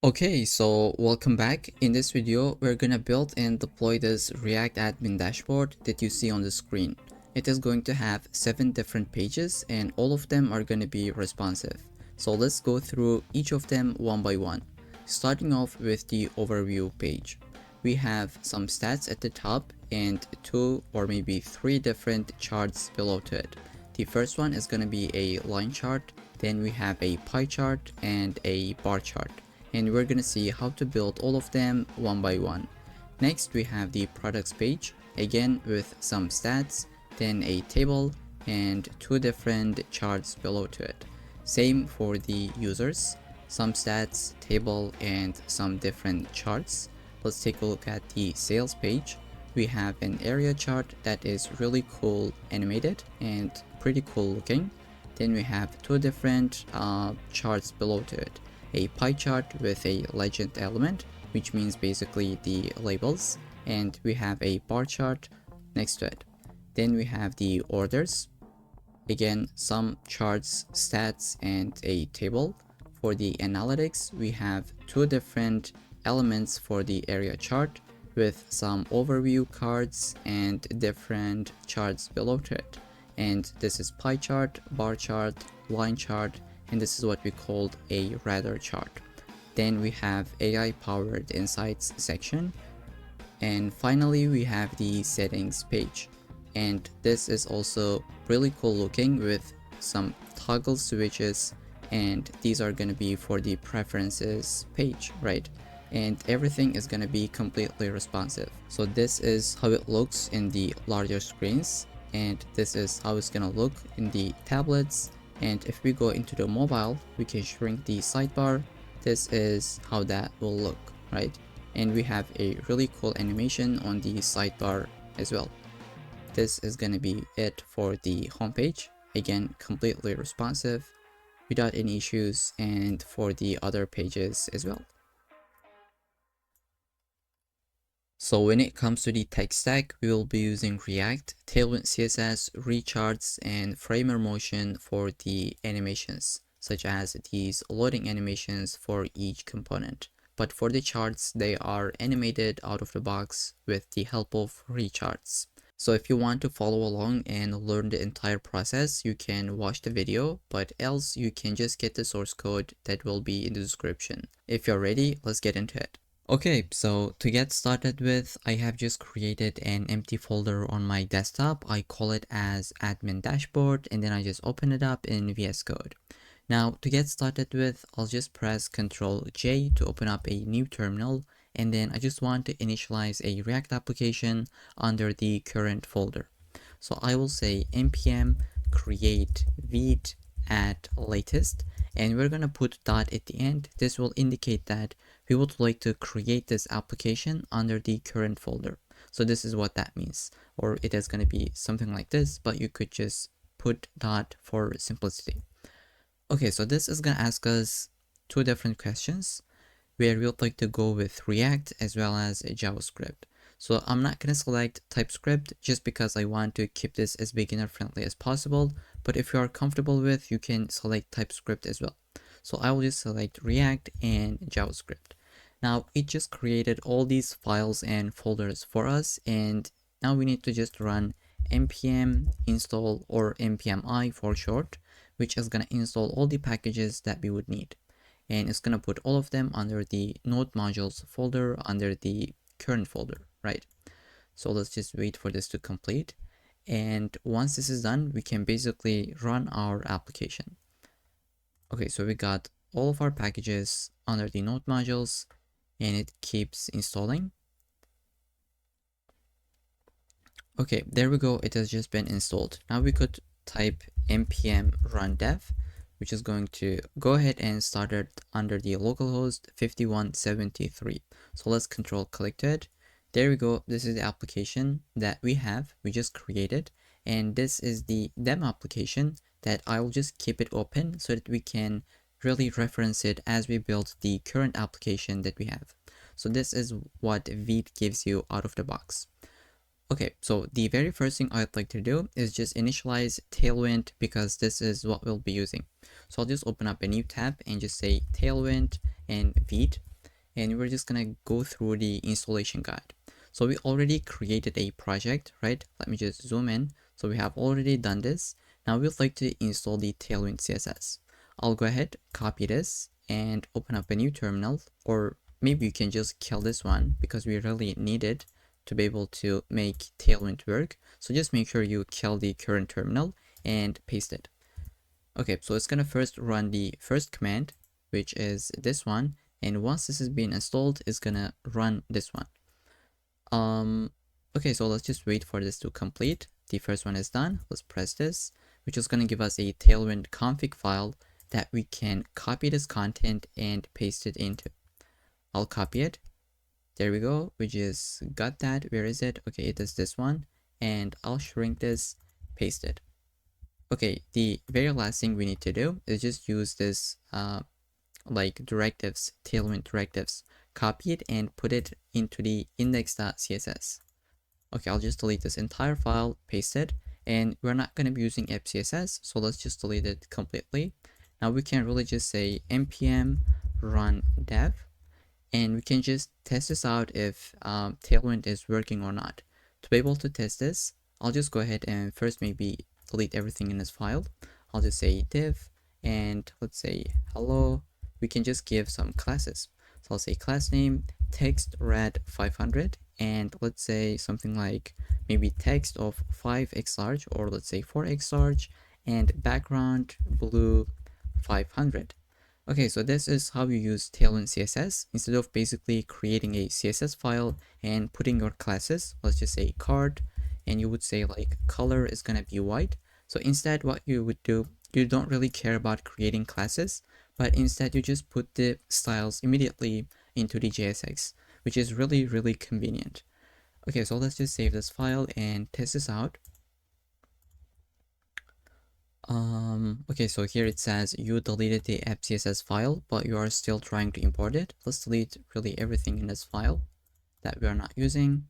Okay, so welcome back. In this video, we're gonna build and deploy this React admin dashboard that you see on the screen. It is going to have 7 different pages and all of them are gonna be responsive. So let's go through each of them one by one. Starting off with the overview page. We have some stats at the top and 2 or maybe 3 different charts below to it. The first one is gonna be a line chart, then we have a pie chart and a bar chart, and we're gonna see how to build all of them one by one. Next we have the products page, again with some stats, then a table and 2 different charts below to it. Same for the users, some stats, table and some different charts. Let's take a look at the sales page. We have an area chart that is really cool animated and pretty cool looking. Then we have 2 different charts below to it, a pie chart with a legend element, which means basically the labels, and we have a bar chart next to it. Then we have the orders, again some charts, stats and a table. For the analytics, we have 2 different elements for the area chart with some overview cards and different charts below to it. And this is pie chart, bar chart, line chart, and this is what we called a radar chart. Then we have AI powered insights section, and finally we have the settings page, and this is also really cool looking with some toggle switches, and these are going to be for the preferences page, right? And everything is going to be completely responsive. So this is how it looks in the larger screens, and this is how it's going to look in the tablets. And if we go into the mobile, we can shrink the sidebar. This is how that will look, right? And we have a really cool animation on the sidebar as well. This is going to be it for the homepage. Again, completely responsive without any issues, and for the other pages as well. So when it comes to the tech stack, we will be using React, Tailwind CSS, Recharts, and Framer Motion for the animations, such as these loading animations for each component. But for the charts, they are animated out of the box with the help of Recharts. So if you want to follow along and learn the entire process, you can watch the video, but else you can just get the source code that will be in the description. If you're ready, let's get into it. Okay, so to get started with, I have just created an empty folder on my desktop. I call it as admin dashboard, and then I just open it up in VS Code. Now to get started with, I'll just press Ctrl J to open up a new terminal, and then I just want to initialize a React application under the current folder. So I will say npm create vite at latest, and we're gonna put dot at the end. This will indicate that we would like to create this application under the current folder. So this is what that means, or it is going to be something like this, but you could just put dot for simplicity. Okay, so this is going to ask us 2 different questions where we would like to go with React as well as JavaScript. So I'm not going to select TypeScript just because I want to keep this as beginner friendly as possible, but if you are comfortable with, you can select TypeScript as well. So I will just select React and JavaScript. Now it just created all these files and folders for us, and now we need to just run npm install, or npmi for short, which is going to install all the packages that we would need. And it's going to put all of them under the node modules folder under the current folder, right? So let's just wait for this to complete. And once this is done, we can basically run our application. Okay, so we got all of our packages under the node modules, and it keeps installing. Okay, there we go. It has just been installed. Now we could type npm run dev, which is going to go ahead and start it under the localhost 5173. So let's control click to it. There we go. This is the application that we just created, and this is the demo application that I will just keep it open so that we can really reference it as we build the current application that we have. So this is what Vite gives you out of the box. Okay, so the very first thing I'd like to do is just initialize Tailwind, because this is what we'll be using. So I'll just open up a new tab and just say Tailwind and Vite. and we're just gonna go through the installation guide. So we already created a project, right? Let me just zoom in. So we have already done this. Now we'd like to install the Tailwind CSS. I'll go ahead, copy this, and open up a new terminal, or maybe you can just kill this one because we really need it to be able to make Tailwind work. So just make sure you kill the current terminal and paste it. Okay, so it's gonna first run the first command, which is this one, and once this has been installed, it's gonna run this one. Okay, so let's just wait for this to complete. The first one is done. Let's press this, which is gonna give us a Tailwind config file that we can copy this content and paste it into. I'll copy it. There we go. We just got that. Where is it? Okay, it is this one, and I'll shrink this, paste it. Okay, the very last thing we need to do is just use this like directives, Tailwind directives, copy it and put it into the index.css. Okay, I'll just delete this entire file, paste it, and we're not going to be using app.css, so let's just delete it completely. Now we can really just say npm run dev, and we can just test this out if Tailwind is working or not. To be able to test this, I'll just go ahead and first maybe delete everything in this file. I'll just say div, and let's say hello. We can just give some classes. So I'll say class name text red 500, and let's say something like maybe text of 5x large, or let's say 4x large, and background blue 500. Okay, so this is how you use Tailwind CSS. Instead of basically creating a CSS file and putting your classes, let's just say card, and you would say like color is gonna be white. So instead what you would do, you don't really care about creating classes, but instead you just put the styles immediately into the JSX, which is really convenient. Okay, so let's just save this file and test this out. Okay, so here it says you deleted the app.css file, but you are still trying to import it. Let's delete really everything in this file that we are not using.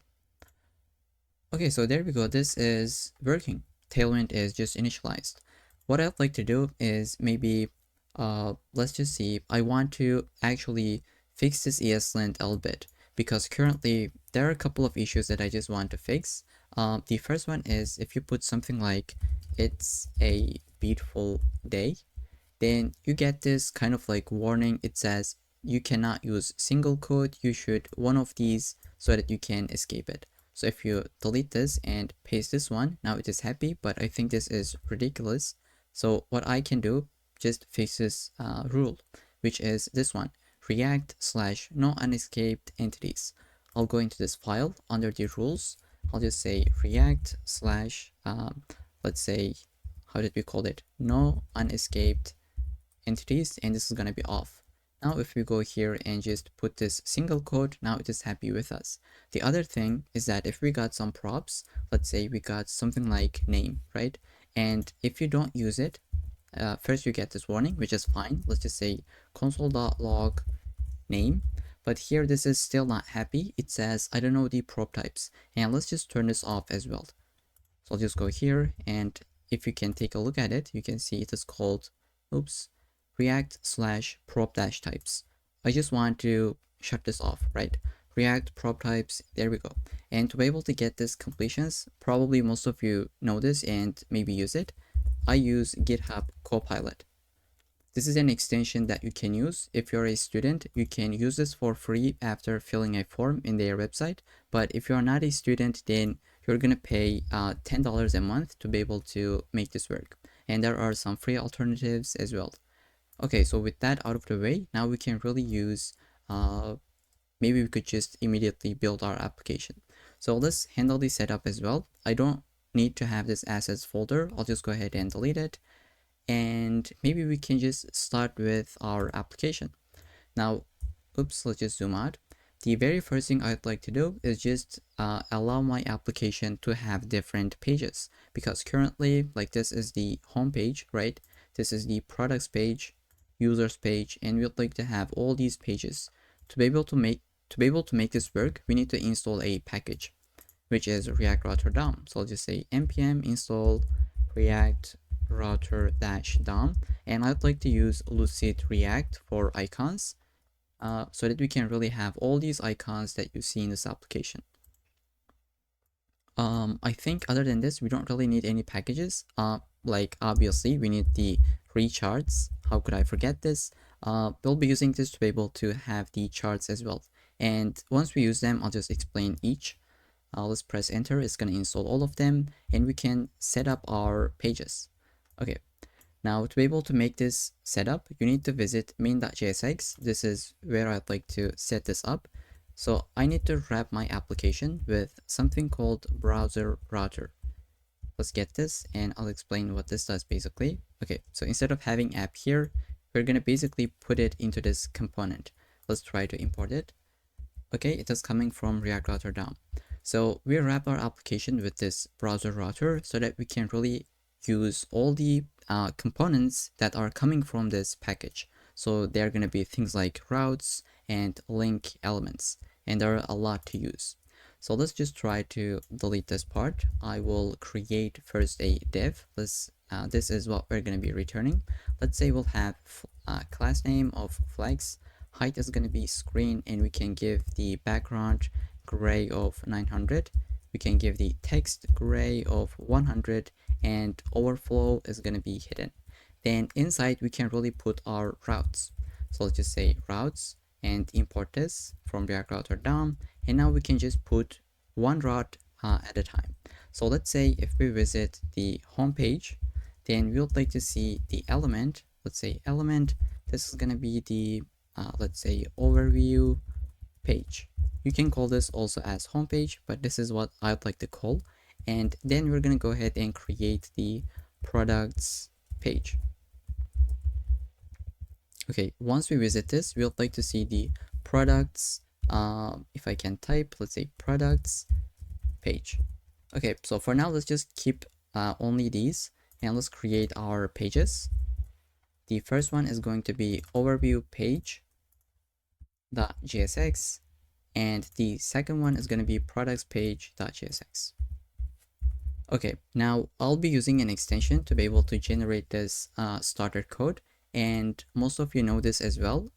Okay, so there we go. This is working. Tailwind is just initialized. What I'd like to do is maybe, let's just see, I want to actually fix this ESLint a little bit because currently there are a couple of issues that I just want to fix. The first one is if you put something like it's a beautiful day, then you get this kind of like warning. It says you cannot use single quote, you should one of these so that you can escape it. So if you delete this and paste this one, now it is happy, but I think this is ridiculous. So what I can do, just fix this rule, which is this one, react/no unescaped entities. I'll go into this file under the rules. I'll just say react slash let's say, how did we call it? No unescaped entities, and this is gonna be off. Now if we go here and just put this single quote, now it is happy with us. The other thing is that if we got some props, let's say we got something like name, right? And if you don't use it, first you get this warning, which is fine. Let's just say console.log name. But here this is still not happy. It says, I don't know the prop types. And let's just turn this off as well. So I'll just go here, and if you can take a look at it, you can see it is called, oops, react/prop-types. I just want to shut this off, right? React prop types, there we go. And to be able to get this completions, probably most of you know this and maybe use it. I use GitHub Copilot. This is an extension that you can use. If you're a student, you can use this for free after filling a form in their website. But if you're not a student, then you're gonna pay $10 a month to be able to make this work. And there are some free alternatives as well. Okay, so with that out of the way, now we can really use, maybe we could just immediately build our application. So let's handle the setup as well. I don't need to have this assets folder. I'll just go ahead and delete it. And maybe we can just start with our application. Now, oops, let's just zoom out. The very first thing I'd like to do is just allow my application to have different pages, because currently, like, this is the home page, right? This is the products page, users page, and we'd like to have all these pages. To be able to make this work, we need to install a package, which is React Router DOM. So I'll just say npm install React Router-DOM, and I'd like to use Lucid React for icons. so that we can really have all these icons that you see in this application. I think other than this, we don't really need any packages. Like obviously we need the recharts. How could I forget this? We'll be using this to be able to have the charts as well. And once we use them, I'll just explain each. Let's press enter. It's going to install all of them and we can set up our pages. Okay. Now to be able to make this setup, you need to visit main.jsx. This is where I'd like to set this up. So I need to wrap my application with something called browser router. Let's get this and I'll explain what this does basically. Okay, so instead of having app here, we're going to basically put it into this component. Let's try to import it. Okay, it is coming from React Router DOM. So we wrap our application with this browser router so that we can really use all the components that are coming from this package. So they're going to be things like routes and link elements, and there are a lot to use. So let's just try to delete this part. I will create first a div. This is what we're going to be returning. Let's say we'll have class name of flags. Height is going to be screen, and we can give the background gray of 900. We can give the text gray of 100, and overflow is going to be hidden. Then inside we can really put our routes. So let's just say routes and import this from React Router DOM, and now we can just put one route at a time. So let's say if we visit the home page, then we would like to see the element. Let's say element. This is going to be the let's say overview page. You can call this also as home page, but this is what I'd like to call. And then we're going to go ahead and create the products page. Okay, once we visit this, we'll like to see the products. If I can type, let's say products page. Okay, so for now, let's just keep only these and let's create our pages. The first one is going to be overview page.jsx, and the second one is going to be products page.jsx. Okay, now I'll be using an extension to be able to generate this starter code, and most of you know this as well,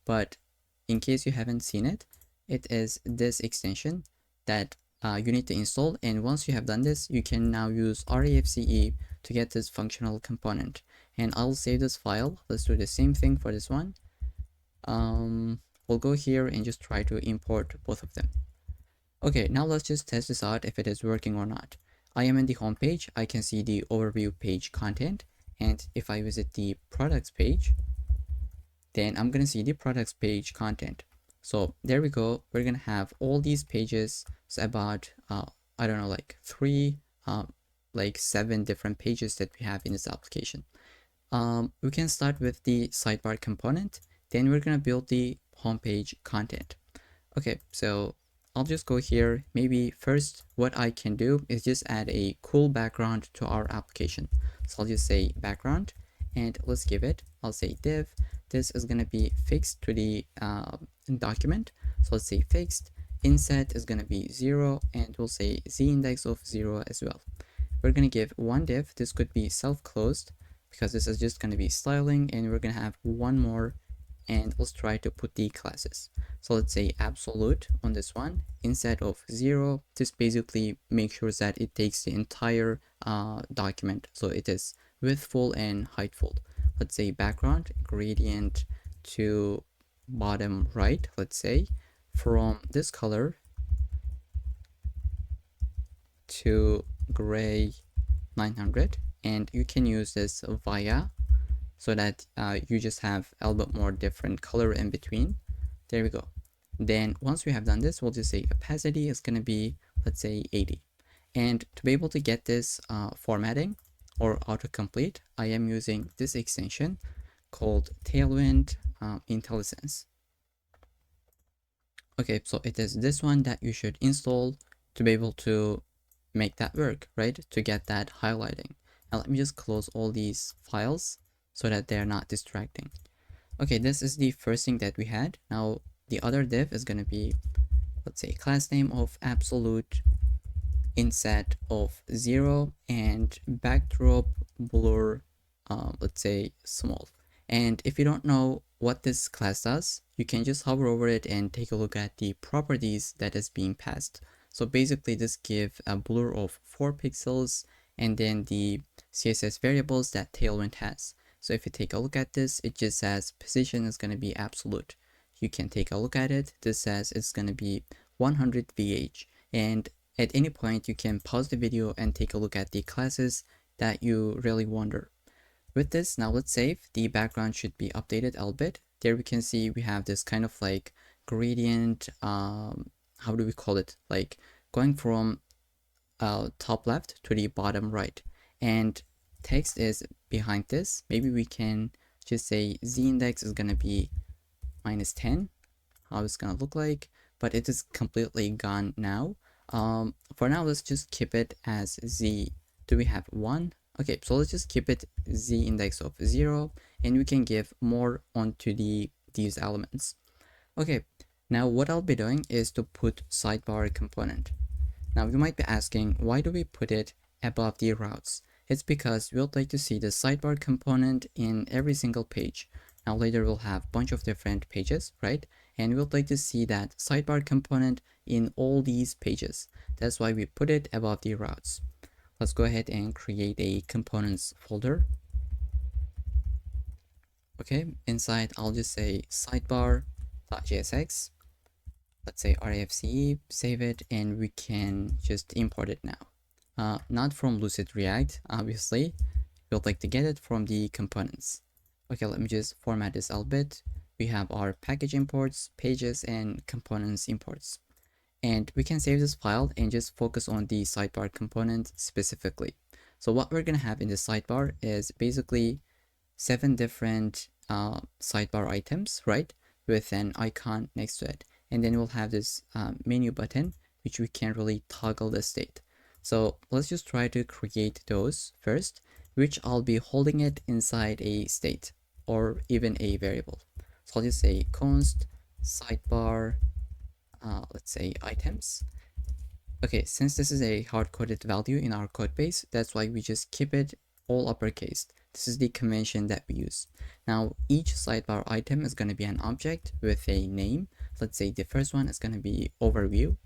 but in case you haven't seen it, it is this extension that you need to install, and once you have done this, you can now use REFCE to get this functional component. And I'll save this file. Let's do the same thing for this one. We'll go here and just try to import both of them. Okay, now let's just test this out if it is working or not. I am in the home page. I can see the overview page content, and if I visit the products page, then I'm gonna see the products page content. So there we go. We're gonna have all these pages. It's about I don't know, like 7 different pages that we have in this application. We can start with the sidebar component. Then we're gonna build the homepage content. Okay, so I'll just go here. Maybe first what I can do is just add a cool background to our application. So I'll just say background and let's give it, I'll say div. This is going to be fixed to the document. So let's say fixed. Inset is going to be 0 and we'll say z index of 0 as well. We're going to give one div. This could be self-closed because this is just going to be styling, and we're going to have one more, and let's try to put the classes. So let's say absolute on this one instead of 0. This basically makes sure that it takes the entire document, so it is widthful and heightful. Let's say background gradient to bottom right, let's say from this color to gray 900, and you can use this via so that you just have a little bit more different color in between. There we go. Then once we have done this, we'll just say opacity is going to be, let's say 80. And to be able to get this formatting or autocomplete, I am using this extension called Tailwind IntelliSense. Okay, so it is this one that you should install to be able to make that work, right? To get that highlighting. Now let me just close all these files so that they're not distracting. Okay, this is the first thing that we had. Now the other div is going to be, let's say class name of absolute, inset of 0, and backdrop blur, let's say small. And if you don't know what this class does, you can just hover over it and take a look at the properties that is being passed. So basically this gives a blur of 4 pixels and then the CSS variables that Tailwind has. So if you take a look at this, it just says position is going to be absolute. You can take a look at it. This says it's going to be 100 VH. And at any point, you can pause the video and take a look at the classes that you really wonder. With this, now let's save. The background should be updated a little bit. There we can see we have this kind of like gradient, how do we call it? Like going from top left to the bottom right. And text is behind this. Maybe we can just say z index is gonna be -10, how it's gonna look like, but it is completely gone now. For now, let's just keep it as z. Do we have 1? Okay, so let's just keep it z index of 0, and we can give more onto these elements. Okay, now what I'll be doing is to put sidebar component. Now you might be asking, why do we put it above the routes? It's because we would like to see the sidebar component in every single page. Now later we'll have a bunch of different pages, right? And we would like to see that sidebar component in all these pages. That's why we put it above the routes. Let's go ahead and create a components folder. Okay, inside I'll just say sidebar.jsx. Let's say RAFCE, save it, and we can just import it now. Not from Lucid React, obviously. We'd like to get it from the components. Okay, let me just format this a little bit. We have our package imports, pages, and components imports. And we can save this file and just focus on the sidebar component specifically. So what we're gonna have in the sidebar is basically 7 different sidebar items, right? With an icon next to it. And then we'll have this menu button, which we can really toggle the state. So let's just try to create those first, which I'll be holding it inside a state or even a variable. So I'll just say const sidebar, let's say items. Okay, since this is a hard-coded value in our code base, that's why we just keep it all uppercase. This is the convention that we use. Now, each sidebar item is going to be an object with a name. Let's say the first one is going to be overview.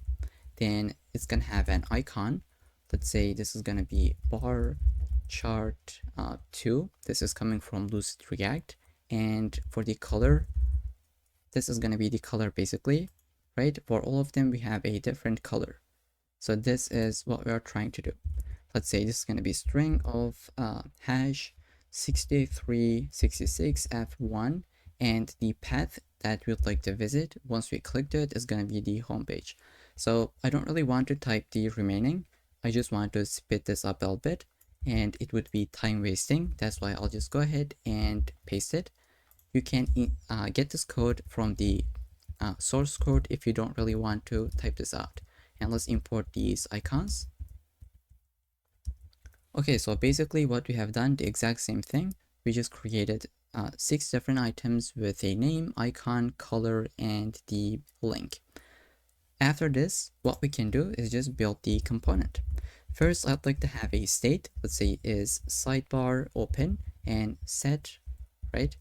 Then it's going to have an icon. Let's say this is going to be bar chart 2. This is coming from Lucid React. And for the color, this is going to be the color basically, right? For all of them, we have a different color. So this is what we are trying to do. Let's say this is going to be string of hash 6366f1, and the path that we'd like to visit once we clicked it is going to be the home page. So I don't really want to type the remaining. I just want to split this up a little bit, and it would be time wasting. That's why I'll just go ahead and paste it. You can get this code from the source code if you don't really want to type this out. And let's import these icons. Okay, so basically what we have done, the exact same thing. We just created 6 different items with a name, icon, color, and the link. After this, what we can do is just build the component. First, I'd like to have a state, let's say is sidebar open and set, right?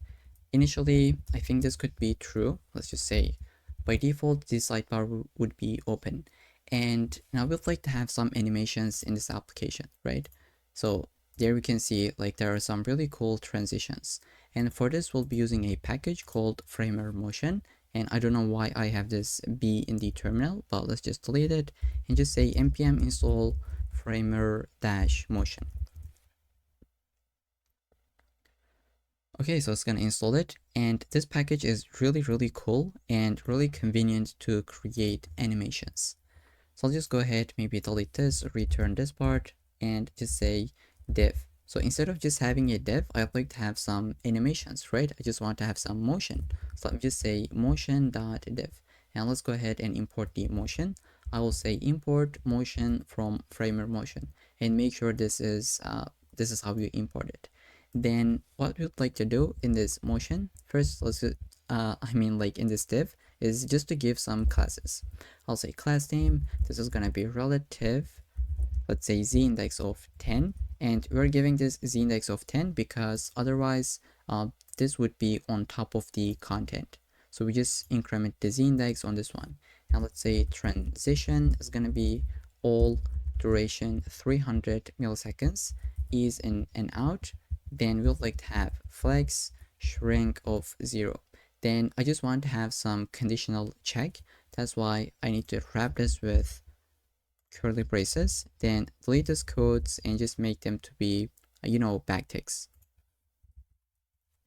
Initially, I think this could be true. Let's just say by default, this sidebar would be open. And now we'd like to have some animations in this application, right? So there we can see like there are some really cool transitions. And for this, we'll be using a package called Framer Motion. And I don't know why I have this B in the terminal, but let's just delete it and just say npm install framer-motion. Okay, so it's gonna install it, and this package is really cool and really convenient to create animations. So I'll just go ahead, maybe delete this, return this part, and just say div. So instead of just having a div, I'd like to have some animations, right? I just want to have some motion. So let me just say motion.div. And let's go ahead and import the motion. I will say import motion from Framer Motion, and make sure this is how you import it. Then what we'd like to do in this motion, first let's like in this div, is just to give some classes. I'll say class name, this is gonna be relative, let's say z index of 10, and we're giving this z index of 10 because otherwise this would be on top of the content. So we just increment the z index on this one. And let's say transition is going to be all duration 300 milliseconds, is in and out. Then we'll like to have flex shrink of 0. Then I just want to have some conditional check. That's why I need to wrap this with curly braces, then delete those codes and just make them to be, backticks.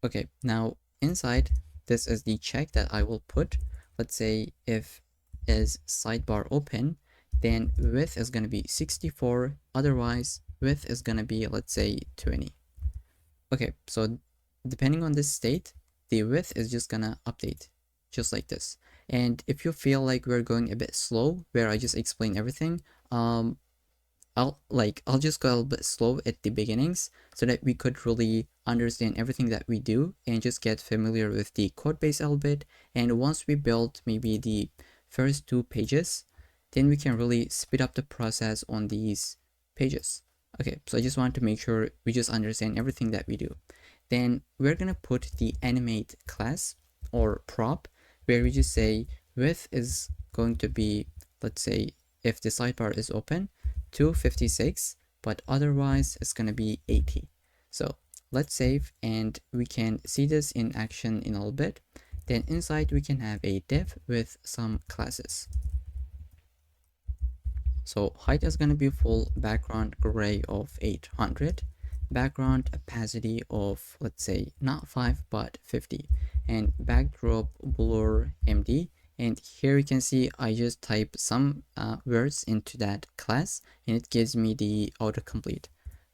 Okay, now inside, this is the check that I will put. Let's say if is sidebar open, then width is going to be 64, otherwise width is going to be, let's say, 20. Okay, so depending on this state, the width is just gonna update just like this. And if you feel like we're going a bit slow, where I just explain everything, I'll just go a little bit slow at the beginnings so that we could really understand everything that we do and just get familiar with the code base a little bit. And once we build maybe the first 2 pages, then we can really speed up the process on these pages. Okay, so I just want to make sure we just understand everything that we do. Then we're gonna put the animate class or prop, where we just say width is going to be, let's say, if the sidebar is open, 256, but otherwise it's gonna be 80. So let's save and we can see this in action in a little bit. Then inside we can have a div with some classes. So height is going to be full background gray of 800, background opacity of, let's say, not 5 but 50, and backdrop blur MD. And here you can see I just type some words into that class and it gives me the autocomplete.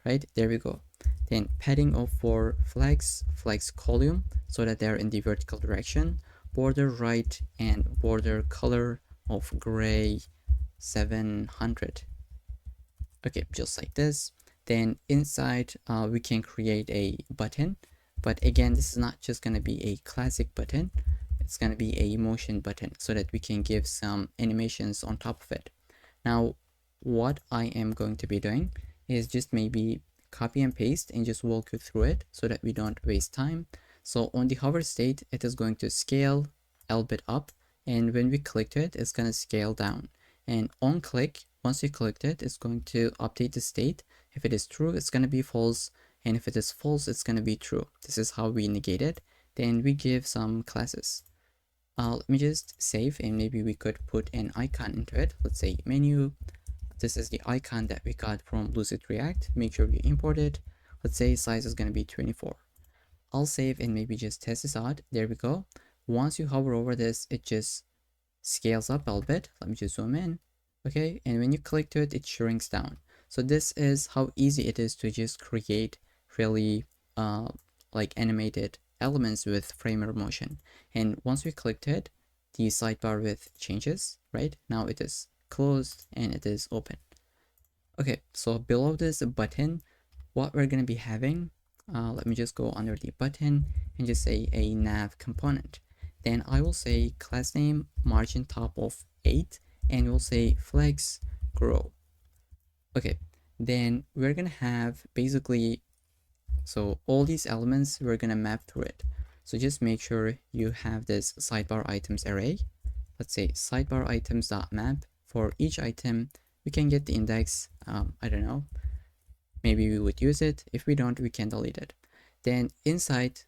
Right, there we go. Then padding of 4 flex column so that they're in the vertical direction, border right and border color of gray 700. Okay, just like this. Then inside we can create a button, but again this is not just going to be a classic button, it's going to be a motion button so that we can give some animations on top of it. Now what I am going to be doing is just maybe copy and paste and just walk you through it so that we don't waste time. So on the hover state, it is going to scale a little bit up, and when we click to it, it's going to scale down. And on click, once you clicked it, it's going to update the state. If it is true, it's going to be false, and if it is false, it's going to be true. This is how we negate it. Then we give some classes. Let me just save, and maybe we could put an icon into it. Let's say menu. This is the icon that we got from Lucid React. Make sure you import it. Let's say size is going to be 24. I'll save and maybe just test this out. There we go. Once you hover over this, it just scales up a little bit. Let me just zoom in. Okay, and when you click to it, it shrinks down. So this is how easy it is to just create really like animated elements with Framer motion. And once we click to it, the sidebar width changes, right? Now it is closed and it is open. Okay, so below this button, what we're going to be having, let me just go under the button and just say a nav component. Then I will say class name margin top of 8 and we'll say flex grow. Okay, then we're gonna have basically, so all these elements we're gonna map through it. So just make sure you have this sidebar items array. Let's say sidebar items.map. For each item we can get the index. I don't know, maybe we would use it. If we don't, we can delete it. Then inside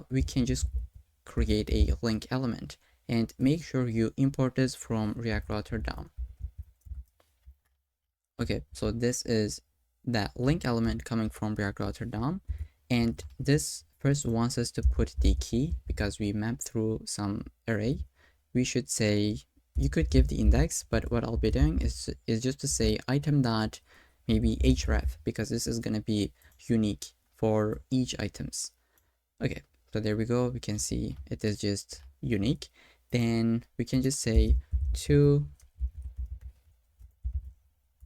we can just create a link element and make sure you import this from React Router DOM. Okay, so this is that link element coming from React Router DOM, and this first wants us to put the key because we map through some array. We should say, you could give the index, but what I'll be doing is just to say item dot maybe href, because this is going to be unique for each items. Okay, so there we go. We can see it is just unique. Then we can just say to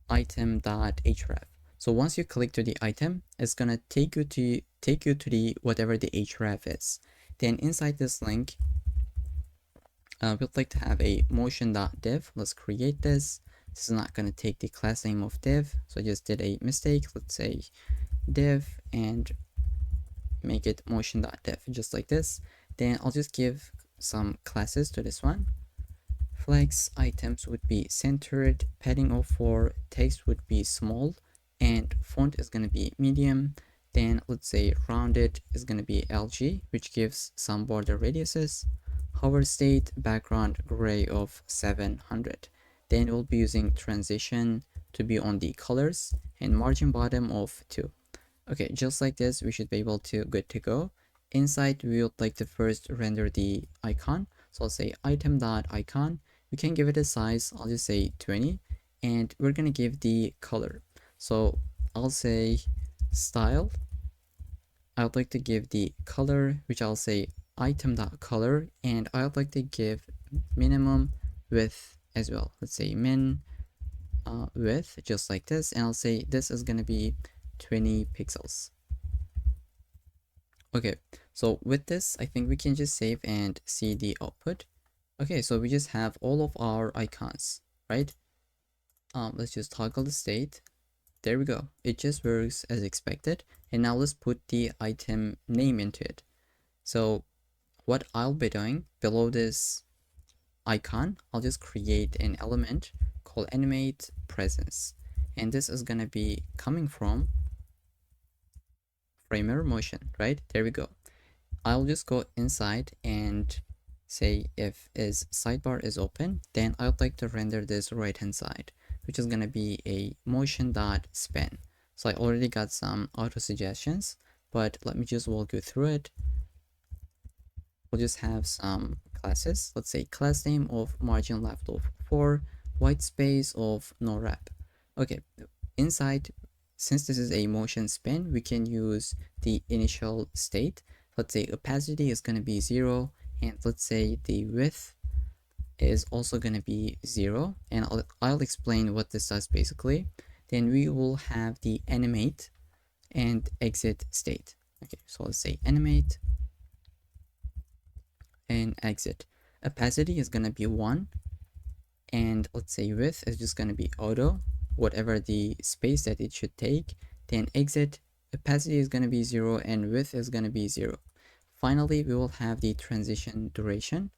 item.href. So once you click to the item, it's gonna take you to the whatever the href is. Then inside this link, we'd like to have a motion.div. Let's create this. This is not gonna take the class name of div, so I just did a mistake. Let's say div, and make it motion.def just like this. Then I'll just give some classes to this one. Flex items would be centered, padding of 4, text would be small, and font is going to be medium. Then let's say rounded is going to be LG, which gives some border radiuses. Hover state background gray of 700. Then we'll be using transition to be on the colors and margin bottom of 2. Okay, just like this, we should be able to good to go. Inside, we would like to first render the icon. So I'll say item.icon. We can give it a size. I'll just say 20, and we're gonna give the color. So I'll say style. I would like to give the color, which I'll say item.color, and I would like to give minimum width as well. Let's say min width, just like this, and I'll say this is gonna be 20 pixels. Okay, so with this, I think we can just save and see the output. Okay, so we just have all of our icons, right? Let's just toggle the state. There we go. It just works as expected. And now let's put the item name into it. So what I'll be doing below this icon, I'll just create an element called animate presence. And this is gonna be coming from framer motion, right? There we go. I'll just go inside and say if is sidebar is open, then I would like to render this right hand side, which is gonna be a motion.span. So I already got some auto suggestions, but let me just walk you through it. We'll just have some classes. Let's say class name of margin left of 4, white space of no wrap. Okay, inside, since this is a motion span, we can use the initial state. Let's say opacity is going to be 0, and let's say the width is also going to be 0, and I'll explain what this does basically. Then we will have the animate and exit state. Okay, so let's say animate and exit. Opacity is going to be 1, and let's say width is just going to be auto, whatever the space that it should take. Then exit, opacity is going to be 0 and width is going to be 0. Finally, we will have the transition duration.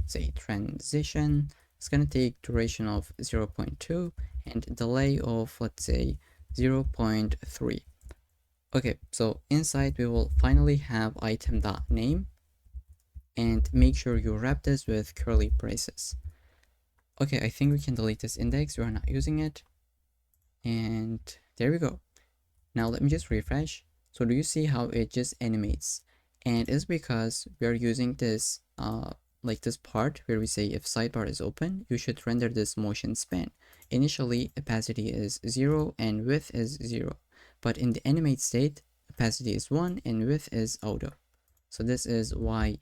Say transition, it's going to take duration of 0.2 and delay of, let's say, 0.3. Okay, so inside we will finally have item.name, and make sure you wrap this with curly braces. Okay, I think we can delete this index, we are not using it. And there we go. Now let me just refresh. So do you see how it just animates? And it's because we are using this like this part where we say if sidebar is open, you should render this motion span. Initially, opacity is 0 and width is 0. But in the animate state, opacity is 1 and width is auto. So this is why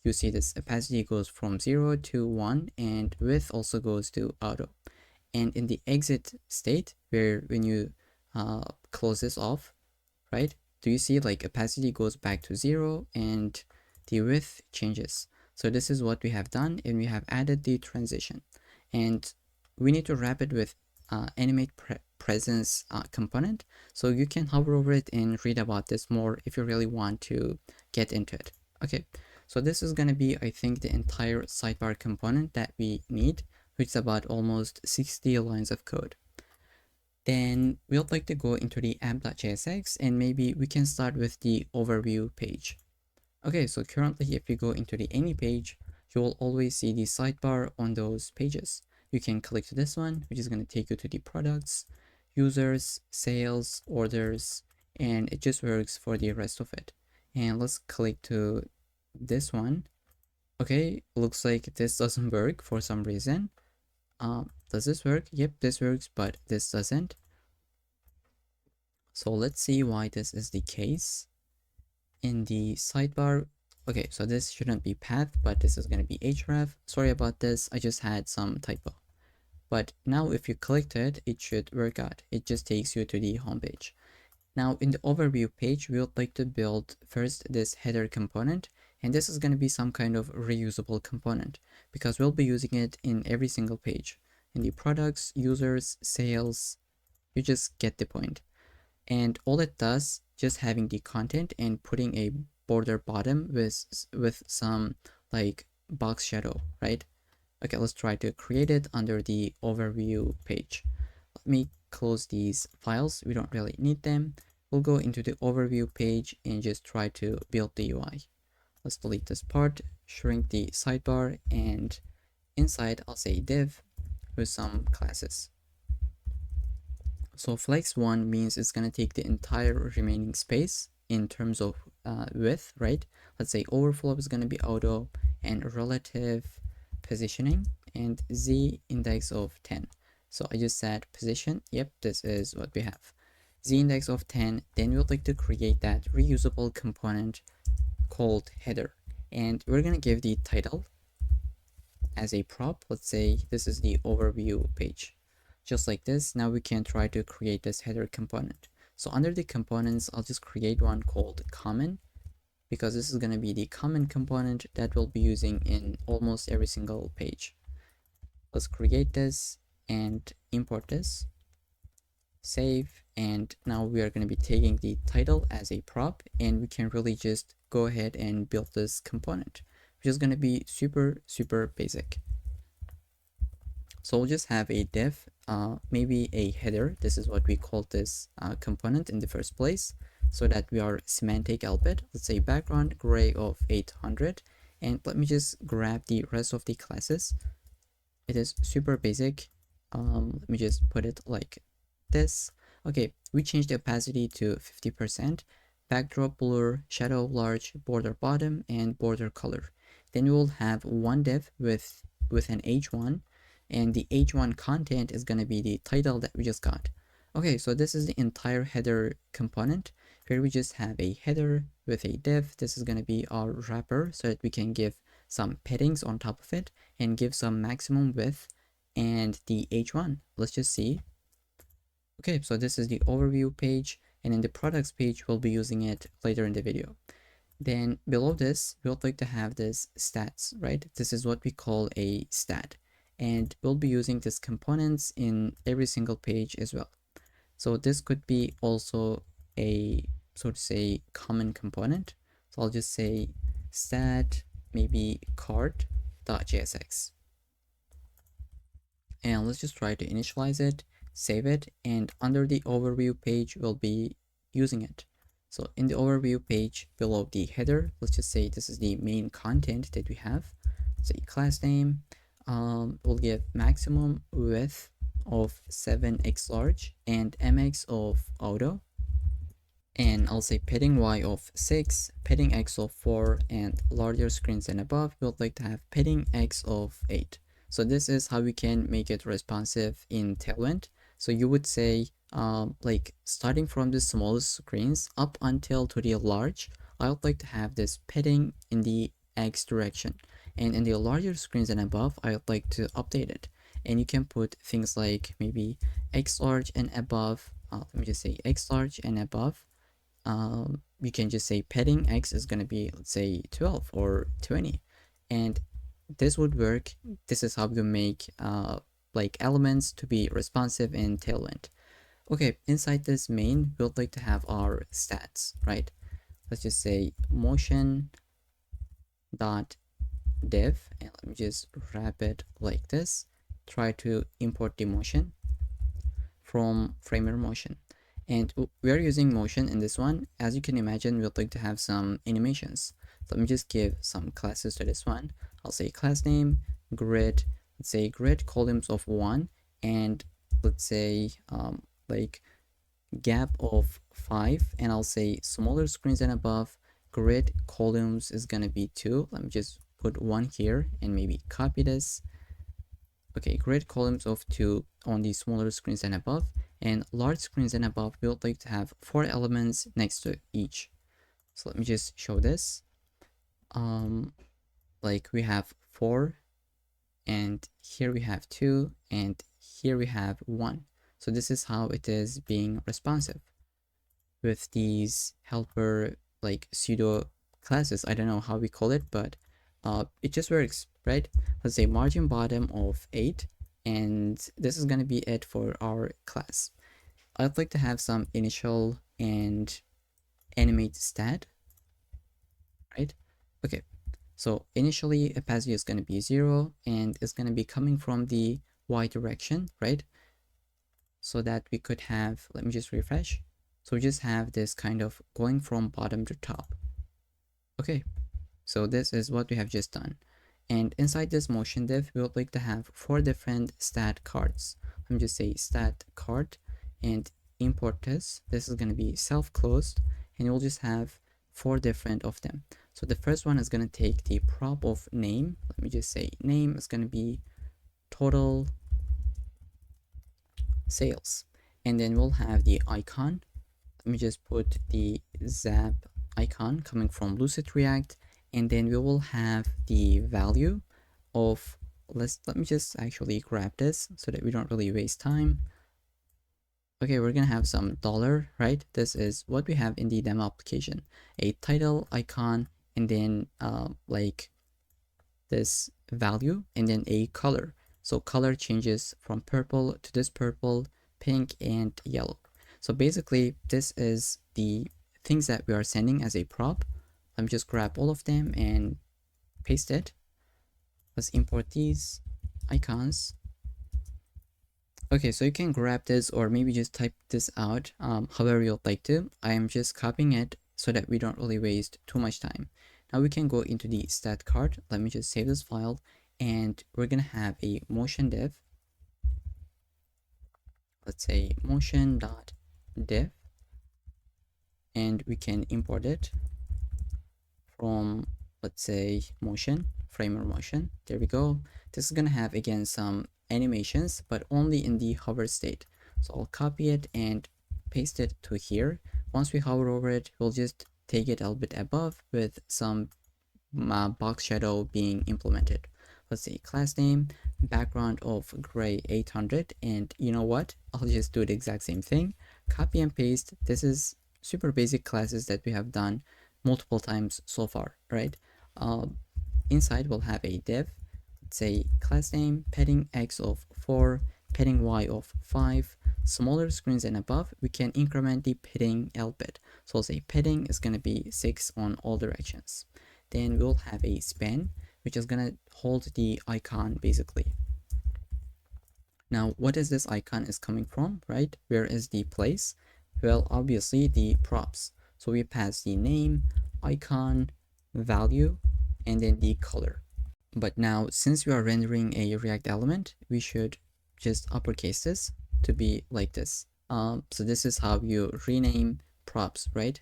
you see this opacity goes from 0 to 1 and width also goes to auto. And in the exit state, where when you close this off, right, do you see like opacity goes back to 0 and the width changes? So this is what we have done, and we have added the transition, and we need to wrap it with animate presence component. So you can hover over it and read about this more if you really want to get into it. Okay, so this is going to be, I think, the entire sidebar component that we need, which is about almost 60 lines of code. Then we would like to go into the app.jsx, and maybe we can start with the overview page. Okay, so currently if you go into the any page, you will always see the sidebar on those pages. You can click to this one, which is going to take you to the products, users, sales, orders, and it just works for the rest of it. And let's click to this one. Okay, looks like this doesn't work for some reason. Does this work? Yep, this works, but this doesn't. So let's see why this is the case. In the sidebar, okay, so this shouldn't be path, but this is going to be href. Sorry about this, I just had some typo. But now if you clicked it, it should work out. It just takes you to the home page. Now in the overview page, we would like to build first this header component, and this is going to be some kind of reusable component because we'll be using it in every single page. In the products, users, sales, you just get the point. And all it does, just having the content and putting a border bottom with some like box shadow, right? Okay, let's try to create it under the overview page. Let me close these files. We don't really need them. We'll go into the overview page and just try to build the UI. Let's delete this part, shrink the sidebar, and inside I'll say div with some classes. So flex1 means it's going to take the entire remaining space in terms of width, right? Let's say overflow is going to be auto and relative positioning and z index of 10. So I just said position. Yep, this is what we have. Z index of 10. Then we would like to create that reusable component called header. And we're going to give the title as a prop. Let's say this is the overview page. Just like this, now we can try to create this header component. So under the components, I'll just create one called common, because this is going to be the common component that we'll be using in almost every single page. Let's create this and import this, save, and now we are going to be taking the title as a prop, and we can really just go ahead and build this component, which is going to be super basic. So we'll just have a div, maybe a header. This is what we call this component in the first place, so that we are semantic albeit. Let's say background gray of 800, and let me just grab the rest of the classes. It is super basic. Let me just put it like this. Okay, we changed the opacity to 50%, backdrop blur, shadow large, border bottom, and border color. Then we will have one div with an h1, and the h1 content is going to be the title that we just got. Okay, so this is the entire header component. Here we just have a header with a div. This is going to be our wrapper so that we can give some paddings on top of it and give some maximum width and the h1. Let's just see. Okay, so this is the overview page, and in the products page, we'll be using it later in the video. Then below this, we would like to have this stats, right? This is what we call a stat, and we'll be using these components in every single page as well. So this could be also a, so to say, common component. So I'll just say stat, maybe card.jsx. And let's just try to initialize it, save it, and under the overview page, we'll be using it. So in the overview page below the header, let's just say this is the main content that we have. Let's say class name, we'll give maximum width of 7x large and mx of auto, and I'll say padding y of 6, padding x of 4, and larger screens and above we would like to have padding x of 8. So this is how we can make it responsive in Tailwind. So you would say like starting from the smallest screens up until to the large, I would like to have this padding in the x direction, and in the larger screens and above I would like to update it, and you can put things like maybe x large and above. Let me just say x large and above. You can just say padding x is going to be, let's say 12 or 20, and this would work. This is how you make like elements to be responsive in Tailwind. Okay, inside this main, we would like to have our stats, right? Let's just say motion dot div, and let me just wrap it like this. Try to import the motion from Framer motion, and we are using motion in this one. As you can imagine, we would like to have some animations. Let me just give some classes to this one. I'll say class name, grid, let's say grid columns of 1, and let's say like gap of 5, and I'll say smaller screens and above, grid columns is gonna be 2. Let me just put 1 here and maybe copy this. Okay, grid columns of 2 on the smaller screens and above, and large screens and above we would like to have 4 elements next to each. So let me just show this. Like we have 4, and here we have 2, and here we have 1. So this is how it is being responsive with these helper like pseudo classes. I don't know how we call it, but it just works, right? Let's say margin bottom of 8, and this is going to be it for our class. I'd like to have some initial and animate stat, right? Okay, so initially opacity is going to be 0 and it's going to be coming from the y direction, right? So that we could have, let me just refresh. So we just have this kind of going from bottom to top. Okay, so this is what we have just done. And inside this motion div, we would like to have 4 different stat cards. Let me just say stat card and import this. This is going to be self-closed and we'll just have 4 different of them. So the first one is going to take the prop of name. Let me just say name is going to be total sales. And then we'll have the icon. Let me just put the zap icon coming from Lucid React, and then we will have the value of, let me just actually grab this so that we don't really waste time. Okay, we're gonna have some dollar, right? This is what we have in the demo application, a title icon, and then like this value, and then a color. So color changes from purple to this purple, pink, and yellow. So basically, this is the things that we are sending as a prop. Let me just grab all of them and paste it. Let's import these icons. Okay, so you can grab this or maybe just type this out however you'd like to. I am just copying it so that we don't really waste too much time. Now we can go into the stat card. Let me just save this file and we're gonna have a motion div. Let's say motion.div and we can import it from, let's say, motion, framer motion. There we go. This is gonna have again some animations, but only in the hover state. So I'll copy it and paste it to here. Once we hover over it, we'll just take it a little bit above with some box shadow being implemented. Let's say class name, background of gray 800, and you know what? I'll just do the exact same thing. Copy and paste. This is super basic classes that we have done multiple times so far, right? Inside we'll have a div, let's say class name, padding x of 4, padding y of 5, smaller screens and above, we can increment the padding a little bit. So I'll say padding is going to be 6 on all directions. Then we'll have a span, which is going to hold the icon basically. Now, what is this icon is coming from, right? Where is the place? Well, obviously the props. So we pass the name, icon, value, and then the color. But now, since we are rendering a React element, we should just uppercase this to be like this. So this is how you rename props, right?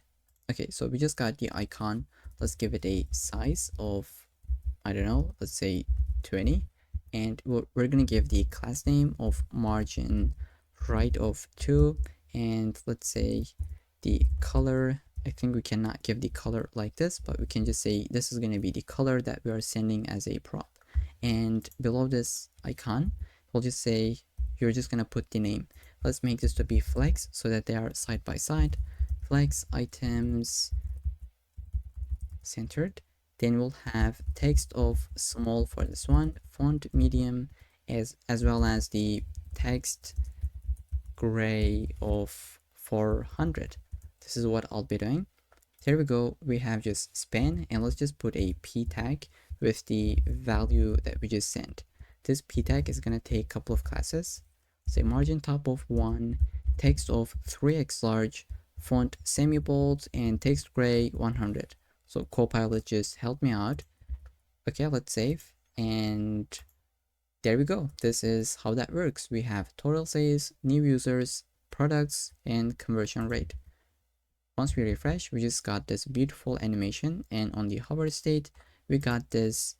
Okay, so we just got the icon. Let's give it a size of, I don't know, let's say 20. And we're gonna give the class name of margin right of 2. And let's say the color, I think we cannot give the color like this, but we can just say this is going to be the color that we are sending as a prop. And below this icon, we'll just say you're just going to put the name. Let's make this to be flex so that they are side by side. Flex items centered. Then we'll have text of small for this one, font medium, as well as the text gray of 400. This is what I'll be doing. There we go. We have just span, and let's just put a p tag with the value that we just sent. This p tag is going to take a couple of classes. Say margin top of 1, text of 3x large, font semi bold, and text gray 100. So Copilot just helped me out. Okay, let's save, and there we go. This is how that works. We have total sales, new users, products, and conversion rate. Once we refresh, we just got this beautiful animation, and on the hover state, we got this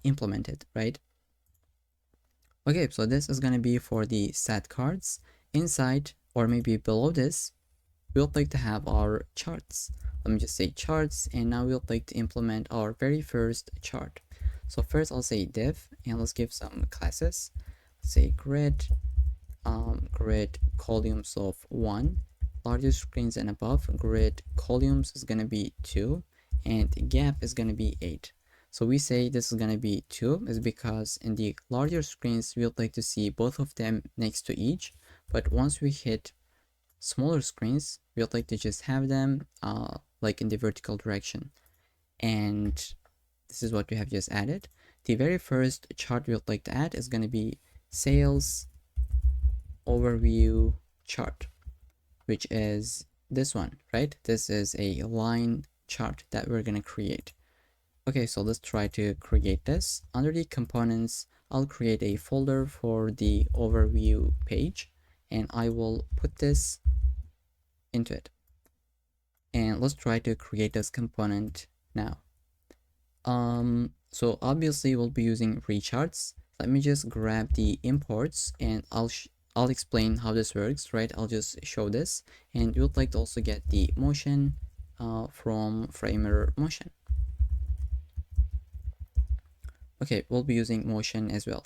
implemented, right? Okay, so this is gonna be for the stat cards. Inside, or maybe below this, we would like to have our charts. Let me just say charts, and now we would like to implement our very first chart. So first I'll say div, and let's give some classes. Let's say grid, grid columns of 1, larger screens and above, grid columns is gonna be 2, and gap is gonna be 8. So we say this is gonna be 2 is because in the larger screens we would like to see both of them next to each, but once we hit smaller screens, we would like to just have them like in the vertical direction. And this is what we have just added. The very first chart we would like to add is going to be sales overview chart, which is this one, right? This is a line chart that we're going to create. Okay, so let's try to create this. Under the components, I'll create a folder for the overview page, and I will put this into it. And let's try to create this component now. So obviously we'll be using recharts. Let me just grab the imports, and I'll explain how this works, right? I'll just show this, and you would like to also get the motion from Framer Motion. Okay, we'll be using motion as well.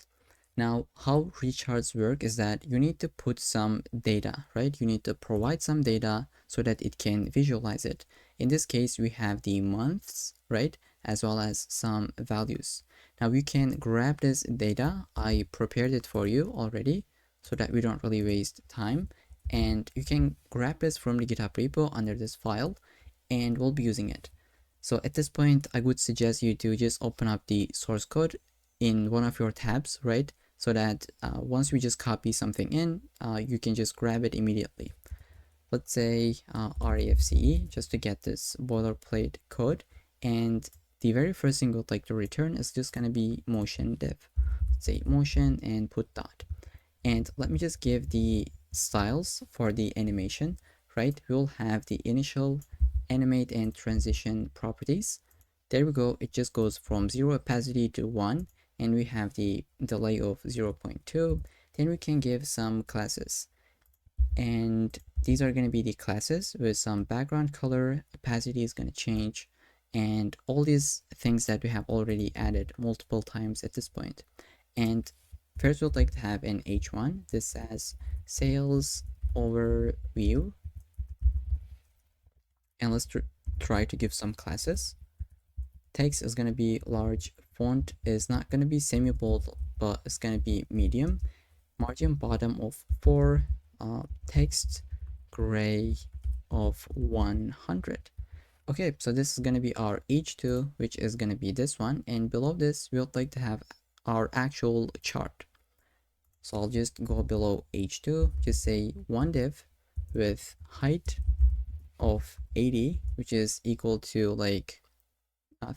Now, how recharts work is that you need to put some data, right? You need to provide some data so that it can visualize it. In this case, we have the months, right? As well as some values. Now you can grab this data. I prepared it for you already so that we don't really waste time. And you can grab this from the GitHub repo under this file, and we'll be using it. So at this point, I would suggest you to just open up the source code in one of your tabs, right? So that once we just copy something in, you can just grab it immediately. Let's say RAFCE, just to get this boilerplate code. And the very first thing we'd like to return is just going to be motion div. Let's say motion and put dot. And let me just give the styles for the animation, right? We'll have the initial, animate, and transition properties. There we go. It just goes from 0 opacity to 1, and we have the delay of 0.2. Then we can give some classes, and these are going to be the classes with some background color. Opacity is going to change, and all these things that we have already added multiple times at this point. And first we'd like to have an h1. This says sales overview, and let's try to give some classes. Text is going to be large. Font is not going to be semi-bold, but it's going to be medium. Margin bottom of 4. Text gray of 100. Okay, so this is going to be our h2, which is going to be this one, and below this we would like to have our actual chart. So I'll just go below h2, just say one div with height of 80, which is equal to like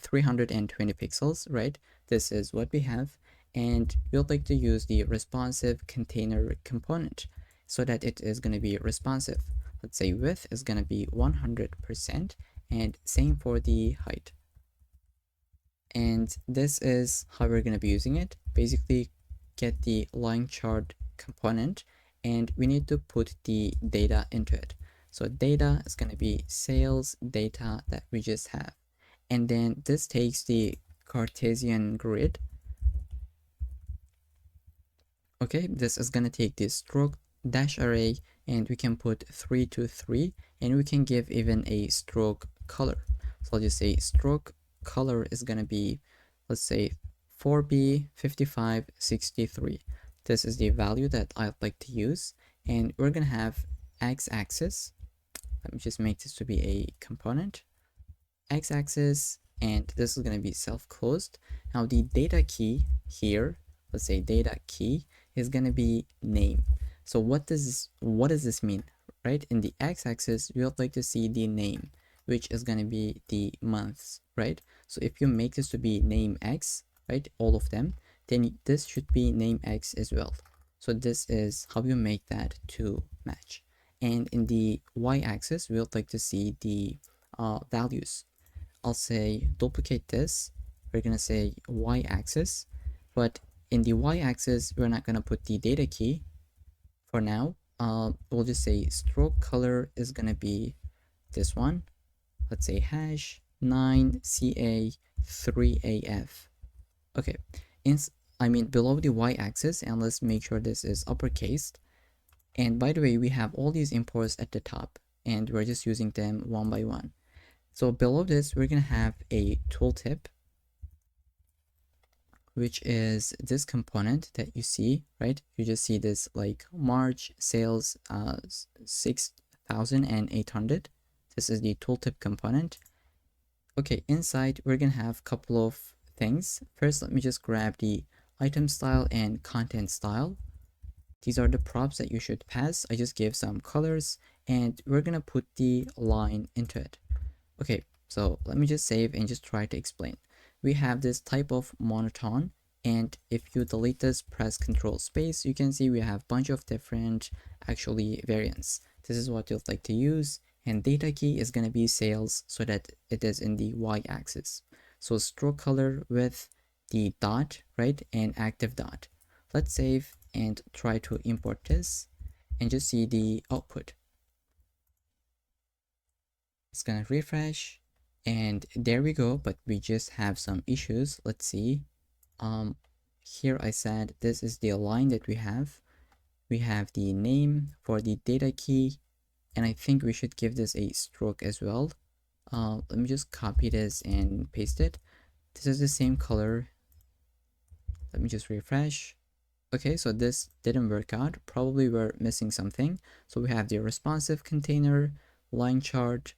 320 pixels, right? This is what we have, and we would like to use the responsive container component so that it is going to be responsive. Let's say width is going to be 100%, and same for the height. And this is how we're going to be using it. Basically, get the line chart component, and we need to put the data into it. So data is going to be sales data that we just have. And then this takes the Cartesian grid. Okay, this is going to take this stroke dash array, and we can put 3 to 3, and we can give even a stroke color. So I'll just say stroke color is going to be, let's say 4B 5563. This is the value that I'd like to use, and we're going to have x-axis. Let me just make this to be a component. X-axis, and this is going to be self-closed. Now the data key here, let's say data key, is going to be name. So what does this mean, right? In the x-axis, we would like to see the name, which is going to be the months, right? So if you make this to be name x, right, all of them, then this should be name x as well. So this is how you make that to match. And in the y-axis, we would like to see the values. I'll say duplicate this. We're going to say y-axis, but in the y-axis, we're not going to put the data key for now. We'll just say stroke color is going to be this one. Let's say hash 9CA3AF. Okay, below the y-axis, and let's make sure this is uppercased. And by the way, we have all these imports at the top, and we're just using them one by one. So below this, we're going to have a tooltip, which is this component that you see, right? You just see this like March sales 1800. This is the tooltip component. Okay, inside we're gonna have a couple of things. First, let me just grab the item style and content style. These are the props that you should pass. I just gave some colors and we're gonna put the line into it. Okay, so let me just save and just try to explain. We have this type of monotone, and if you delete this, press Control Space, you can see we have a bunch of different actually variants. This is what you'd like to use, and data key is going to be sales so that it is in the y-axis. So stroke color with the dot, right, and active dot. Let's save and try to import this and just see the output. It's gonna refresh and there we go, but we just have some issues. Let's see. Here I said this is the line that we have. We have the name for the data key, and I think we should give this a stroke as well. Let me just copy this and paste it. This is the same color. Let me just refresh. Okay, so this didn't work out. Probably we're missing something. So we have the responsive container, line chart,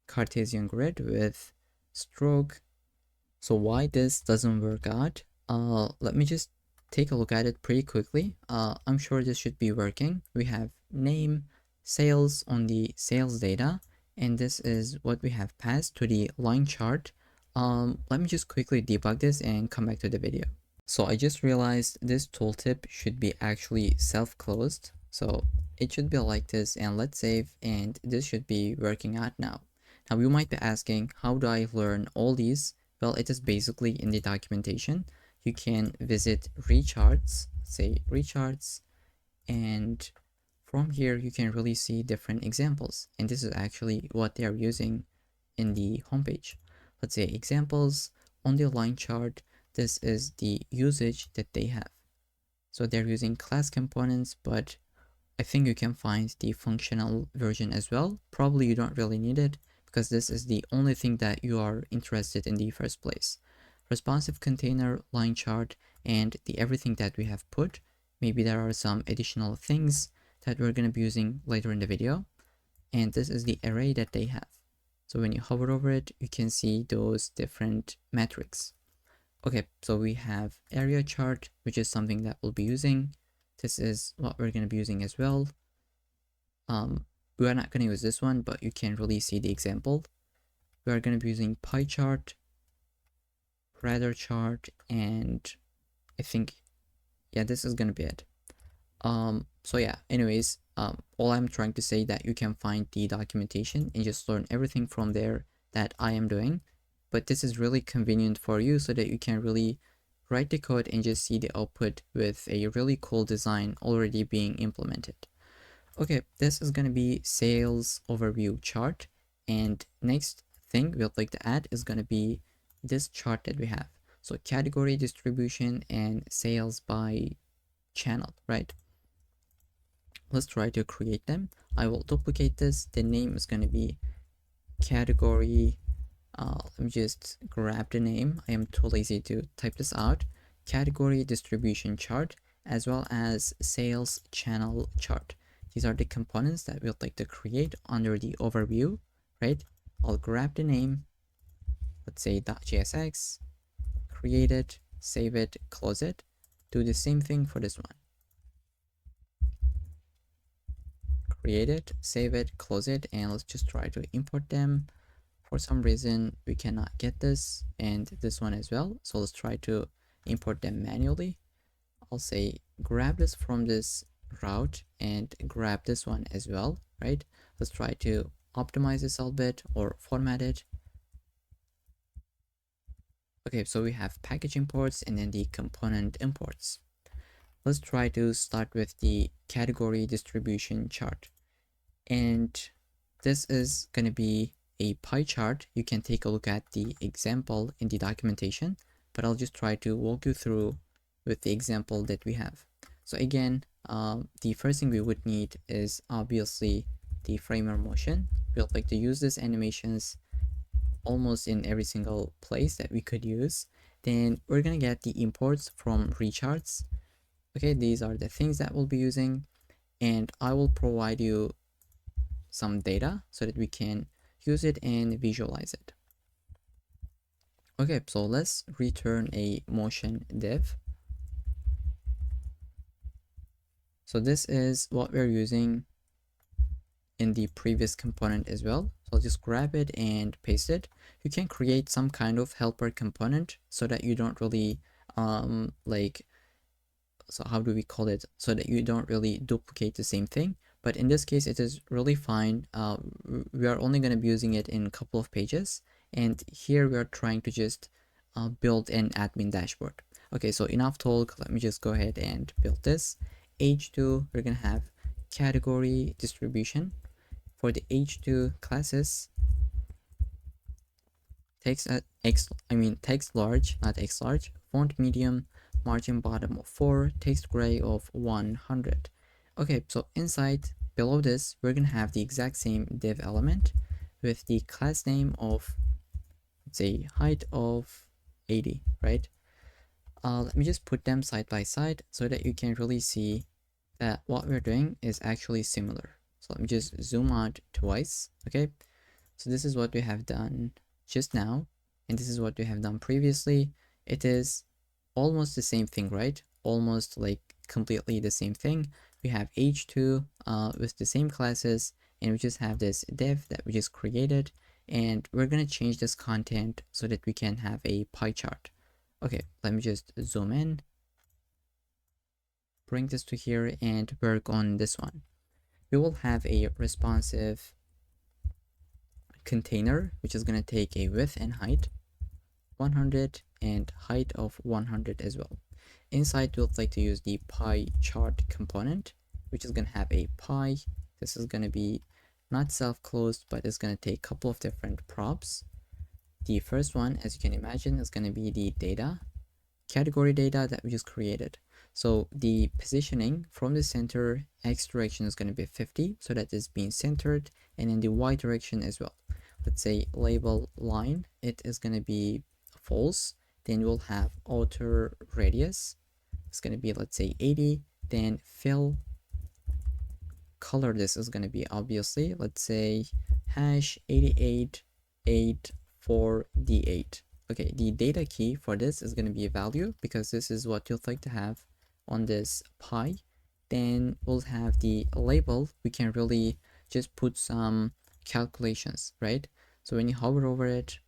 Cartesian grid with stroke. So why this doesn't work out? Let me just take a look at it pretty quickly. I'm sure this should be working. We have name, sales on the sales data, and this is what we have passed to the line chart. Let me just quickly debug this and come back to the video. So I just realized this tooltip should be actually self-closed. So it should be like this, and let's save, and this should be working out now. Now you might be asking, how do I learn all these? Well, it is basically in the documentation. You can visit recharts, say recharts, and from here you can really see different examples. And this is actually what they are using in the homepage. Let's say examples on the line chart. This is the usage that they have. So they're using class components, but I think you can find the functional version as well. Probably you don't really need it because this is the only thing that you are interested in the first place. Responsive container, line chart, and the everything that we have put. Maybe there are some additional things that we're going to be using later in the video. And this is the array that they have. So when you hover over it, you can see those different metrics. Okay, so we have area chart, which is something that we'll be using. This is what we're going to be using as well. We are not going to use this one, but you can really see the example. We are going to be using pie chart, radar chart, and I think, yeah, this is going to be it. So yeah, anyways, all I'm trying to say that you can find the documentation and just learn everything from there that I am doing. But this is really convenient for you so that you can really write the code and just see the output with a really cool design already being implemented. Okay, this is going to be sales overview chart, and next thing we'd like to add is going to be this chart that we have. So category distribution and sales by channel, right? Let's try to create them. I will duplicate this. The name is going to be category. Let me just grab the name. I am too lazy to type this out. Category distribution chart, as well as sales channel chart. These are the components that we'd like to create under the overview, right? I'll grab the name, let's say .jsx, create it, save it, close it. Do the same thing for this one. Create it, save it, close it, and let's just try to import them. For some reason, we cannot get this and this one as well. So let's try to import them manually. I'll say grab this from this route and grab this one as well, right? Let's try to optimize this a little bit or format it. Okay, so we have package imports and then the component imports. Let's try to start with the category distribution chart. And this is going to be a pie chart. You can take a look at the example in the documentation, but I'll just try to walk you through with the example that we have. So again, the first thing we would need is obviously the framer motion. We'd like to use these animations almost in every single place that we could use. Then we're gonna get the imports from recharts. Okay, these are the things that we'll be using, and I will provide you some data so that we can use it and visualize it. Okay, so let's return a motion div. So this is what we're using in the previous component as well. So I'll just grab it and paste it. You can create some kind of helper component so that you don't really so how do we call it, so that you don't really duplicate the same thing. But in this case it is really fine. We are only going to be using it in a couple of pages, and here we are trying to just build an admin dashboard. Okay, so enough talk, let me just go ahead and build this. H2, we're gonna have category distribution. For the H2 classes, text text large, not X large, font medium, margin bottom of 4, text gray of 100. Okay, so inside below this we're gonna have the exact same div element with the class name of, let's say, height of 80, right? Let me just put them side by side so that you can really see that what we're doing is actually similar. So let me just zoom out twice. Okay, so this is what we have done just now, and this is what we have done previously. It is almost the same thing, right? Almost like completely the same thing. We have H2 with the same classes, and we just have this div that we just created, and we're gonna change this content so that we can have a pie chart. Okay, let me just zoom in, bring this to here, and work on this one. We will have a responsive container, which is going to take a width and height 100 and height of 100 as well. Inside, we'll like to use the pie chart component, which is going to have a pie. This is going to be not self-closed, but it's going to take a couple of different props. The first one, as you can imagine, is going to be the data, category data that we just created. So the positioning from the center, X direction is going to be 50, so that is being centered, and in the Y direction as well. Let's say label line, it is going to be false. Then we'll have outer radius, it's going to be, let's say, 80. Then fill color, this is going to be, obviously, let's say hash 8884D8. Okay, the data key for this is going to be a value because this is what you'd like to have on this pie. Then we'll have the label. We can really just put some calculations, right? So when you hover over it,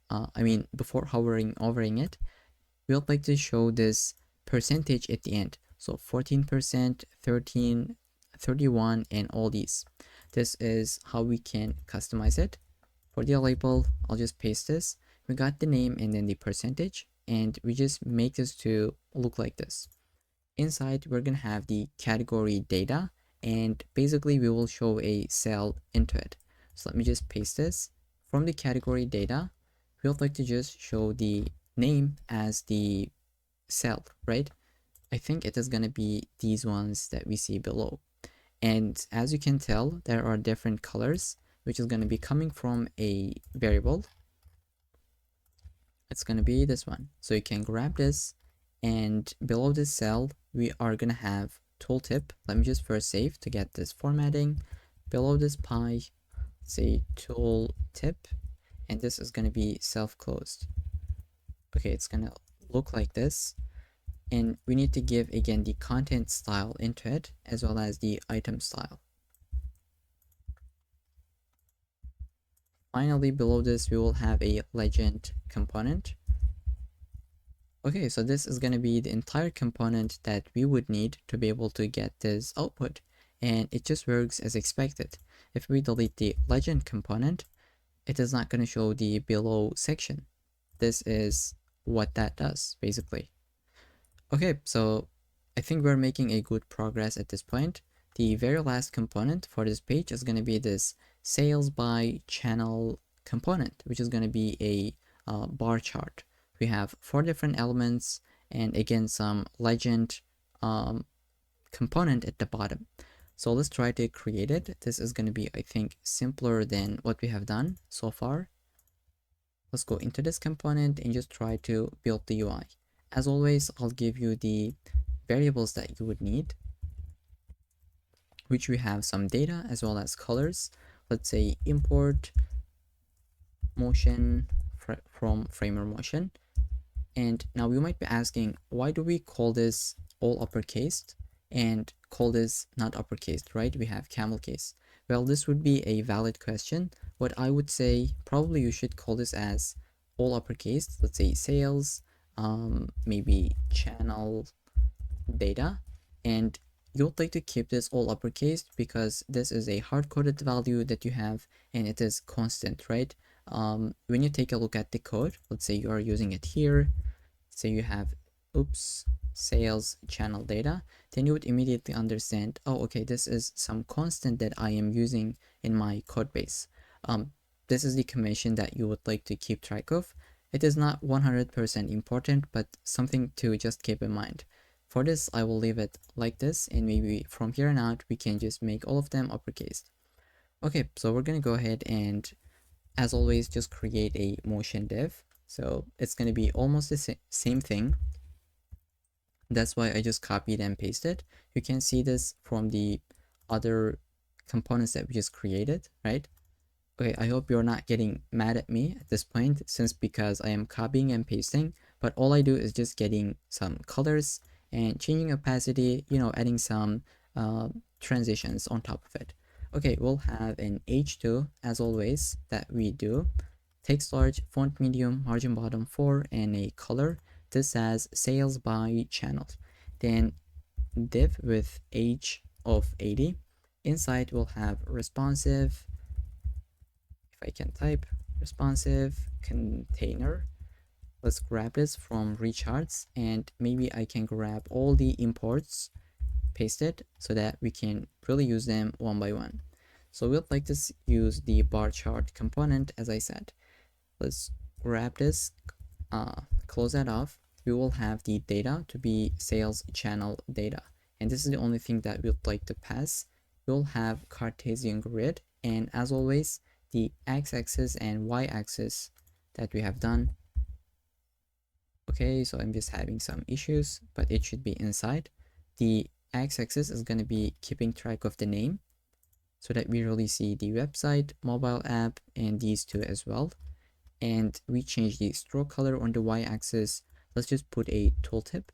before hovering it, we would like to show this percentage at the end. So 14%, 13, 31, and all these. This is how we can customize it. For the label, I'll just paste this. We got the name and then the percentage, and we just make this to look like this. Inside, we're gonna have the category data, and basically we will show a cell into it. So let me just paste this. From the category data, we would like to just show the name as the cell, right? I think it is gonna be these ones that we see below. And as you can tell, there are different colors, which is gonna be coming from a variable. It's gonna be this one. So you can grab this, and below this cell, we are gonna have tooltip. Let me just first save to get this formatting. Below this pie, say tooltip, and this is gonna be self-closed. Okay, it's gonna look like this, and we need to give again the content style into it as well as the item style. Finally, below this we will have a legend component. Okay, so this is going to be the entire component that we would need to be able to get this output, and it just works as expected. If we delete the legend component, it is not going to show the below section. This is what that does, basically. Okay, so I think we're making a good progress at this point. The very last component for this page is going to be this sales by channel component, which is going to be a bar chart. We have 4 different elements, and again some legend component at the bottom. So let's try to create it. This is going to be, I think, simpler than what we have done so far. Let's go into this component and just try to build the UI. As always, I'll give you the variables that you would need, which we have some data as well as colors. let's say import motion from Framer Motion. And now you might be asking, why do we call this all uppercase and call this not uppercase, right? We have camel case. Well, this would be a valid question. What I would say, probably you should call this as all uppercase. Let's say sales, maybe channel data, and you'll like to keep this all uppercase because this is a hard-coded value that you have and it is constant, right? When you take a look at the code, let's say you are using it here, say you have sales channel data, then you would immediately understand, oh, okay, this is some constant that I am using in my code base. This is the convention that you would like to keep track of. It is not 100% important, but something to just keep in mind. For this, I will leave it like this, and maybe from here on out, we can just make all of them uppercase. Okay, so we're gonna go ahead and, as always, just create a motion div. So it's gonna be almost the same thing. That's why I just copied and pasted. You can see this from the other components that we just created, right? Okay, I hope you're not getting mad at me at this point, since because I am copying and pasting, but all I do is just getting some colors and changing opacity, adding some transitions on top of it. Okay, we'll have an H2 as always that we do. Text large, font medium, margin bottom 4, and a color. This has sales by channel. Then div with age of 80. Inside we'll have responsive, if I can type, responsive container. Let's grab this from recharts, and maybe I can grab all the imports, paste it so that we can really use them one by one. So we'd like to use the bar chart component, as I said. Let's grab this, close that off. We will have the data to be sales channel data, and this is the only thing that we'd like to pass. We'll have Cartesian grid, and as always, the x-axis and y-axis that we have done. Okay, so I'm just having some issues, but it should be inside. The x-axis is going to be keeping track of the name so that we really see the website, mobile app, and these two as well. And we change the stroke color on the y-axis. Let's just put a tooltip.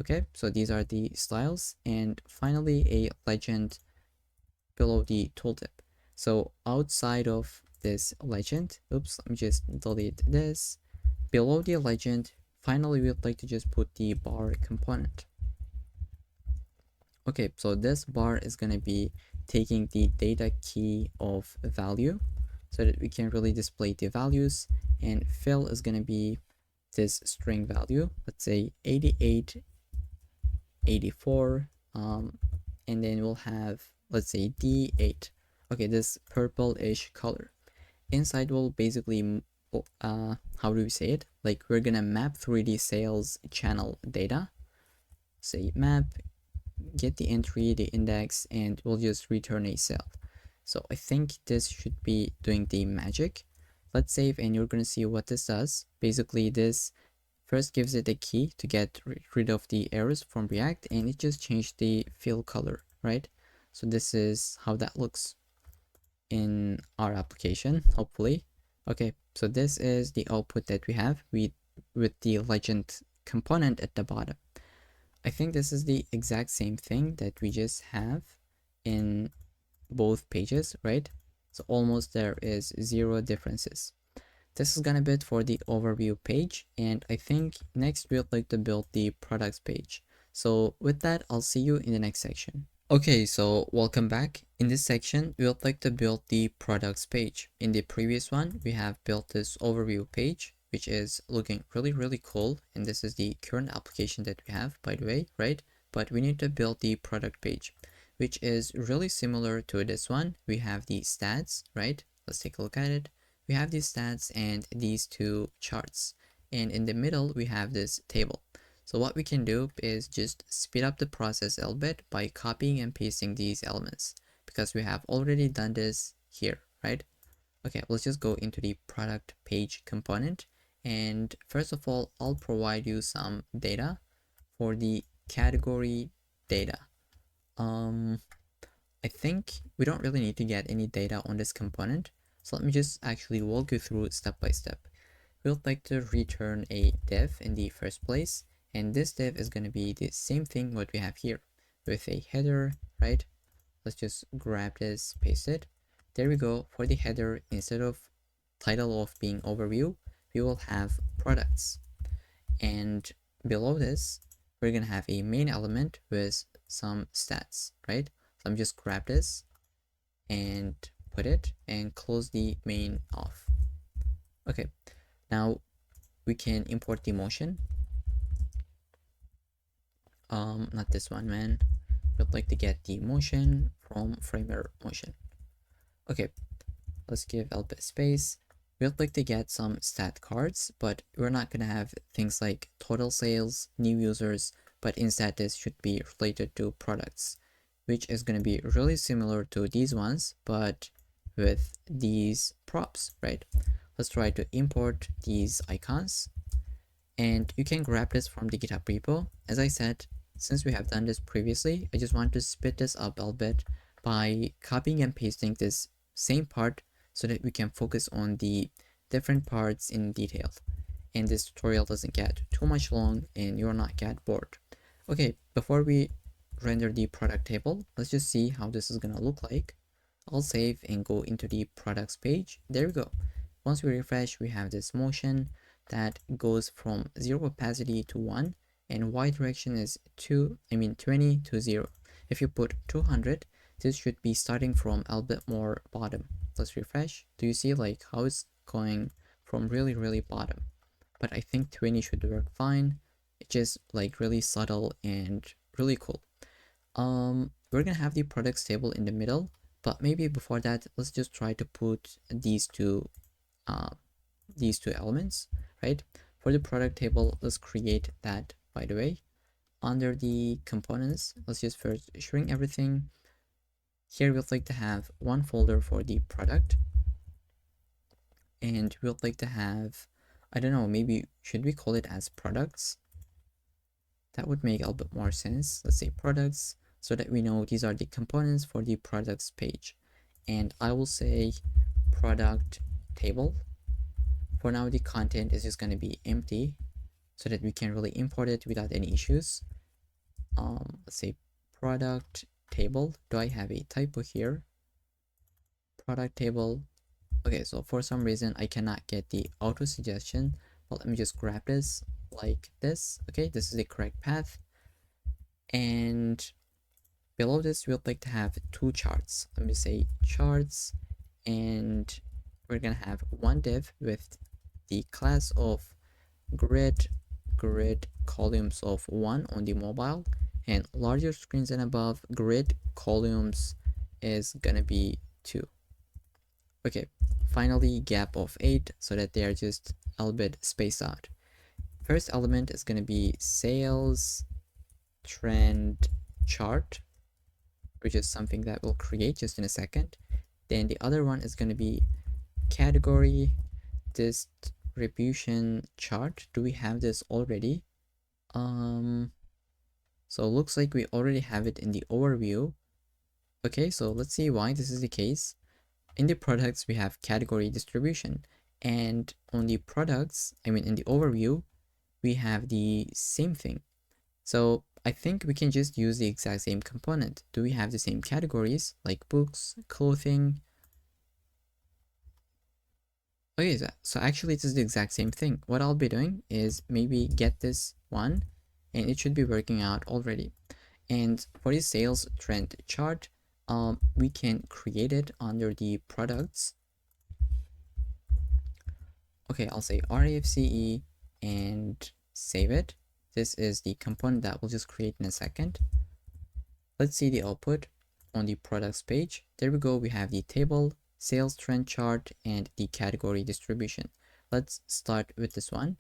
Okay, so these are the styles, and finally a legend below the tooltip. So outside of this legend, let me just delete this. Below the legend, finally we'd like to just put the bar component. Okay, so this bar is going to be taking the data key of value so that we can really display the values, and fill is going to be this string value, let's say 88, 84, and then we'll have, let's say, D8. Okay, this purple-ish color. Inside will basically, how do we say it? Like, we're gonna map 3D sales channel data. Say map, get the entry, the index, and we'll just return a cell. So I think this should be doing the magic. Let's save, and you're gonna see what this does. Basically, this first gives it a key to get rid of the errors from React, and it just changed the fill color, right? So this is how that looks in our application, hopefully. Okay, so this is the output that we have with the legend component at the bottom. I think this is the exact same thing that we just have in both pages, right? So almost there is zero differences. This is gonna be it for the overview page, and I think next we'd like to build the products page. So with that, I'll see you in the next section. Okay, so welcome back. In this section, we would like to build the products page. In the previous one, we have built this overview page, which is looking really cool. And this is the current application that we have, by the way, right? But we need to build the product page, which is really similar to this one. We have the stats, right? Let's take a look at it. We have these stats and these two charts. And in the middle, we have this table. So what we can do is just speed up the process a little bit by copying and pasting these elements, because we have already done this here, right? Okay, let's just go into the product page component. And first of all, I'll provide you some data for the category data. I think we don't really need to get any data on this component. So let me just actually walk you through step by step. We'd like to return a div in the first place, and this div is going to be the same thing what we have here with a header, right? Let's just grab this, paste it. There we go. For the header, instead of title of being overview, we will have products. And below this, we're gonna have a main element with some stats, right? So I'm just grab this and put it and close the main off. Okay, now we can import the motion. Not this one, man. We'd like to get the motion from Framer motion. Okay, let's give a bit space. We'd like to get some stat cards, but we're not gonna have things like total sales, new users, but instead this should be related to products, which is gonna be really similar to these ones, but with these props, right? Let's try to import these icons, and you can grab this from the GitHub repo. As I said, since we have done this previously, I just want to split this up a little bit by copying and pasting this same part so that we can focus on the different parts in detail, and this tutorial doesn't get too much long and you're not get bored. Okay, before we render the product table, let's just see how this is gonna look like. I'll save and go into the products page. There we go. Once we refresh, we have this motion that goes from 0 opacity to 1, and y direction is 20 to 0. If you put 200, this should be starting from a little bit more bottom. Let's refresh. Do you see like how it's going from really bottom? But I think 20 should work fine. It's just like really subtle and really cool. We're gonna have the products table in the middle, but maybe before that, let's just try to put these two elements, right? For the product table, let's create that, by the way. Under the components, let's just first shrink everything. Here we'd like to have one folder for the product, and we'd like to have, I don't know, maybe should we call it as products? That would make a little bit more sense. Let's say products, so that we know these are the components for the products page. And I will say product table. For now, the content is just going to be empty so that we can really import it without any issues. Let's say product table. Do I have a typo here? Product table. Okay, so for some reason I cannot get the auto suggestion. Well, let me just grab this like this. Okay, this is the correct path. And below this, we'd like to have two charts. Let me say charts, and we're gonna have one div with the class of grid columns of 1 on the mobile, and larger screens and above grid columns is gonna be 2. Okay, finally gap of 8 so that they are just a little bit spaced out. First element is gonna be sales trend chart, which is something that we'll create just in a second. Then the other one is gonna be category distribution chart. Do we have this already? So looks like we already have it in the overview. Okay, so let's see why this is the case. In the products, we have category distribution, and on the products, I mean in the overview, we have the same thing. So I think we can just use the exact same component. Do we have the same categories like books, clothing? Okay, so actually this is the exact same thing. What I'll be doing is maybe get this one, and it should be working out already. And for the sales trend chart, we can create it under the products. Okay, I'll say RAFCE and save it. This is the component that we'll just create in a second. Let's see the output on the products page. There we go. We have the table, sales trend chart, and the category distribution. Let's start with this one,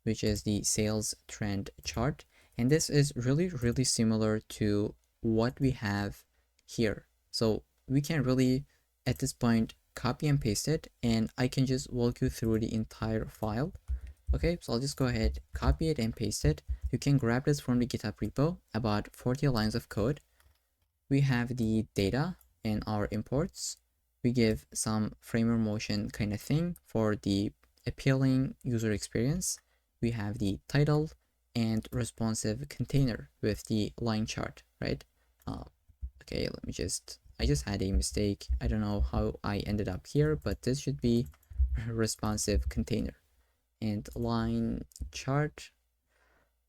which is the sales trend chart. And this is really similar to what we have here. So we can really, at this point, copy and paste it, and I can just walk you through the entire file. Okay, so I'll just go ahead, copy it and paste it. You can grab this from the GitHub repo, about 40 lines of code. We have the data, in our imports, we give some framer motion kind of thing for the appealing user experience. We have the title and responsive container with the line chart, right? Okay, I just had a mistake. I don't know how I ended up here, but this should be responsive container and line chart.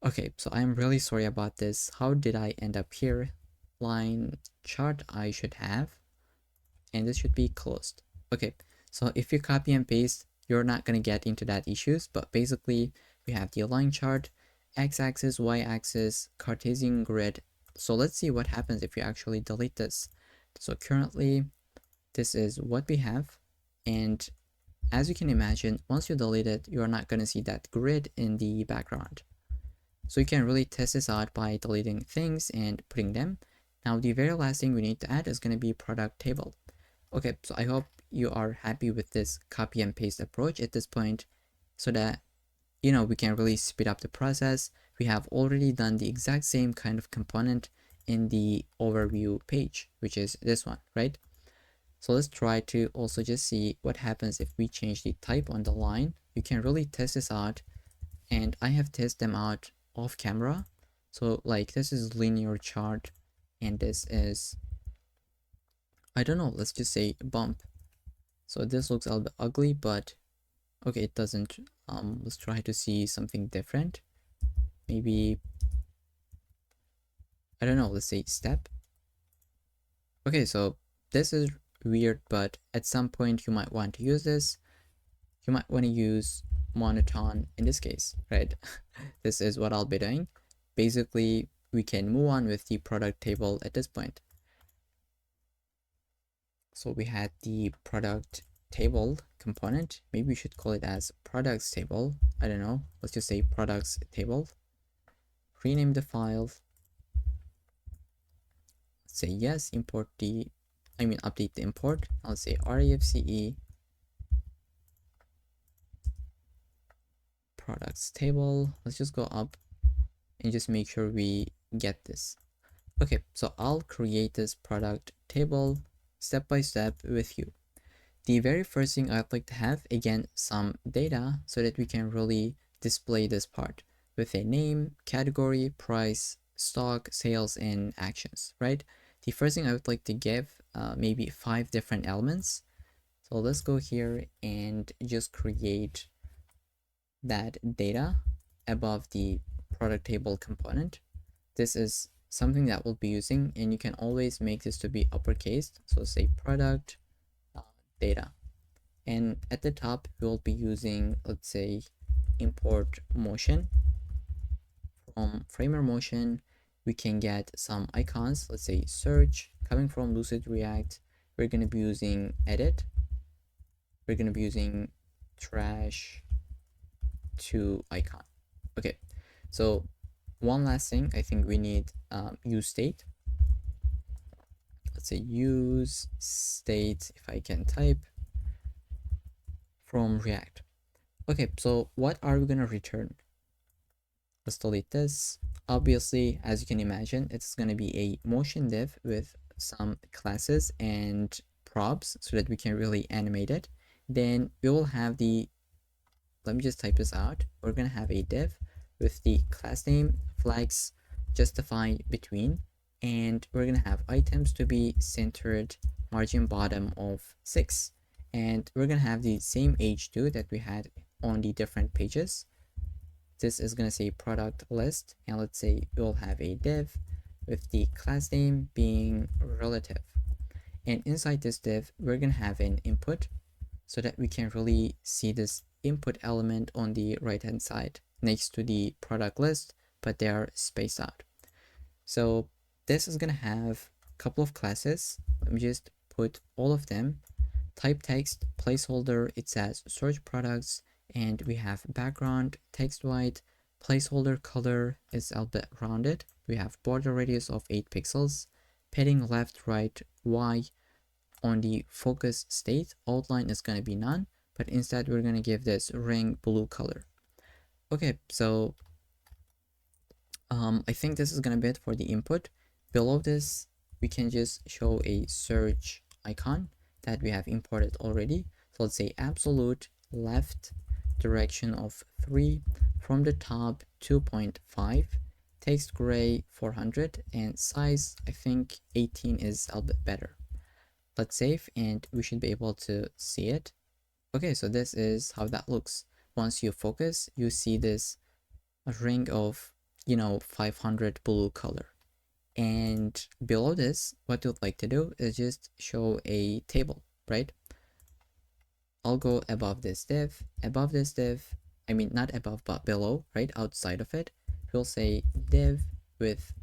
Okay, so I'm really sorry about this. How did I end up here? Line chart I should have, and this should be closed. Okay, so if you copy and paste, you're not gonna get into that issues, but basically we have the line chart, x-axis, y-axis, Cartesian grid. So let's see what happens if you actually delete this. So currently this is what we have, and as you can imagine, once you delete it, you're not gonna see that grid in the background. So you can really test this out by deleting things and putting them. Now the very last thing we need to add is going to be product table. Okay, so I hope you are happy with this copy and paste approach at this point, so that we can really speed up the process. We have already done the exact same kind of component in the overview page, which is this one, right? So let's try to also just see what happens if we change the type on the line. You can really test this out, and I have tested them out off camera. So like this is linear chart, and this is, I don't know, let's just say bump. So this looks a little bit ugly, but okay, it doesn't. Let's try to see something different. Maybe, I don't know, let's say step. Okay, so this is weird, but at some point you might want to use this. You might want to use monotone in this case, right? This is what I'll be doing. Basically, we can move on with the product table at this point. So we had the product table component. Maybe we should call it as products table. I don't know. Let's just say products table. Rename the file. Say yes, update the import. I'll say REFCE products table. Let's just go up and just make sure we get this. Okay, so I'll create this product table step by step with you. The very first thing I'd like to have, again, some data so that we can really display this part with a name, category, price, stock, sales, and actions, right? The first thing I would like to give maybe 5 different elements. So let's go here and just create that data above the product table component. This is something that we'll be using, and you can always make this to be uppercase. So say product data, and at the top we'll be using, let's say, import motion. From framer motion we can get some icons. Let's say search, coming from Lucid React. We're going to be using edit. We're going to be using trash to icon. Okay, so one last thing, I think we need use state. Let's say use state, if I can type, from React. Okay, so what are we gonna return? Let's delete this. Obviously, as you can imagine, it's gonna be a motion div with some classes and props so that we can really animate it. Then we will have the, let me just type this out. We're gonna have a div with the class name, flags, justify between, and we're gonna have items to be centered, margin bottom of 6, and we're gonna have the same h2 that we had on the different pages. This is gonna say product list, and let's say we'll have a div with the class name being relative, and inside this div we're gonna have an input so that we can really see this input element on the right hand side next to the product list, but they are spaced out. So this is gonna have a couple of classes. Let me just put all of them. Type text, placeholder, it says search products, and we have background, text white, placeholder color is a bit rounded. We have border radius of 8 pixels, padding left, right, Y. On the focus state, outline is going to be none, but instead we're going to give this ring blue color. Okay, so I think this is going to be it for the input. Below this, we can just show a search icon that we have imported already. So let's say absolute left direction of 3 from the top 2.5, text gray 400, and size I think 18 is a bit better. Let's save and we should be able to see it. Okay, so this is how that looks. Once you focus, you see this ring of 500 blue color. And below this, what you'd like to do is just show a table, right? I'll go above this div, I mean not above but below, right? Outside of it, we'll say div with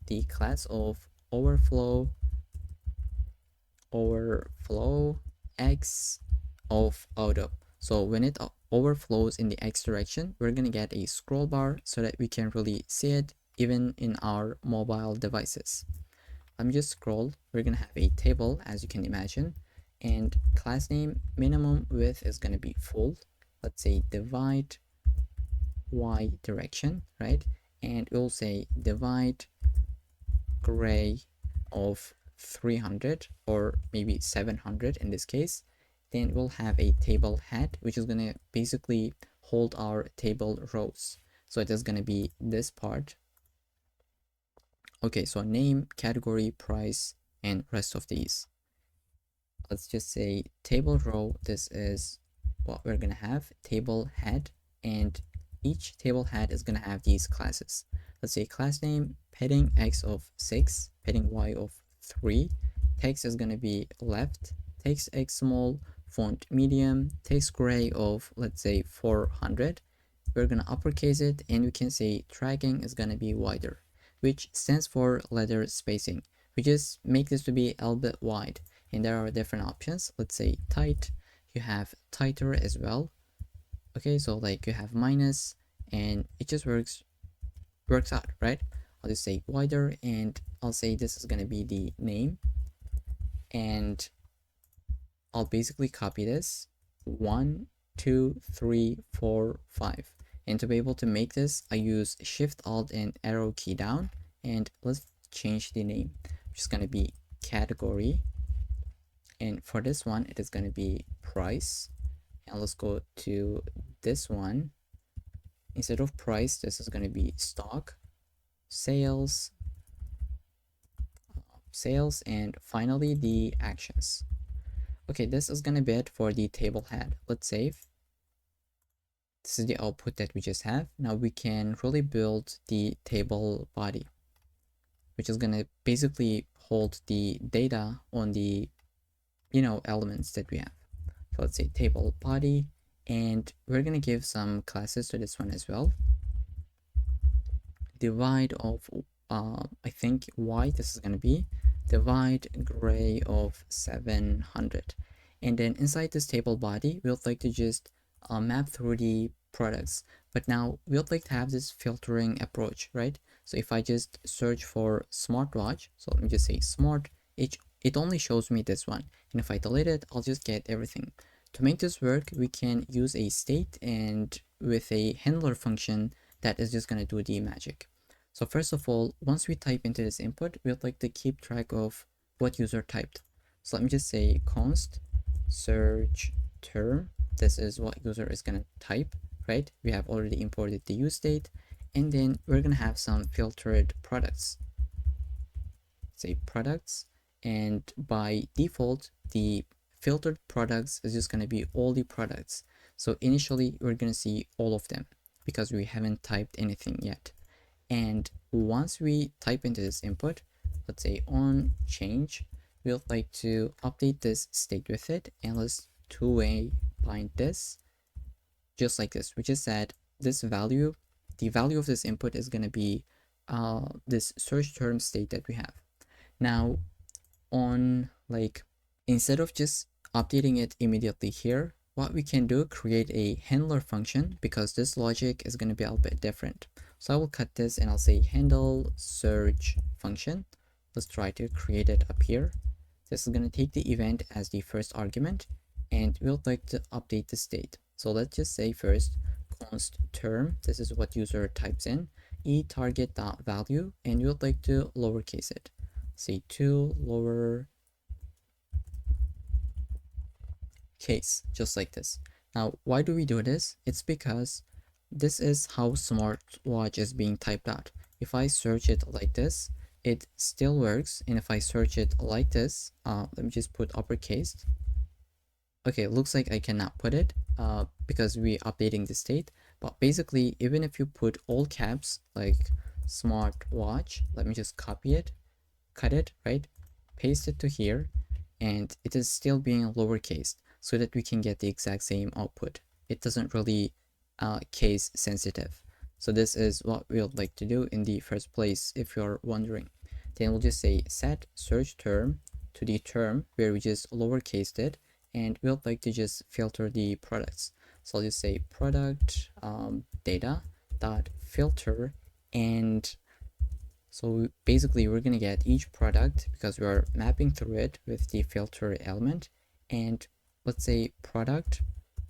the class of overflow x of auto. So when it overflows in the x direction, we're gonna get a scroll bar so that we can really see it even in our mobile devices. Let me just scroll. We're gonna have a table, as you can imagine, and class name minimum width is gonna be full. Let's say divide y direction, right? And we'll say divide gray of 300 or maybe 700 in this case. Then we'll have a table head, which is gonna basically hold our table rows. So it is gonna be this part. Okay, so name, category, price, and rest of these. Let's just say table row. This is what we're gonna have, table head, and each table head is gonna have these classes. Let's say class name padding x of 6, padding y of 3, text is gonna be left, text x small, font medium, text gray of let's say 400. We're gonna uppercase it, and we can say tracking is gonna be wider, which stands for letter spacing. We just make this to be a little bit wide, and there are different options. Let's say tight, you have tighter as well. Okay, so like you have minus, and it just works out, right? I'll just say wider, and I'll say this is gonna be the name, and I'll basically copy this 1, 2, 3, 4, 5. And to be able to make this, I use Shift Alt and arrow key down, and let's change the name, which is going to be category, and for this one it is going to be price. And let's go to this one. Instead of price, this is going to be stock, sales, and finally the actions. Okay, this is gonna be it for the table head. Let's save. This is the output that we just have. Now we can really build the table body, which is gonna basically hold the data on the elements that we have. So let's say table body, and we're gonna give some classes to this one as well. Divide of I think y, this is gonna be divide gray of 700. And then inside this table body, we would like to just map through the products. But now we would like to have this filtering approach, right? So if I just search for smartwatch, so let me just say smart, it only shows me this one. And if I delete it, I'll just get everything. To make this work, we can use a state and with a handler function that is just going to do the magic. So first of all, once we type into this input, we would like to keep track of what user typed. So let me just say const search term. This is what user is going to type, right? We have already imported the use state, and then we're going to have some filtered products. Say products, and by default, the filtered products is just going to be all the products. So initially, we're going to see all of them because we haven't typed anything yet. And once we type into this input, let's say on change, we would like to update this state with it, and let's two-way bind this just like this. We just said this value, the value of this input is going to be this search term state that we have. Now on instead of just updating it immediately here, what we can do, create a handler function, because this logic is going to be a little bit different. So I will cut this and I'll say handle search function. Let's try to create it up here. This is going to take the event as the first argument, and we'll like to update the state. So let's just say first const term, this is what user types in, e target dot value, and we would like to lowercase it. say to lower case, just like this. Now, why do we do this? It's because this is how smartwatch is being typed out. If I search it like this, it still works. And if I search it like this, let me just put uppercase. Okay, looks like I cannot put it because we're updating the state. But basically, even if you put all caps like smartwatch, let me just copy it, cut it, right? Paste it to here, and it is still being lowercase so that we can get the exact same output. It doesn't really case sensitive. So this is what we would like to do in the first place if you're wondering. Then we'll just say set search term to the term where we just lowercased it, and we'll like to just filter the products. So I'll just say product data dot filter, and so basically we're going to get each product because we are mapping through it with the filter element. And let's say product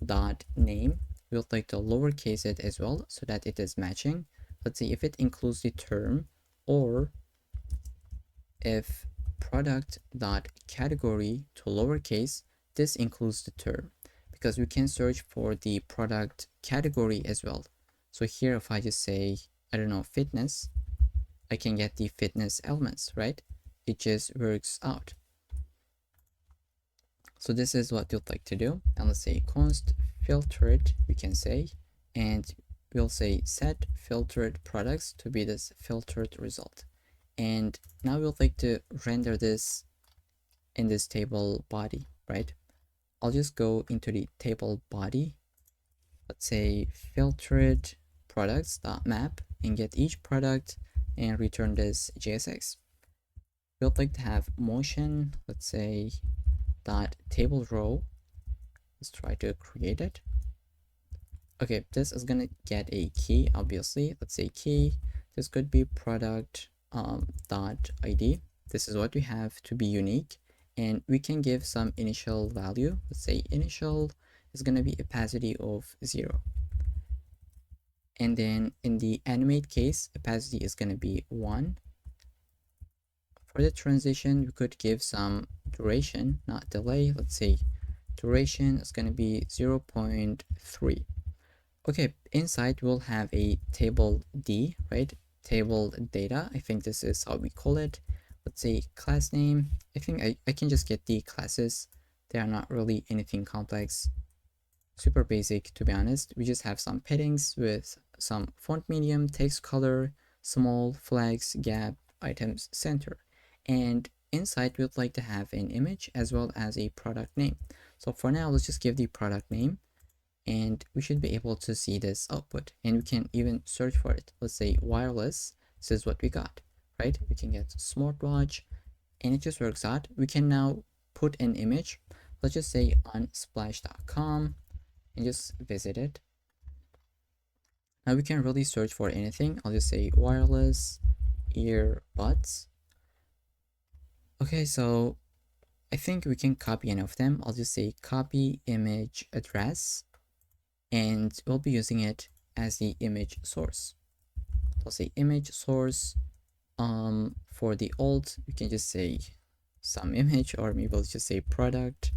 dot name, we'll like to lowercase it as well so that it is matching. Let's see if it includes the term, or if product dot category to lowercase, this includes the term, because we can search for the product category as well. So here if I just say, I don't know, fitness, I can get the fitness elements, right? It just works out. So this is what you'd like to do. And let's say const filtered, we can say, and we'll say set filtered products to be this filtered result. And now we'll like to render this in this table body, right? I'll just go into the table body. Let's say filtered products.map and get each product and return this JSX. We'd like to have motion, let's say dot table row. Let's try to create it. Okay, this is gonna get a key, obviously. Let's say key. This could be product dot ID. This is what we have to be unique, and we can give some initial value. Let's say initial is gonna be opacity of 0. And then in the animate case, opacity is gonna be 1. For the transition, we could give some duration, not delay. Let's say duration is gonna be 0.3. Okay, inside we'll have a table D, right? Table data, I think this is how we call it. Let's say class name. I think I can just get the classes. They are not really anything complex. Super basic, to be honest. We just have some paddings with some font medium, text color, small, flags, gap, items, center. And inside we'd like to have an image as well as a product name. So for now, let's just give the product name, and we should be able to see this output, and we can even search for it. Let's say wireless. This is what we got, right? We can get smartwatch, and it just works out. We can now put an image. Let's just say unsplash.com and just visit it. Now we can really search for anything. I'll just say wireless earbuds. Okay, so I think we can copy any of them. I'll just say copy image address, and we'll be using it as the image source. I'll say image source. For the alt, we can just say some image, or maybe let's just say product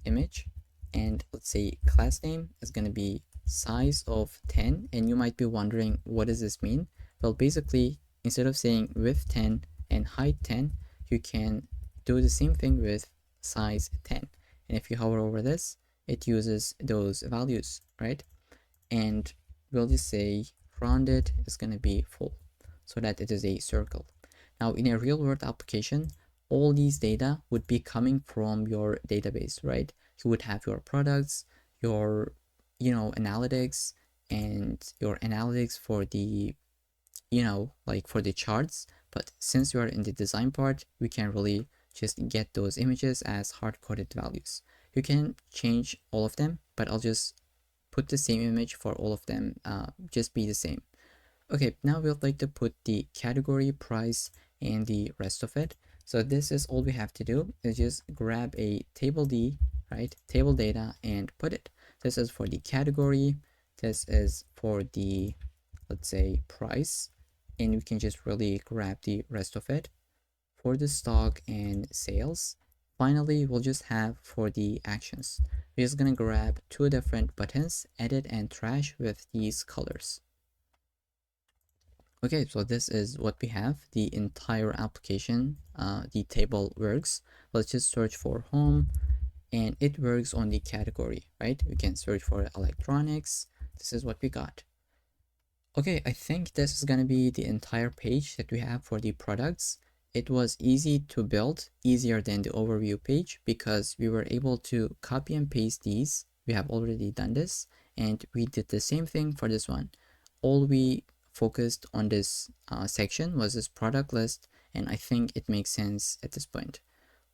image, and let's say class name is going to be size of 10. And you might be wondering, what does this mean? Well, basically, instead of saying width 10 and height 10, you can do the same thing with size 10. And if you hover over this, it uses those values, right? And we'll just say rounded is going to be full, so that it is a circle. Now in a real world application, all these data would be coming from your database, right? You would have your products, your analytics, and your analytics for the like for the charts. But since you are in the design part, we can really just get those images as hard-coded values. You can change all of them, but I'll just put the same image for all of them, just be the same. Okay, now we'd like to put the category, price, and the rest of it. So this is all we have to do, is just grab a table D, right? Table data, and put it. This is for the category. This is for the, let's say, price. And we can just really grab the rest of it. for the stock and sales. Finally, we'll just have for the actions. We're just gonna grab two different buttons, edit and trash with these colors. Okay, so this is what we have, the entire application, the table works. Let's just search for home and it works on the category, right? We can search for electronics. This is what we got. Okay, I think this is gonna be the entire page that we have for the products. It was easy to build, easier than the overview page because we were able to copy and paste these. We have already done this and we did the same thing for this one. All we focused on this section was this product list, and I think it makes sense at this point.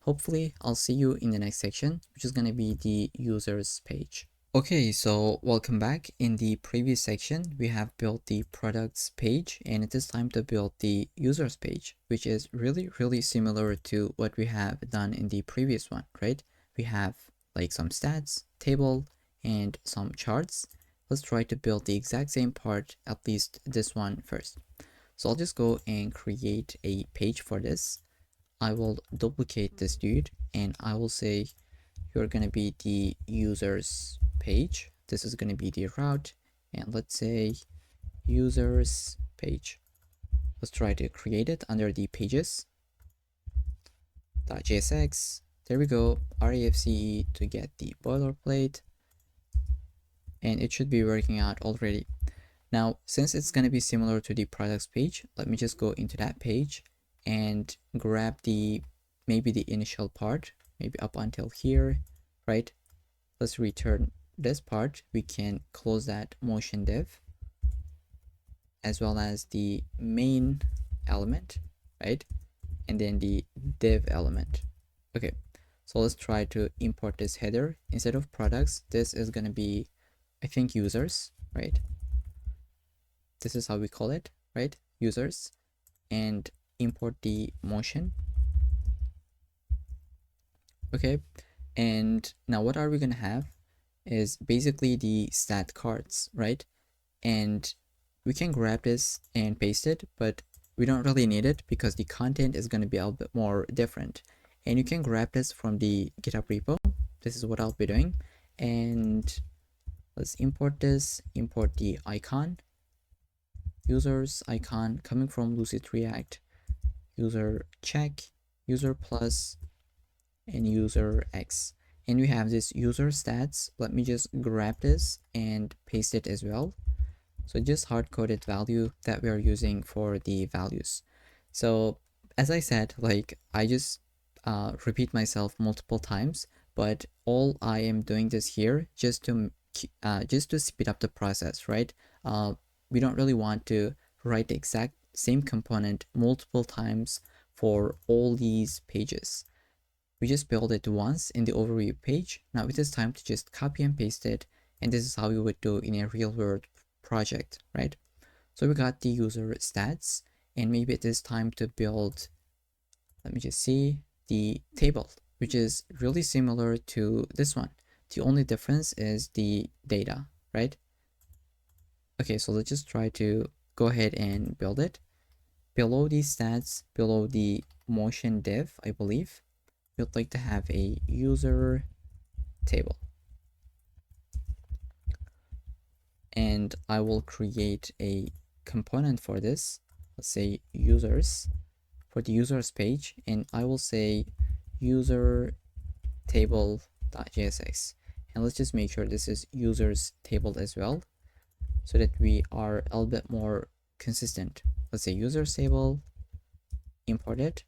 Hopefully, I'll see you in the next section, which is going to be the users page. Okay, so welcome back. In the previous section, we have built the products page, and it is time to build the users page, which is really similar to what we have done in the previous one, right? We have like some stats, table, and some charts. Let's try to build the exact same part, at least this one first. So I'll just go and create a page for this. I will duplicate this dude and I will say you're going to be the users page. This is going to be the route, and let's say users page. Let's try to create it under the pages. .jsx. There we go. RAFCE to get the boilerplate, and it should be working out already. Now, since it's going to be similar to the products page, let me just go into that page and grab maybe the initial part, maybe up until here, right? Let's return this part. We can close that motion div as well as the main element, right? And then the div element. Okay, so let's try to import this header. Instead of products, this is going to be, I think, users, right? This is how we call it, right? Users. And import the motion. Okay, and now what are we gonna have is basically the stat cards, right? And we can grab this and paste it, but we don't really need it because the content is going to be a bit more different. And you can grab this from the GitHub repo. This is what I'll be doing. And let's import this, import the icon, users icon coming from Lucid React, user check, user plus, and user X. And we have this user stats. Let me just grab this and paste it as well. So just hard-coded value that we are using for the values. So as I said, like I just repeat myself multiple times, but all I am doing this here just to speed up the process, right? We don't really want to write the exact same component multiple times for all these pages. We just build it once in the overview page. Now it is time to just copy and paste it, and this is how we would do in a real world project, right? So we got the user stats, and maybe it is time to build, let me just see, the table, which is really similar to this one. The only difference is the data, right? Okay, so let's just try to go ahead and build it. Below these stats, below the motion div, I believe, we'd like to have a user table. And I will create a component for this. Let's say users for the users page, and I will say user table.jsx. And let's just make sure this is users table as well, so that we are a little bit more consistent. Let's say users table, import it.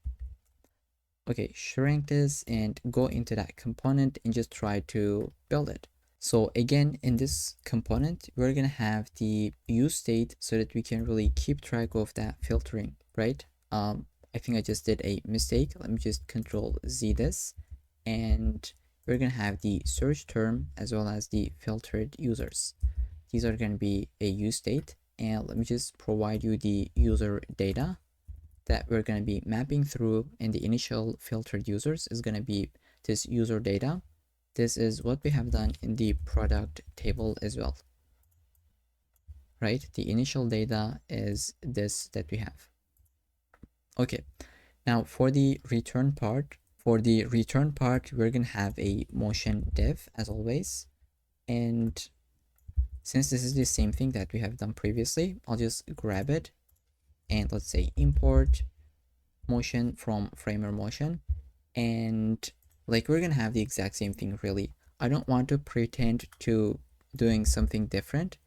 Okay, shrink this and go into that component and just try to build it. So again, in this component, we're gonna have the use state so that we can really keep track of that filtering, right? I think I just did a mistake. Let me just Control Z this, and we're gonna have the search term as well as the filtered users. These are gonna be a use state, and let me just provide you the user data that we're gonna be mapping through, and the initial filtered users is gonna be this user data. This is what we have done in the product table as well, right? The initial data is this that we have. Okay, Now for the return part, we're gonna have a motion div as always. And since this is the same thing that we have done previously, I'll just grab it and let's say import motion from framer motion. And like we're gonna have the exact same thing really. I don't want to pretend to doing something different.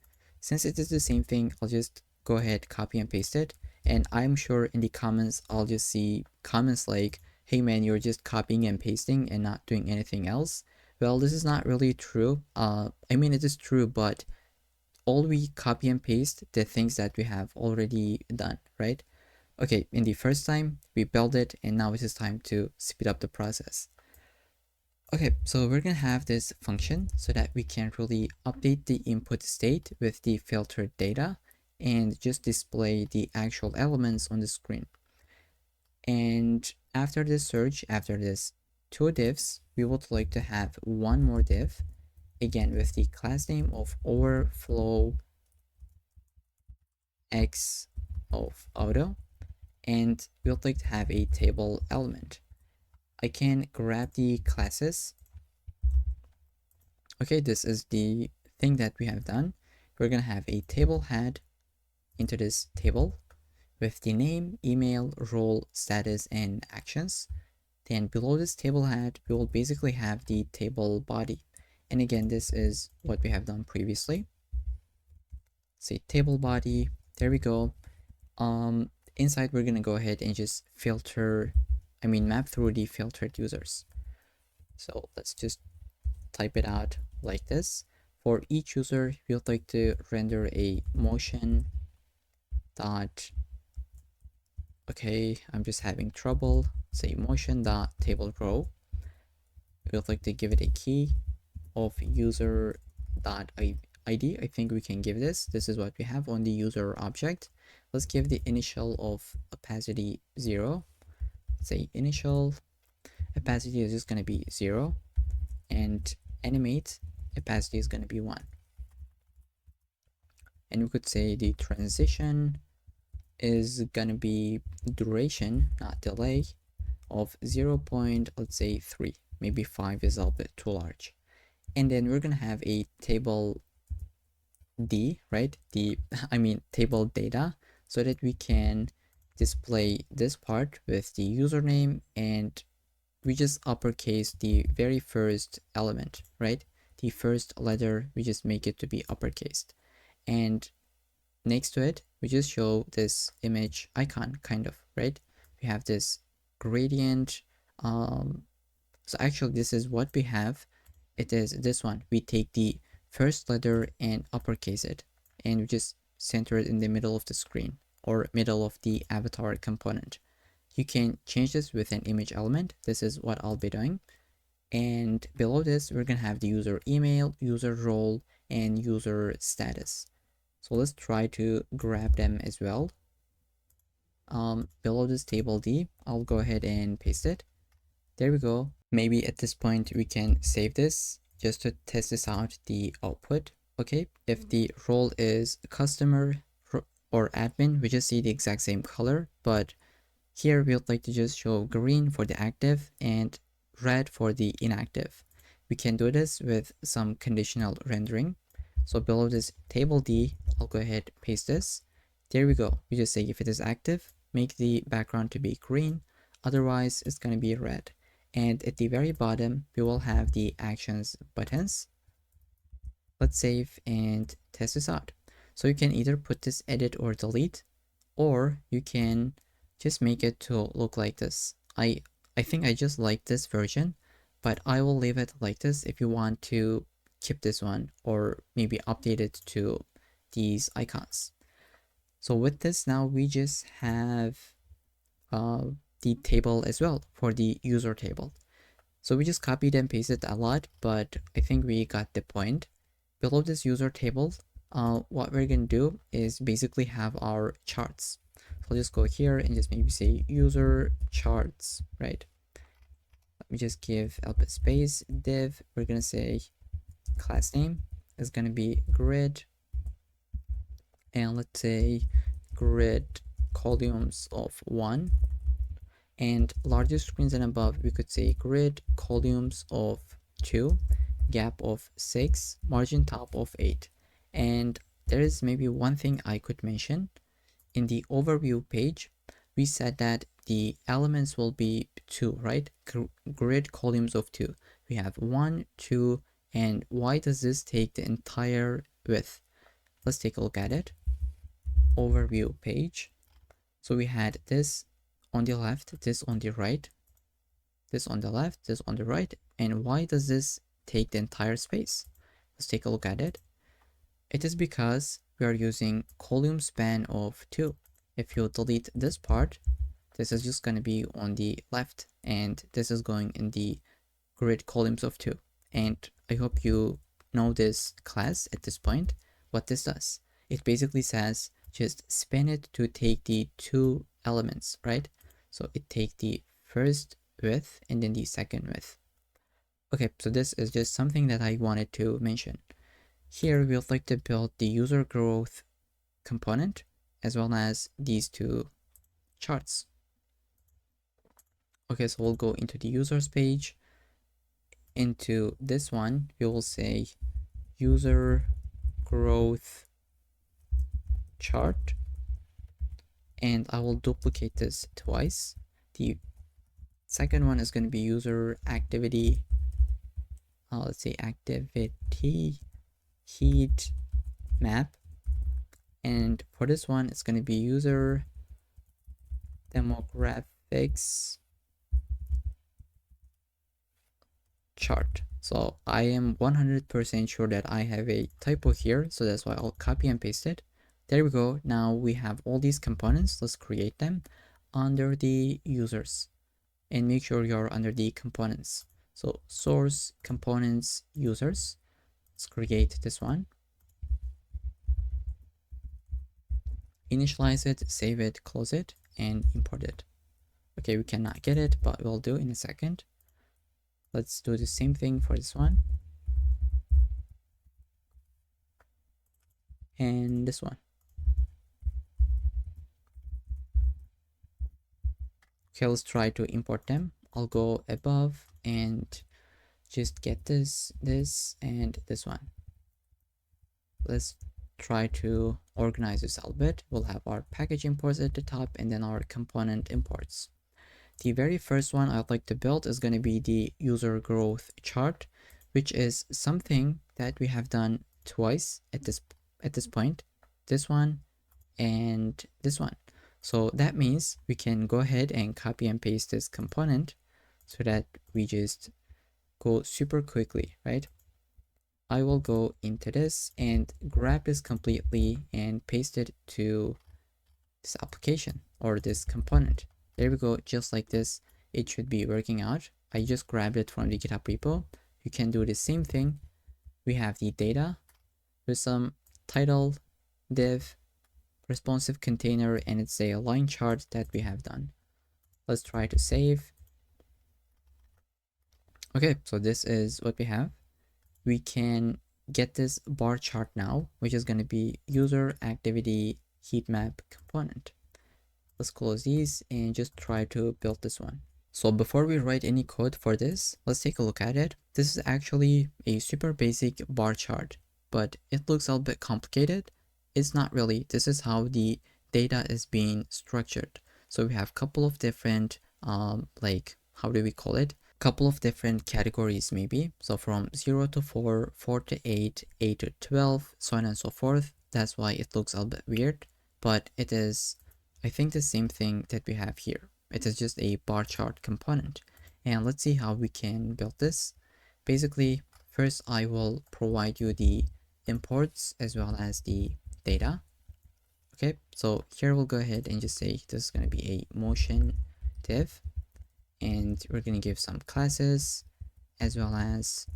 Since it is the same thing, I'll just go ahead, copy and paste it. And I'm sure in the comments, I'll just see comments like, hey man, you're just copying and pasting and not doing anything else. Well, this is not really true. I mean, it is true, but all we copy and paste the things that we have already done, right? Okay, in the first time, we build it, and now it is time to speed up the process. Okay, so we're gonna have this function so that we can really update the input state with the filtered data and just display the actual elements on the screen. And after this search, after this two divs, we would like to have one more div, again with the class name of overflow x of auto, and we would like to have a table element. I can grab the classes. Okay, this is the thing that we have done. We're gonna have a table head into this table with the name, email, role, status, and actions. Then below this table head, we will basically have the table body. And again, this is what we have done previously. Say table body, there we go. Inside we're gonna go ahead and just map through the filtered users. So let's just type it out like this. For each user, we would like to render a motion dot, okay, I'm just having trouble, say motion dot table row. We would like to give it a key of user dot ID. I think we can give this. This is what we have on the user object. Let's give the initial of opacity 0. Say initial opacity is just going to be 0, and animate opacity is going to be 1. And we could say the transition is going to be duration, not delay, of 0. Let's say 3. Maybe 5 is a little bit too large. And then we're going to have a table D, right? Table data, so that we can display this part with the username, and we just uppercase the very first element, right? The first letter, we just make it to be uppercased. And next to it, we just show this image icon, kind of, right? We have this gradient. So actually, this is what we have. It is this one. We take the first letter and uppercase it, and we just center it in the middle of the screen or middle of the avatar component. You can change this with an image element. This is what I'll be doing. And below this, we're gonna have the user email, user role, and user status. So let's try to grab them as well. Below this table D, I'll go ahead and paste it. There we go. Maybe at this point we can save this just to test this out, the output. Okay, if the role is customer or admin, we just see the exact same color, but here we would like to just show green for the active and red for the inactive. We can do this with some conditional rendering. So below this table D, I'll go ahead and paste this. There we go. We just say if it is active, make the background to be green, otherwise it's going to be red. And at the very bottom, we will have the actions buttons. Let's save and test this out. So you can either put this edit or delete, or you can just make it to look like this. I think I just like this version, but I will leave it like this if you want to keep this one or maybe update it to these icons. So with this, now we just have the table as well for the user table. So we just copied and pasted a lot, but I think we got the point. Below this user table, what we're gonna do is basically have our charts. So I'll just go here and just maybe say user charts, right? Let me just give a bit space div. We're gonna say class name is gonna be grid, and let's say grid columns of 1. And larger screens and above, we could say grid columns of 2, gap of 6, margin top of 8. And there is maybe one thing I could mention. In the overview page, we said that the elements will be 2, right? Grid columns of 2. We have 1, 2, and why does this take the entire width? Let's take a look at it. Overview page. So we had this on the left, this on the right, this on the left, this on the right, and why does this take the entire space? Let's take a look at it. It is because we are using column span of 2. If you delete this part, this is just going to be on the left, and this is going in the grid columns of 2. And I hope you know this class at this point, what this does. It basically says just span it to take the 2 elements, right? So it takes the first width and then the second width. Okay, so this is just something that I wanted to mention. Here we would like to build the user growth component as well as these 2 charts. Okay, so we'll go into the users page. Into this one, we will say user growth chart, and I will duplicate this twice. The second one is going to be user activity, let's say activity heat map, and for this one it's going to be user demographics chart. So I am 100% sure that I have a typo here, so that's why I'll copy and paste it. There we go. Now we have all these components. Let's create them under the users and make sure you're under the components. So source components users. Let's create this one. Initialize it, save it, close it, and import it. Okay, we cannot get it, but we'll do in a second. Let's do the same thing for this one. And this one. Okay, let's try to import them. I'll go above and just get this, and this one. Let's try to organize this a little bit. We'll have our package imports at the top and then our component imports. The very first one I'd like to build is going to be the user growth chart, which is something that we have done twice at this point. This one and this one. So that means we can go ahead and copy and paste this component so that we just go super quickly, right? I will go into this and grab this completely and paste it to this application or this component. There we go, just like this. It should be working out. I just grabbed it from the GitHub repo. You can do the same thing. We have the data with some title, div, responsive container, and it's a line chart that we have done. Let's try to save. Okay, so this is what we have. We can get this bar chart now, which is going to be user activity heat map component. Let's close these and just try to build this one. So before we write any code for this, let's take a look at it. This is actually a super basic bar chart, but it looks a little bit complicated. It's not really. This is how the data is being structured. So we have a couple of different, like, how do we call it? Couple of different categories maybe. So from 0 to 4, 4 to 8, 8 to 12, so on and so forth. That's why it looks a little bit weird, but it is, I think, the same thing that we have here. It is just a bar chart component. And let's see how we can build this. Basically, first I will provide you the imports as well as the data. Okay, so here we'll go ahead and just say this is going to be a motion div, and we're going to give some classes as well as,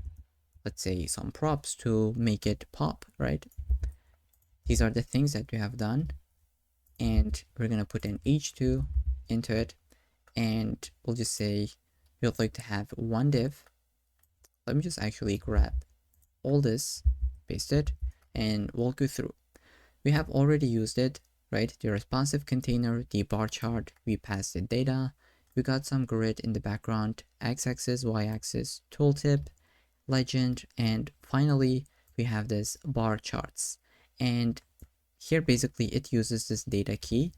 let's say, some props to make it pop, right? These are the things that we have done, and we're going to put an h2 into it, and we'll just say we would like to have one div. Let me just actually grab all this, paste it, and walk you through. We have already used it, right? The responsive container, the bar chart, we passed the data, we got some grid in the background, x-axis, y-axis, tooltip, legend, and finally we have this bar charts. And here basically it uses this data key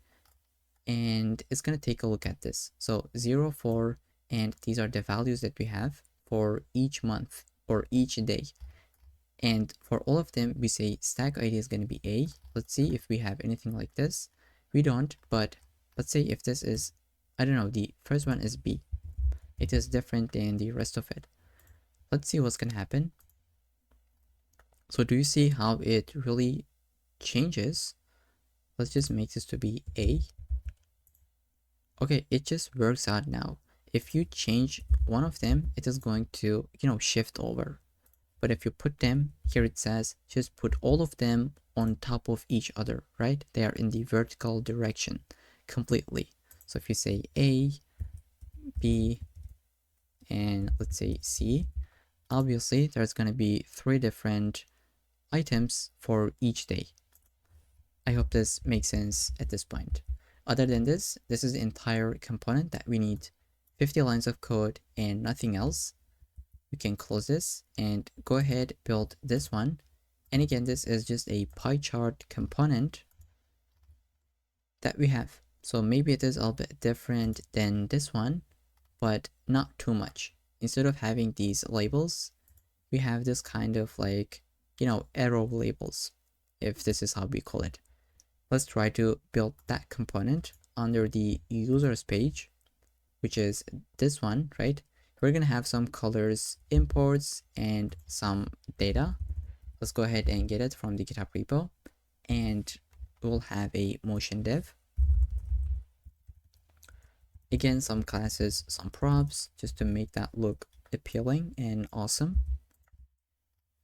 and it's going to take a look at this. So 0, 4, and these are the values that we have for each month or each day. And for all of them, we say stack ID is going to be A. Let's see if we have anything like this. We don't, but let's say if this is, I don't know, the first one is B. It is different than the rest of it. Let's see what's going to happen. So do you see how it really changes? Let's just make this to be A. Okay, it just works out now. If you change one of them, it is going to, shift over. But if you put them, here it says, just put all of them on top of each other, right? They are in the vertical direction completely. So if you say A, B, and let's say C, obviously there's going to be 3 different items for each day. I hope this makes sense at this point. Other than this, this is the entire component that we need 50 lines of code and nothing else. We can close this and go ahead, build this one. And again, this is just a pie chart component that we have. So maybe it is a bit different than this one, but not too much. Instead of having these labels, we have this kind of like, arrow labels, if this is how we call it. Let's try to build that component under the users page, which is this one, right? We're going to have some colors, imports, and some data. Let's go ahead and get it from the GitHub repo. And we'll have a motion div. Again, some classes, some props, just to make that look appealing and awesome.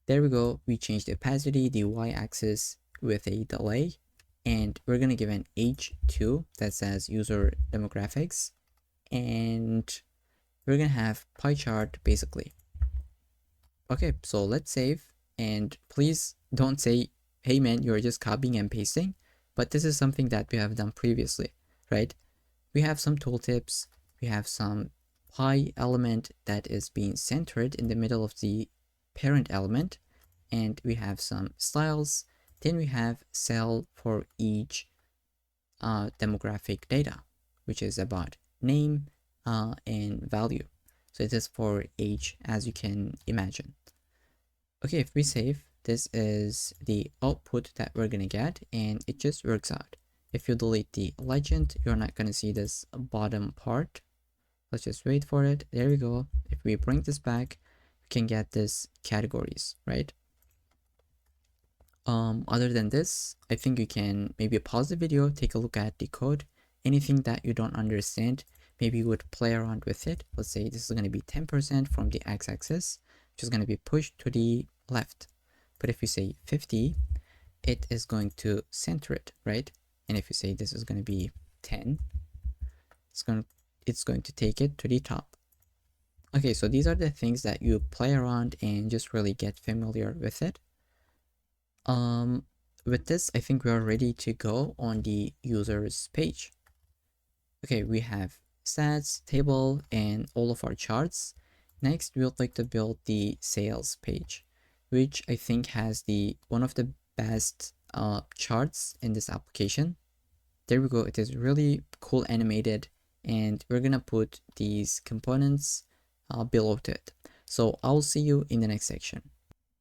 There we go. We changed the opacity, the y-axis with a delay. And we're going to give an h2 that says user demographics. And we're going to have pie chart basically. Okay, so let's save. And please don't say, hey man, you're just copying and pasting. But this is something that we have done previously, right? We have some tooltips. We have some pie element that is being centered in the middle of the parent element. And we have some styles. Then we have cell for each demographic data, which is about name and value. So it is for age, as you can imagine. Okay, if we save, this is the output that we're gonna get, and it just works out. If you delete the legend, you're not gonna see this bottom part. Let's just wait for it. There we go. If we bring this back, we can get this categories, right? Other than this, I think you can maybe pause the video, take a look at the code. Anything that you don't understand, maybe you would play around with it. Let's say this is going to be 10% from the x-axis, which is going to be pushed to the left. But if you say 50, it is going to center it, right? And if you say this is going to be 10, it's going to take it to the top. Okay, so these are the things that you play around and just really get familiar with it. With this, I think we are ready to go on the users page. Okay, we have stats, table, and all of our charts. Next, we would like to build the sales page, which I think has one of the best charts in this application. There we go. It is really cool animated, and we're gonna put these components below it. So I'll see you in the next section.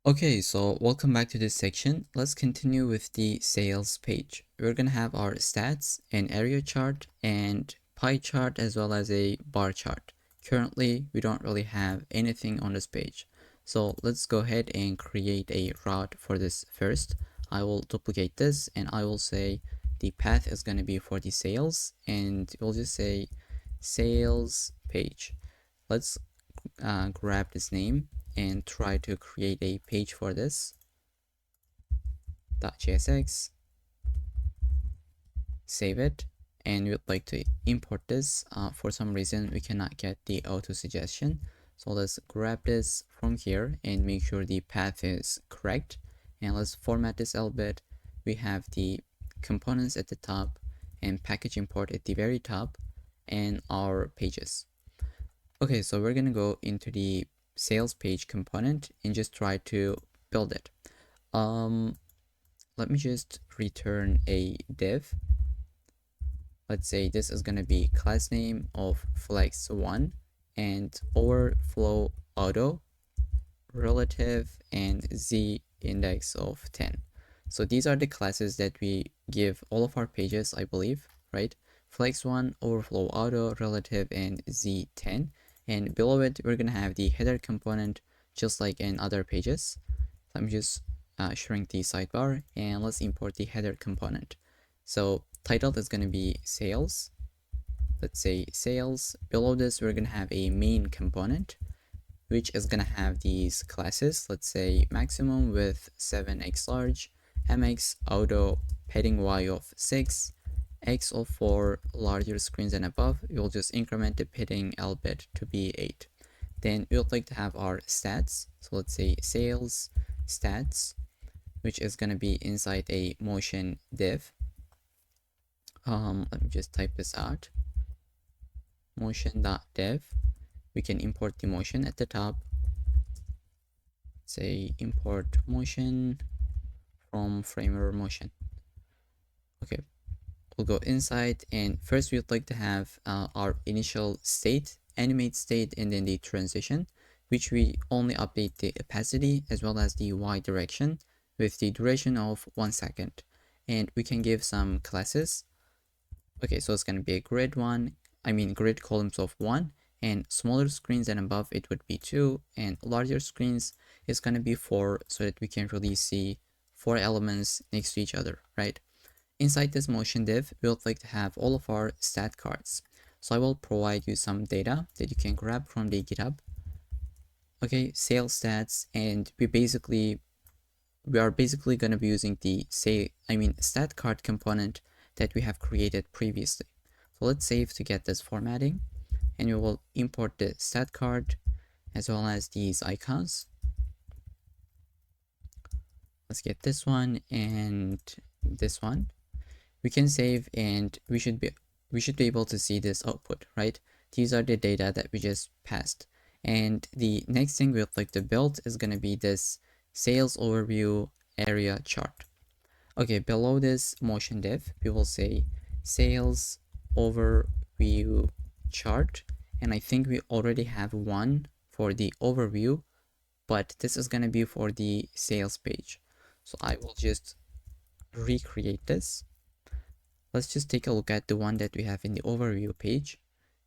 Okay, so welcome back to this section. Let's continue with the sales page. We're gonna have our stats, an area chart, and pie chart, as well as a bar chart. Currently, we don't really have anything on this page. So let's go ahead and create a route for this first. I will duplicate this and I will say the path is gonna be for the sales, and we'll just say sales page. Let's grab this name and try to create a page for this. .jsx, save it, and we would like to import this. For some reason we cannot get the auto suggestion, so let's grab this from here and make sure the path is correct, and let's format this a little bit. We have the components at the top and package import at the very top, and our pages. Okay, so we're gonna go into the sales page component and just try to build it. Let me just return a div. Let's say this is gonna be class name of flex1 and overflow auto relative and z index of 10. So these are the classes that we give all of our pages, I believe, right? Flex1, overflow auto, relative, and z10. And below it, we're gonna have the header component just like in other pages. Let me just shrink the sidebar and let's import the header component. So title is gonna be sales. Let's say sales. Below this, we're gonna have a main component which is gonna have these classes. Let's say maximum with 7x large, mx auto, padding y of 6, x of 4 larger screens and above. We'll just increment the padding albeit to be 8. Then we would like to have our stats. So let's say sales stats, which is gonna be inside a motion div. Let me just type this out. Motion.dev. We can import the motion at the top. Say import motion from Framer motion. Okay, we'll go inside, and first we'd like to have our initial state, animate state, and then the transition, which we only update the opacity as well as the y direction with the duration of 1 second. And we can give some classes. Okay, so it's going to be a grid grid columns of 1, and smaller screens and above it would be 2, and larger screens is going to be 4, so that we can really see 4 elements next to each other, right? Inside this motion div, we would like to have all of our stat cards. So I will provide you some data that you can grab from the GitHub. Okay, sales stats, and we are basically going to be using the stat card component that we have created previously. So let's save to get this formatting, and we will import the stat card as well as these icons. Let's get this one and this one. We can save, and we should be able to see this output, right? These are the data that we just passed. And the next thing we'd like to build is going to be this sales overview area chart. Okay, below this motion div, we will say sales overview chart, and I think we already have one for the overview, but this is going to be for the sales page. So I will just recreate this. Let's just take a look at the one that we have in the overview page.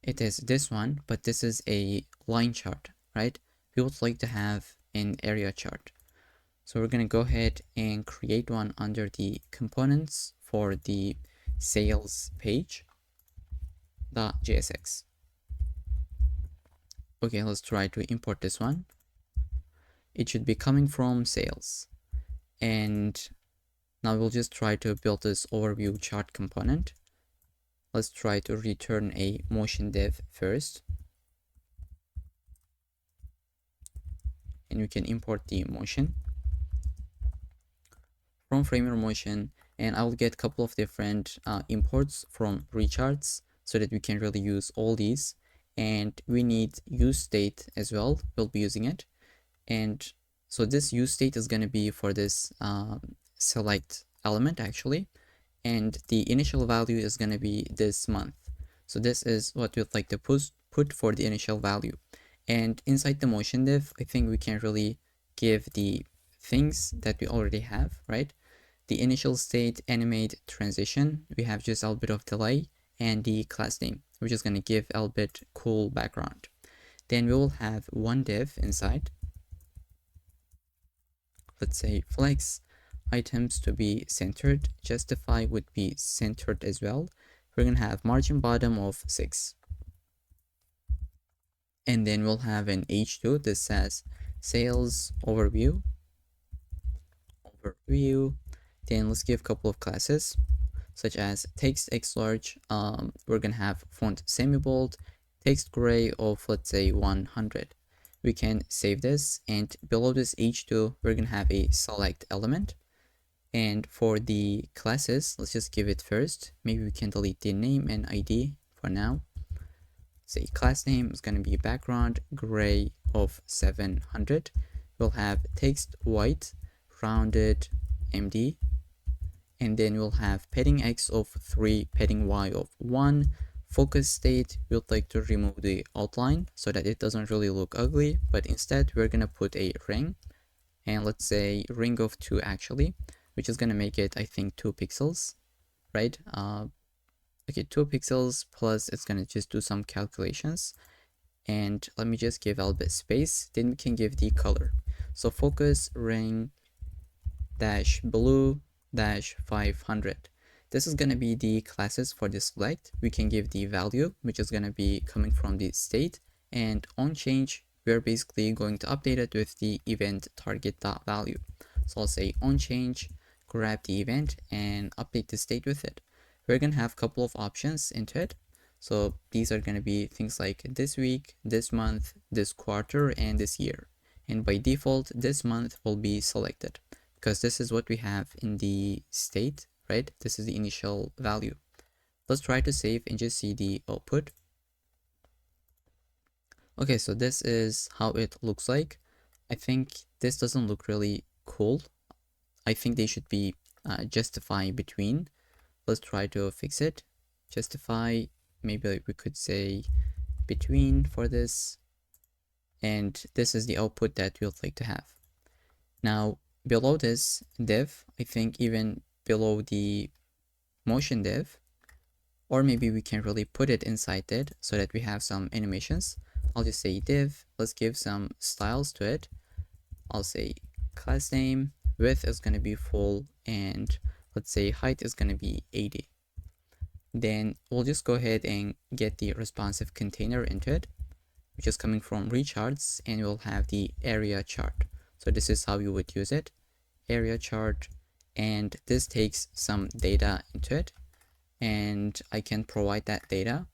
It is this one, but this is a line chart, right? We would like to have an area chart. So we're going to go ahead and create one under the components for the sales page .jsx. Okay, let's try to import this one. It should be coming from sales. And now we'll just try to build this overview chart component. Let's try to return a motion div first. And we can import the motion from Framer motion, and I will get a couple of different imports from recharts so that we can really use all these. And we need use state as well. We'll be using it. And so this use state is going to be for this select element actually, and the initial value is going to be this month. So this is what we'd like to put for the initial value. And inside the motion div, I think we can really give the things that we already have, right? The initial state, animate, transition, we have just a little bit of delay, and the class name, which is going to give a little bit cool background. Then we will have one div inside. Let's say flex items to be centered, justify would be centered as well. We're going to have margin bottom of 6. And then we'll have an h2 that says sales overview. Then let's give a couple of classes such as text x large. We're gonna have font semi-bold, text gray of let's say 100. We can save this, and below this h2 we're gonna have a select element. And for the classes, let's just give it first. Maybe we can delete the name and ID for now. say class name is going to be background gray of 700. We'll have text white rounded MD, and then we'll have padding X of 3, padding Y of 1. Focus state, we'd like to remove the outline so that it doesn't really look ugly, but instead we're gonna put a ring, and let's say ring of 2 actually, which is gonna make it, I think, 2 pixels, right? Okay, 2 pixels plus it's gonna just do some calculations, and let me just give a little bit space, then we can give the color. So focus ring dash blue dash 500. This is going to be the classes for the select. We can give the value, which is going to be coming from the state, and on change we're basically going to update it with the event target.value. So I'll say on change, grab the event and update the state with it. We're going to have a couple of options into it. So these are going to be things like this week, this month, this quarter, and this year. And by default, this month will be selected because this is what we have in the state, right? This is the initial value. Let's try to save and just see the output. Okay, so this is how it looks like. I think this doesn't look really cool. I think they should be justify between. Let's try to fix it. Justify, maybe we could say between for this. And this is the output that we'd like to have. Now, below this div, I think even below the motion div, or maybe we can really put it inside it so that we have some animations. I'll just say div, let's give some styles to it. I'll say class name, width is going to be full, and let's say height is going to be 80. Then we'll just go ahead and get the responsive container into it, which is coming from recharts, and we'll have the area chart. So this is how you would use it, area chart, and this takes some data into it, and I can provide that data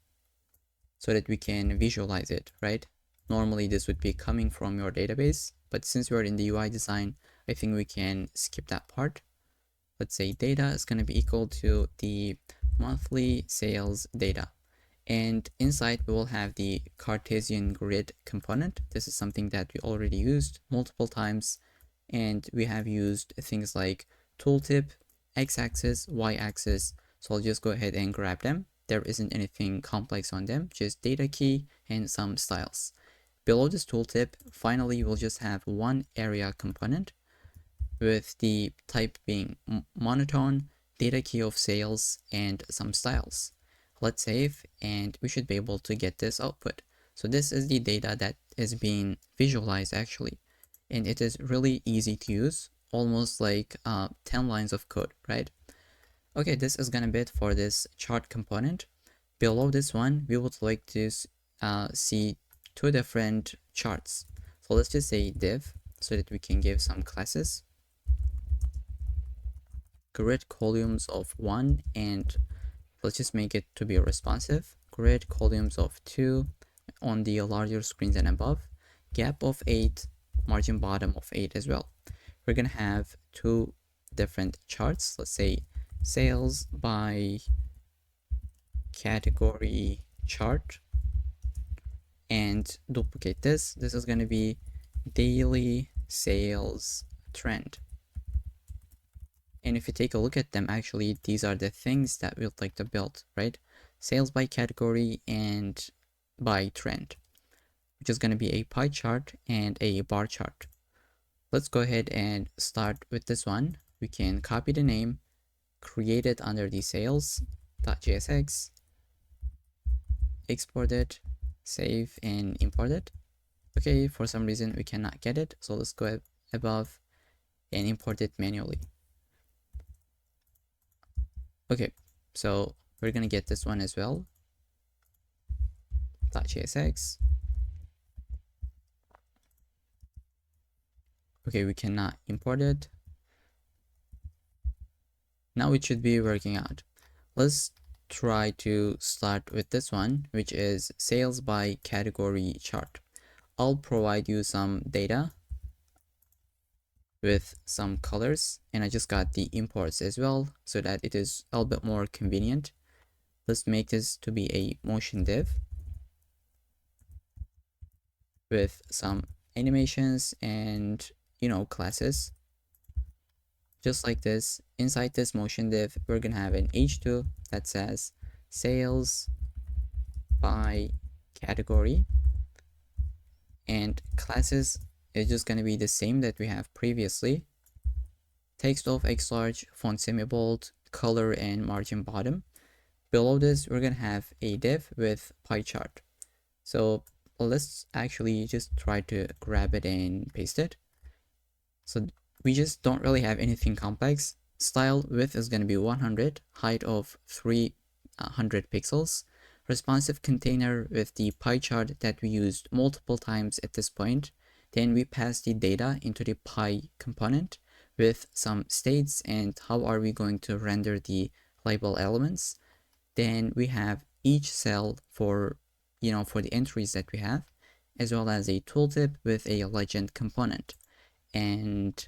so that we can visualize it, right? Normally this would be coming from your database, but since we're in the UI design, I think we can skip that part. Let's say data is going to be equal to the monthly sales data. And inside we will have the Cartesian grid component. This is something that we already used multiple times, and we have used things like tooltip, x-axis, y-axis. So I'll just go ahead and grab them. There isn't anything complex on them, just data key and some styles. Below this tooltip, finally we'll just have one area component with the type being monotone, data key of sales, and some styles. Let's save, and we should be able to get this output. So this is the data that is being visualized actually, and it is really easy to use, almost like 10 lines of code, right? Okay, this is gonna be it for this chart component. Below this one, we would like to see 2 different charts. So let's just say div so that we can give some classes. Grid columns of 1, and let's just make it to be responsive. Grid columns of 2 on the larger screens and above. Gap of 8, margin bottom of 8 as well. We're gonna have 2 different charts. Let's say sales by category chart, and duplicate this. This is gonna be daily sales trend. And if you take a look at them, actually, these are the things that we'd like to build, right? Sales by category and by trend, which is going to be a pie chart and a bar chart. Let's go ahead and start with this one. We can copy the name, create it under the sales.jsx, export it, save, and import it. Okay, for some reason we cannot get it, so let's go above and import it manually. Okay, so we're gonna get this one as well. .jsx. Okay, we cannot import it. Now it should be working out. Let's try to start with this one, which is sales by category chart. I'll provide you some data with some colors, and I just got the imports as well so that it is a little bit more convenient. Let's make this to be a motion div. with some animations and classes just like this. Inside this motion div, we're gonna have an h2 that says sales by category, and classes is just gonna be the same that we have previously. Text of X large, font semi-bold, color and margin bottom. Below this, we're gonna have a div with pie chart. So let's actually just try to grab it and paste it. So we just don't really have anything complex. Style width is gonna be 100, height of 300 pixels. Responsive container with the pie chart that we used multiple times at this point. Then we pass the data into the pie component with some states and how are we going to render the label elements. Then we have each cell for for the entries that we have, as well as a tooltip with a legend component. And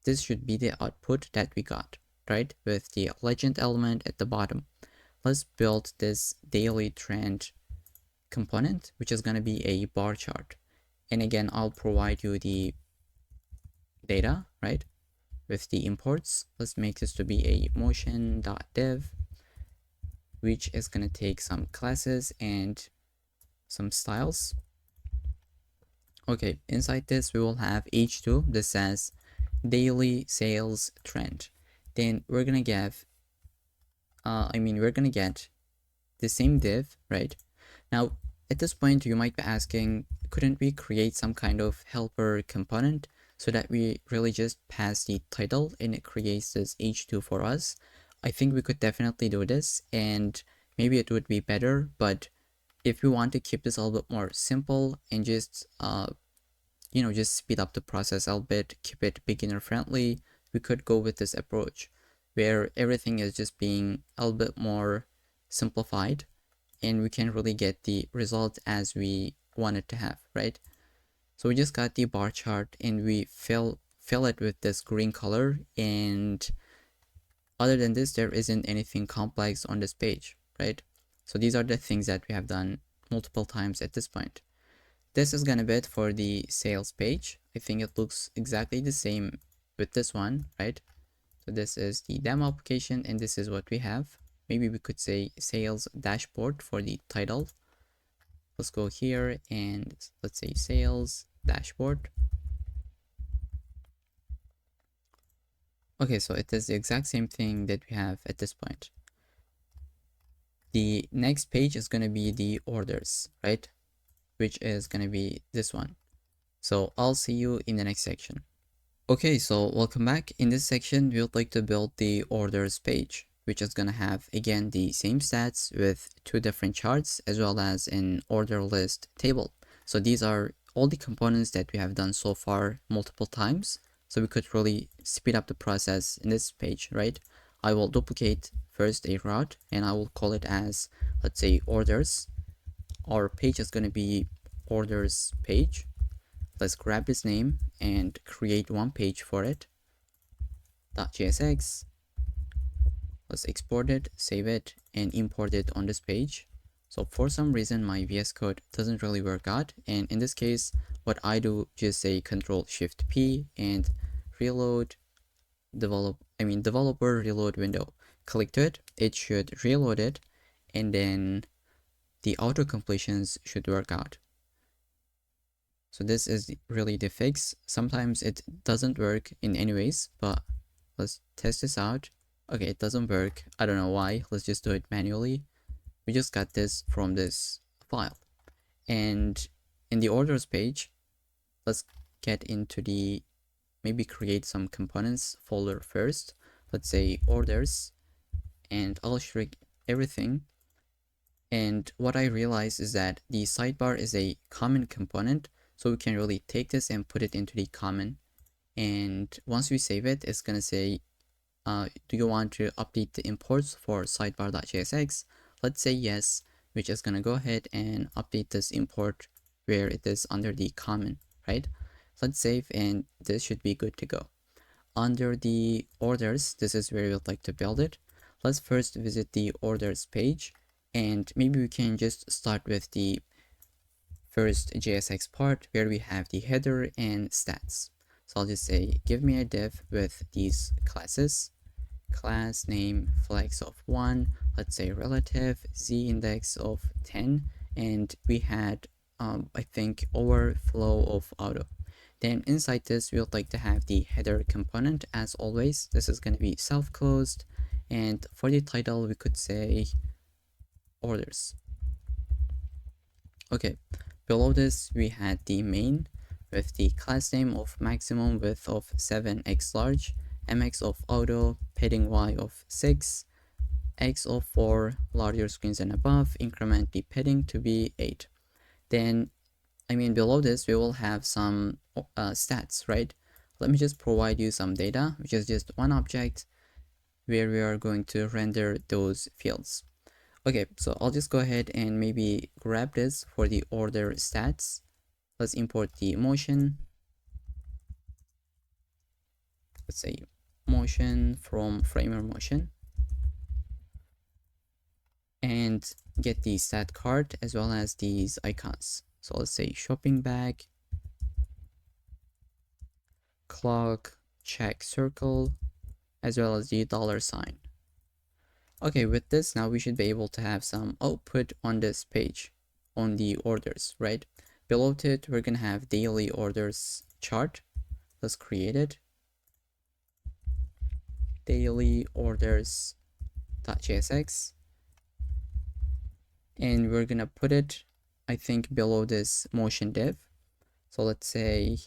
this should be the output that we got, right? With the legend element at the bottom. Let's build this daily trend component, which is going to be a bar chart. And again, I'll provide you the data, right? With the imports. Let's make this to be a motion.div, which is going to take some classes and some styles. Okay, inside this, we will have h2. This says daily sales trend. Then we're going to give, we're going to get the same div, right? Now, at this point, you might be asking, couldn't we create some kind of helper component so that we really just pass the title and it creates this h2 for us? I think we could definitely do this, and maybe it would be better, but if we want to keep this a little bit more simple and just just speed up the process a little bit, keep it beginner friendly, we could go with this approach where everything is just being a little bit more simplified and we can really get the result as we want it to have, right? So we just got the bar chart and we fill it with this green color, and other than this there isn't anything complex on this page, right? So these are the things that we have done multiple times at this point. This is gonna be it for the sales page. I think it looks exactly the same with this one, right? So this is the demo application and this is what we have. Maybe we could say sales dashboard for the title. Let's go here and let's say sales dashboard. Okay, so it is the exact same thing that we have at this point. The next page is going to be the orders, right? Which is going to be this one. So I'll see you in the next section. Okay, so welcome back. In this section, we would like to build the orders page, which is going to have again the same stats with two different charts as well as an order list table. So these are all the components that we have done so far multiple times. So we could really speed up the process in this page, right? I will duplicate first a route and I will call it as, let's say, orders. Our page is going to be orders page. Let's grab this name and create one page for it. .jsx. Let's export it, save it, and import it on this page. So for some reason my VS Code doesn't really work out, and in this case what I do, just say Ctrl+Shift+P and reload developer reload window. Click to it, it should reload it, and then the auto completions should work out. So this is really the fix. Sometimes it doesn't work in any ways, but let's test this out. Okay, it doesn't work. I don't know why. Let's just do it manually. We just got this from this file. And in the orders page, let's get into the, maybe create some components folder first. Let's say orders, and I'll shrink everything. And what I realized is that the sidebar is a common component, so we can really take this and put it into the common. And once we save it, it's gonna say, do you want to update the imports for sidebar.jsx? Let's say yes, which is gonna go ahead and update this import where it is under the common, right? Let's save and this should be good to go. Under the orders, this is where we would like to build it. Let's first visit the orders page, and maybe we can just start with the first JSX part where we have the header and stats. So I'll just say give me a div with these classes, class name flex of 1, let's say relative, z index of 10, and we had I think overflow of auto. Then inside this we would like to have the header component. As always, this is going to be self-closed, and for the title we could say orders. Okay, below this we had the main with the class name of maximum width of 7x large, mx of auto, padding y of 6, x of 4 larger screens and above, increment the padding to be 8. Then below this we will have some stats, right? Let me just provide you some data, which is just one object where we are going to render those fields. Okay, so I'll just go ahead and maybe grab this for the order stats. Let's import the motion. Let's say motion from framer motion, and get the stat card as well as these icons. So let's say shopping bag, clock, check circle, as well as the dollar sign. Okay, with this now we should be able to have some output on this page on the orders, right? Below it we're gonna have daily orders chart. Let's create it. Daily orders.jsx, and we're gonna put it, I think, below this motion div. So let's say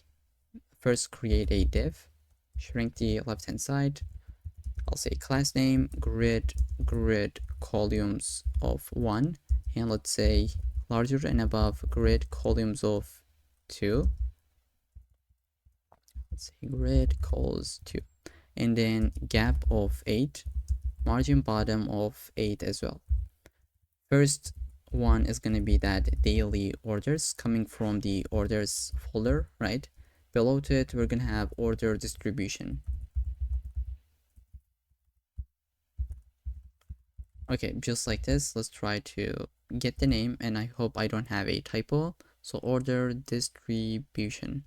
first create a div, shrink the left hand side. I'll say class name grid columns of 1, and let's say larger and above grid columns of 2. Let's say grid cols 2, and then gap of 8, margin bottom of 8 as well. First one is going to be that daily orders coming from the orders folder, right? Below to it we're going to have order distribution. Okay, just like this, let's try to get the name, and I hope I don't have a typo. So order distribution.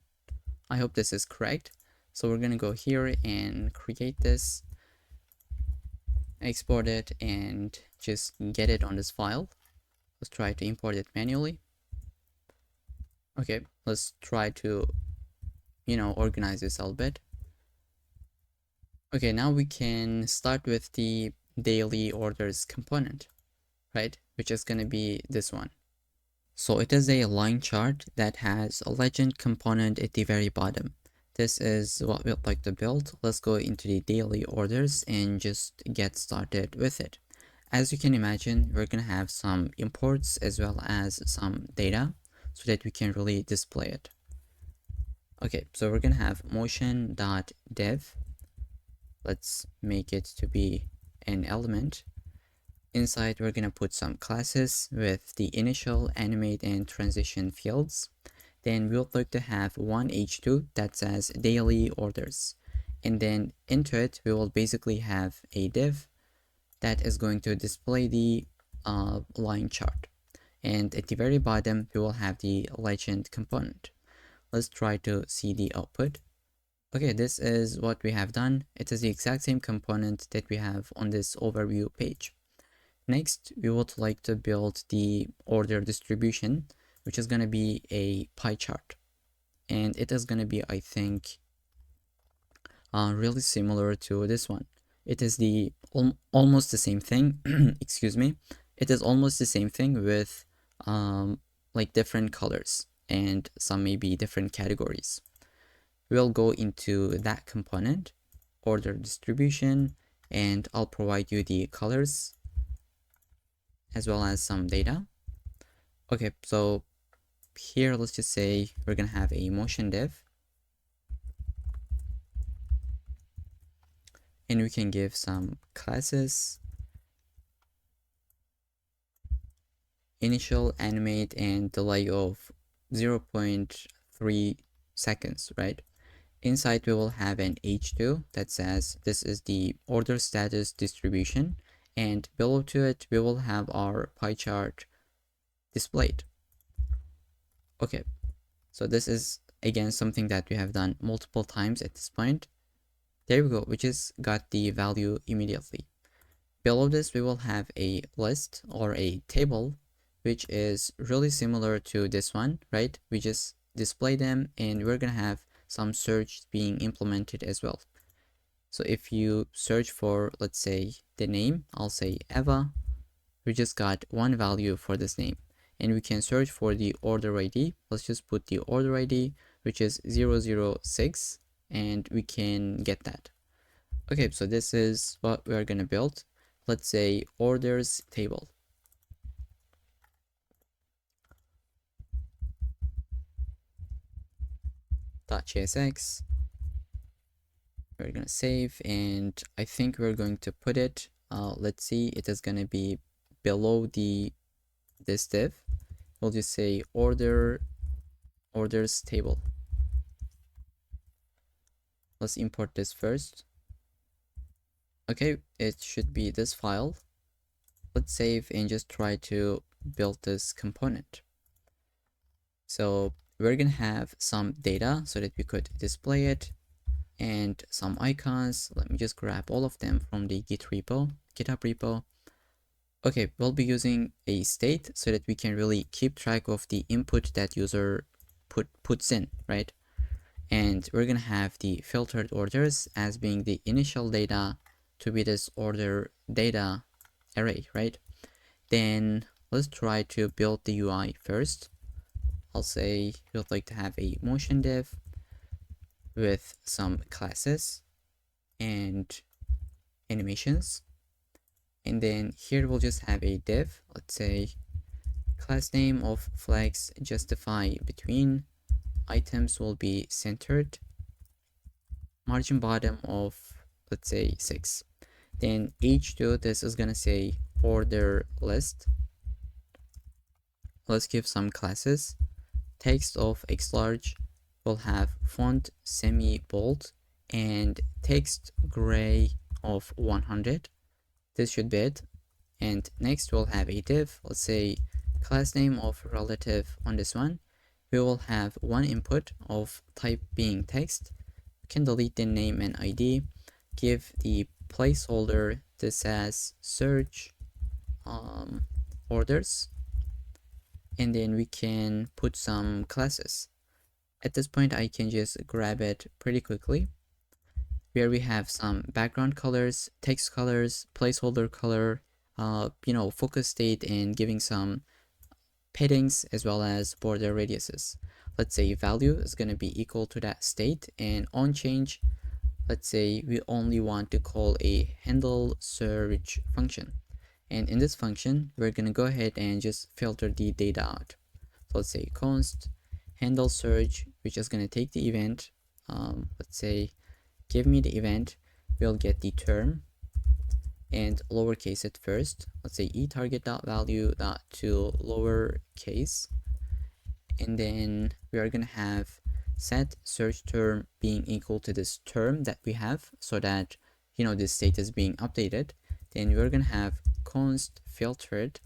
I hope this is correct. So we're gonna go here and create this, export it, and just get it on this file. Let's try to import it manually. Okay, let's try to, organize this a little bit. Okay, now we can start with the daily orders component, right? Which is going to be this one. So it is a line chart that has a legend component at the very bottom. This is what we'd like to build. Let's go into the daily orders and just get started with it. As you can imagine, we're going to have some imports as well as some data so that we can really display it. Okay, so we're going to have motion.dev. Let's make it to be an element. Inside we're gonna put some classes with the initial, animate, and transition fields. Then we'll like to have one h2 that says daily orders, and then into it we will basically have a div that is going to display the line chart, and at the very bottom we will have the legend component. Let's try to see the output. Okay, this is what we have done. It is the exact same component that we have on this overview page. Next, we would like to build the order distribution, which is going to be a pie chart. And it is going to be, I think, really similar to this one. It is the almost the same thing. Excuse me. It is almost the same thing with like different colors and some maybe different categories. We'll go into that component, order distribution, and I'll provide you the colors as well as some data. Okay, so here let's just say we're gonna have a motion div, and we can give some classes, initial, animate, and delay of 0.3 seconds, right? Inside we will have an h2 that says this is the order status distribution, and below to it we will have our pie chart displayed. Okay, so this is again something that we have done multiple times at this point. There we go, we just got the value immediately. Below this, we will have a list or a table, which is really similar to this one, right? We just display them and we're gonna have some search being implemented as well. So if you search for, let's say, the name, I'll say Eva, we just got one value for this name. And we can search for the order ID. Let's just put the order ID, which is 006, and we can get that. Okay, so this is what we are gonna build. Let's say orders table. .csx. We're gonna save, and I think we're going to put it. Let's see, it is gonna be below this div. We'll just say orders table. Let's import this first. Okay, it should be this file. Let's save and just try to build this component. So we're gonna have some data so that we could display it, and some icons. Let me just grab all of them from the GitHub repo. Okay, we'll be using a state so that we can really keep track of the input that user puts in, right? And we're gonna have the filtered orders as being the initial data to be this order data array, right? Then let's try to build the UI first. I'll say we'd like to have a motion div with some classes and animations. And then here we'll just have a div, let's say class name of flex justify between, items will be centered, margin bottom of, let's say, 6. Then h2, this is gonna say order list. Let's give some classes. Text of xlarge will have font semi bold and text gray of 100. This should be it. And next we'll have a div, let's say class name of relative. On this one we will have one input of type being text. We can delete the name and ID, give the placeholder this as search orders, and then we can put some classes. At this point I can just grab it pretty quickly, where we have some background colors, text colors, placeholder color, focus state, and giving some paddings as well as border radiuses. Let's say value is going to be equal to that state, and on change, let's say we only want to call a handle search function. And in this function, we're going to go ahead and just filter the data out. So let's say const handle search, which is going to take the event. Let's say give me the event. We'll get the term and lowercase it first. Let's say eTarget.value to lowercase, and then we are going to have set search term being equal to this term that we have, so that this state is being updated. Then we're going to have const filtered,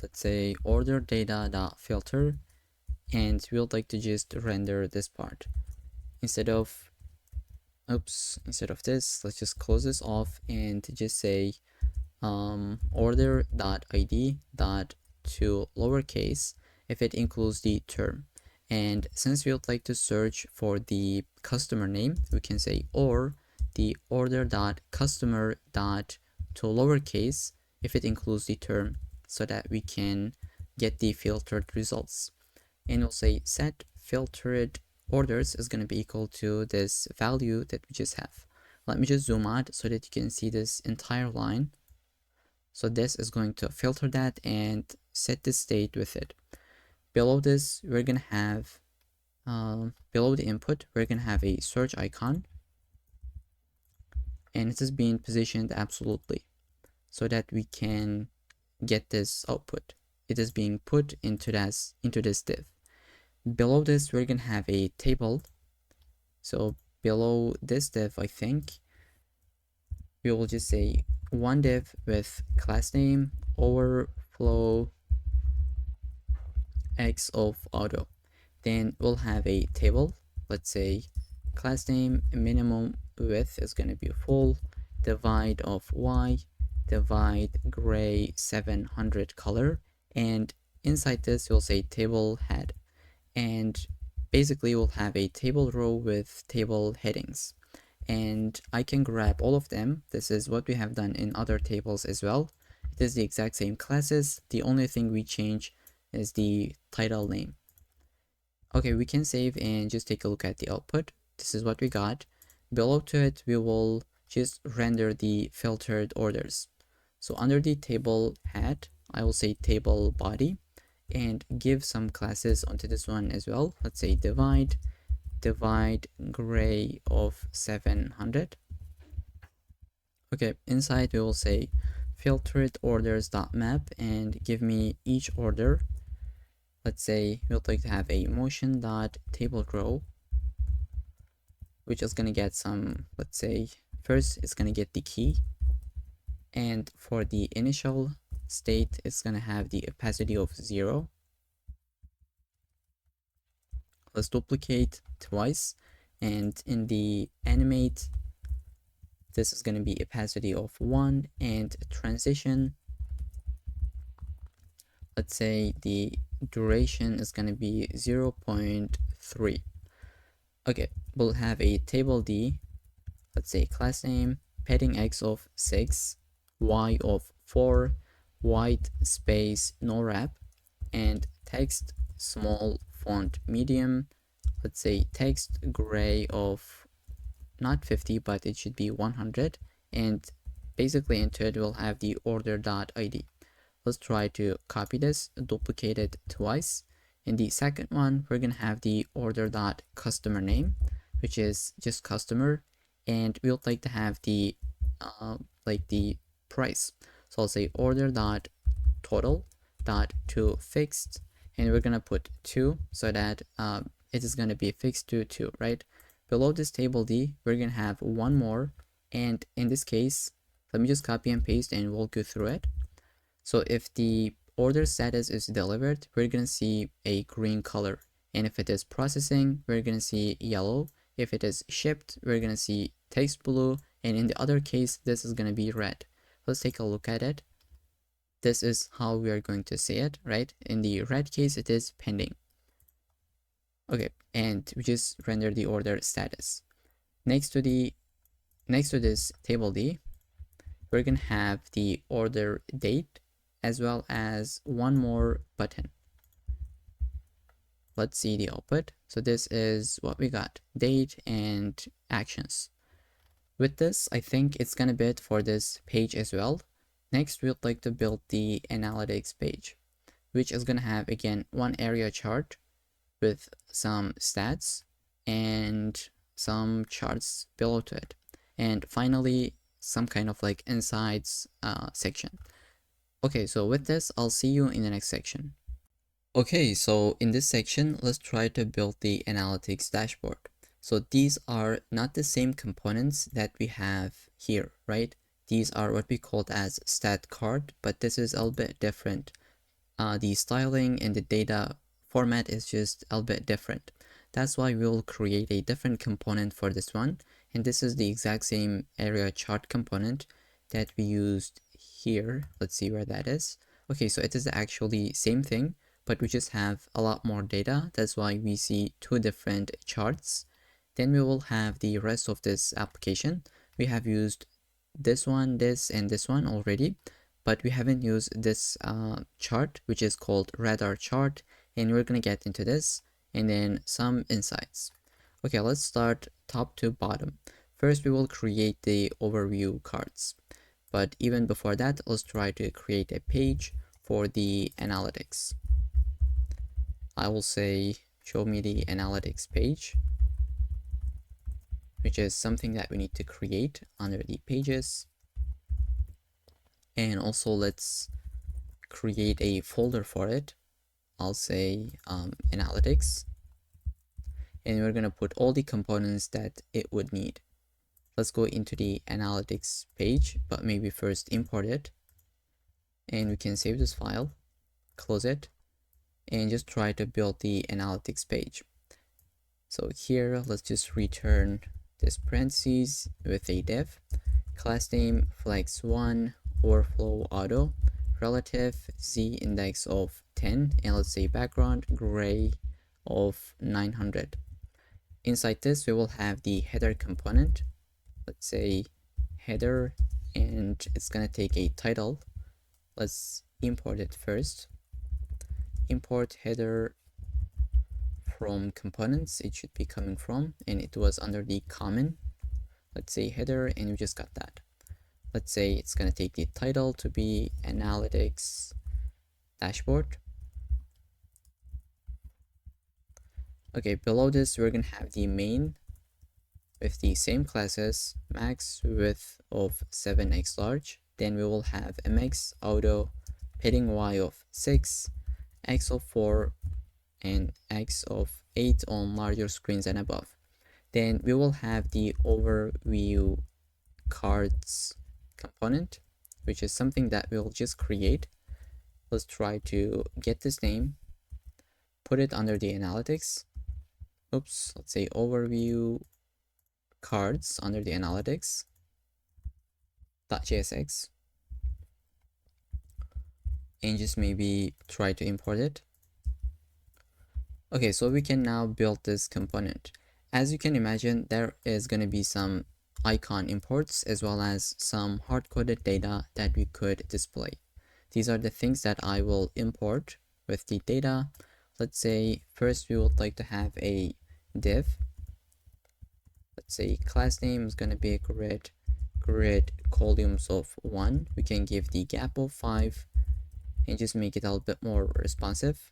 let's say order data.filter, and we would like to just render this part instead of this. Let's just close this off and just say order.id to lowercase if it includes the term. And since we would like to search for the customer name, we can say or the order.customer to lowercase if it includes the term, so that we can get the filtered results. And we'll say set filtered orders is going to be equal to this value that we just have. Let me just zoom out so that you can see this entire line. So this is going to filter that and set the state with it. Below this, we're going to have, below the input, we're going to have a search icon. And it is being positioned absolutely so that we can get this output. It is being put into this div. Below this, we're going to have a table. So below this div, I think we will just say one div with class name overflow x of auto. Then we'll have a table. Let's say class name minimum width is going to be full, divide of y, divide gray 700 color, and inside this you'll say table head. And basically we'll have a table row with table headings. And I can grab all of them. This is what we have done in other tables as well. It is the exact same classes. The only thing we change is the title name. Okay, we can save and just take a look at the output. This is what we got. Below to it, we will just render the filtered orders. So under the table head, I will say table body and give some classes onto this one as well. Let's say divide gray of 700. Okay, inside we will say filtered orders.map and give me each order. Let's say we'll like to have a motion.table row, which is going to get some, let's say first it's going to get the key, and for the initial state it's going to have the opacity of 0. Let's duplicate twice, and in the animate this is going to be opacity of 1, and transition, let's say the duration is going to be 0.3. Okay, we'll have a table D, let's say class name padding x of 6, y of 4, white space no wrap, and text small font medium, let's say text gray of not 50 but it should be 100, and basically into it we'll have the order.id. Let's try to copy this, duplicate it twice. In the second one we're gonna have the order.customer name, which is just customer, and we would like to have the like the price. So I'll say order.total.to fixed, and we're gonna put 2 so that it is gonna be fixed to 2, right? Below this table D, we're gonna have one more, and in this case, let me just copy and paste and walk you through it. So if the order status is delivered, we're gonna see a green color, and if it is processing, we're gonna see yellow. If it is shipped, we're gonna see text blue, and in the other case, this is gonna be red. Let's take a look at it. This is how we are going to see it, right? In the red case, it is pending. Okay, and we just render the order status. Next to this table D, we're gonna have the order date as well as one more button. Let's see the output. So this is what we got, date and actions. With this, I think it's gonna be it for this page as well. Next, we'd like to build the analytics page, which is gonna have again one area chart with some stats and some charts below to it, and finally some kind of like insights section. Okay, so with this I'll see you in the next section. Okay, so in this section let's try to build the analytics dashboard. So these are not the same components that we have here, right? These are what we called as stat card, but this is a little bit different. The styling and the data format is just a bit different. That's why we'll create a different component for this one, and this is the exact same area chart component that we used here. Let's see where that is. Okay, so it is actually same thing, but we just have a lot more data. That's why we see two different charts. Then we will have the rest of this application. We have used this one, this, and this one already, but we haven't used this chart, which is called radar chart, and we're gonna get into this and then some insights. Okay, let's start top to bottom. First, we will create the overview cards, but even before that, let's try to create a page for the analytics. I will say show me the analytics page, which is something that we need to create under the pages. And also let's create a folder for it. I'll say analytics, and we're gonna put all the components that it would need. Let's go into the analytics page, but maybe first import it, and we can save this file, close it, and just try to build the analytics page. So here, let's just return this parentheses with a div, class name flex1, overflow auto, relative z index of 10, and let's say background gray of 900. Inside this, we will have the header component. Let's say header, and it's gonna take a title. Let's import it first. Import header from components, it should be coming from, and it was under the common. Let's say header, and we just got that. Let's say it's gonna take the title to be analytics dashboard. Okay, below this, we're gonna have the main with the same classes, max width of 7x large. Then we will have mx auto, padding y of 6, x of 4, and x of 8 on larger screens and above. Then we will have the overview cards component, which is something that we'll just create. Let's try to get this name, put it under the analytics. Oops, let's say overview cards under the analytics .jsx, and just maybe try to import it. Okay, so we can now build this component. As you can imagine, there is going to be some icon imports as well as some hard-coded data that we could display. These are the things that I will import with the data. Let's say first we would like to have a div. Let's say class name is going to be a grid columns of 1. We can give the gap of 5 and just make it a little bit more responsive.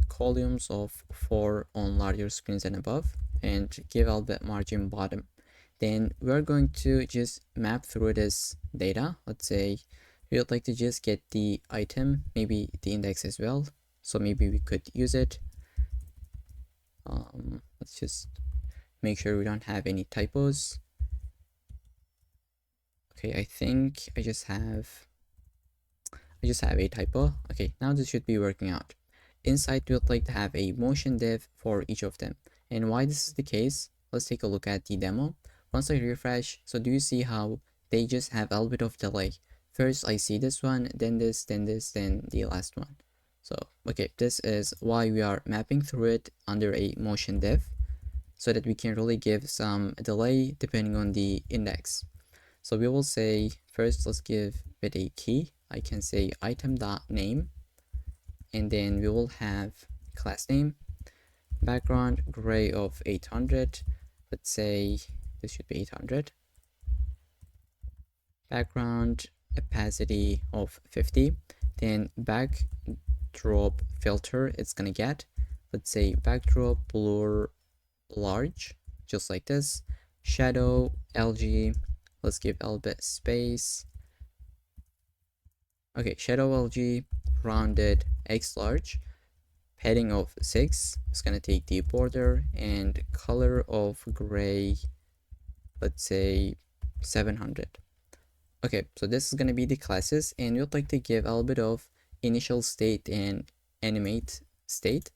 Columns of 4 on larger screens and above, and give a little bit margin bottom. Then we're going to just map through this data. Let's say we would like to just get the item, maybe the index as well. So maybe we could use it. Let's just make sure we don't have any typos. Okay, I think I just have a typo. Okay, now this should be working out. Inside, we would like to have a motion div for each of them. And why this is the case, let's take a look at the demo. Once I refresh, so do you see how they just have a little bit of delay? First, I see this one, then this, then this, then the last one. So, okay, this is why we are mapping through it under a motion div, so that we can really give some delay depending on the index. So we will say, first, let's give it a key. I can say item.name, and then we will have class name, background gray of 800. Let's say this should be 800. Background opacity of 50. Then backdrop filter, it's gonna get, let's say backdrop blur large, just like this. Shadow LG, let's give a little bit space. Okay, shadow LG, rounded X large, padding of 6, it's gonna take the border, and color of gray, let's say 700. Okay, so this is gonna be the classes, and you'd like to give a little bit of initial state and animate state.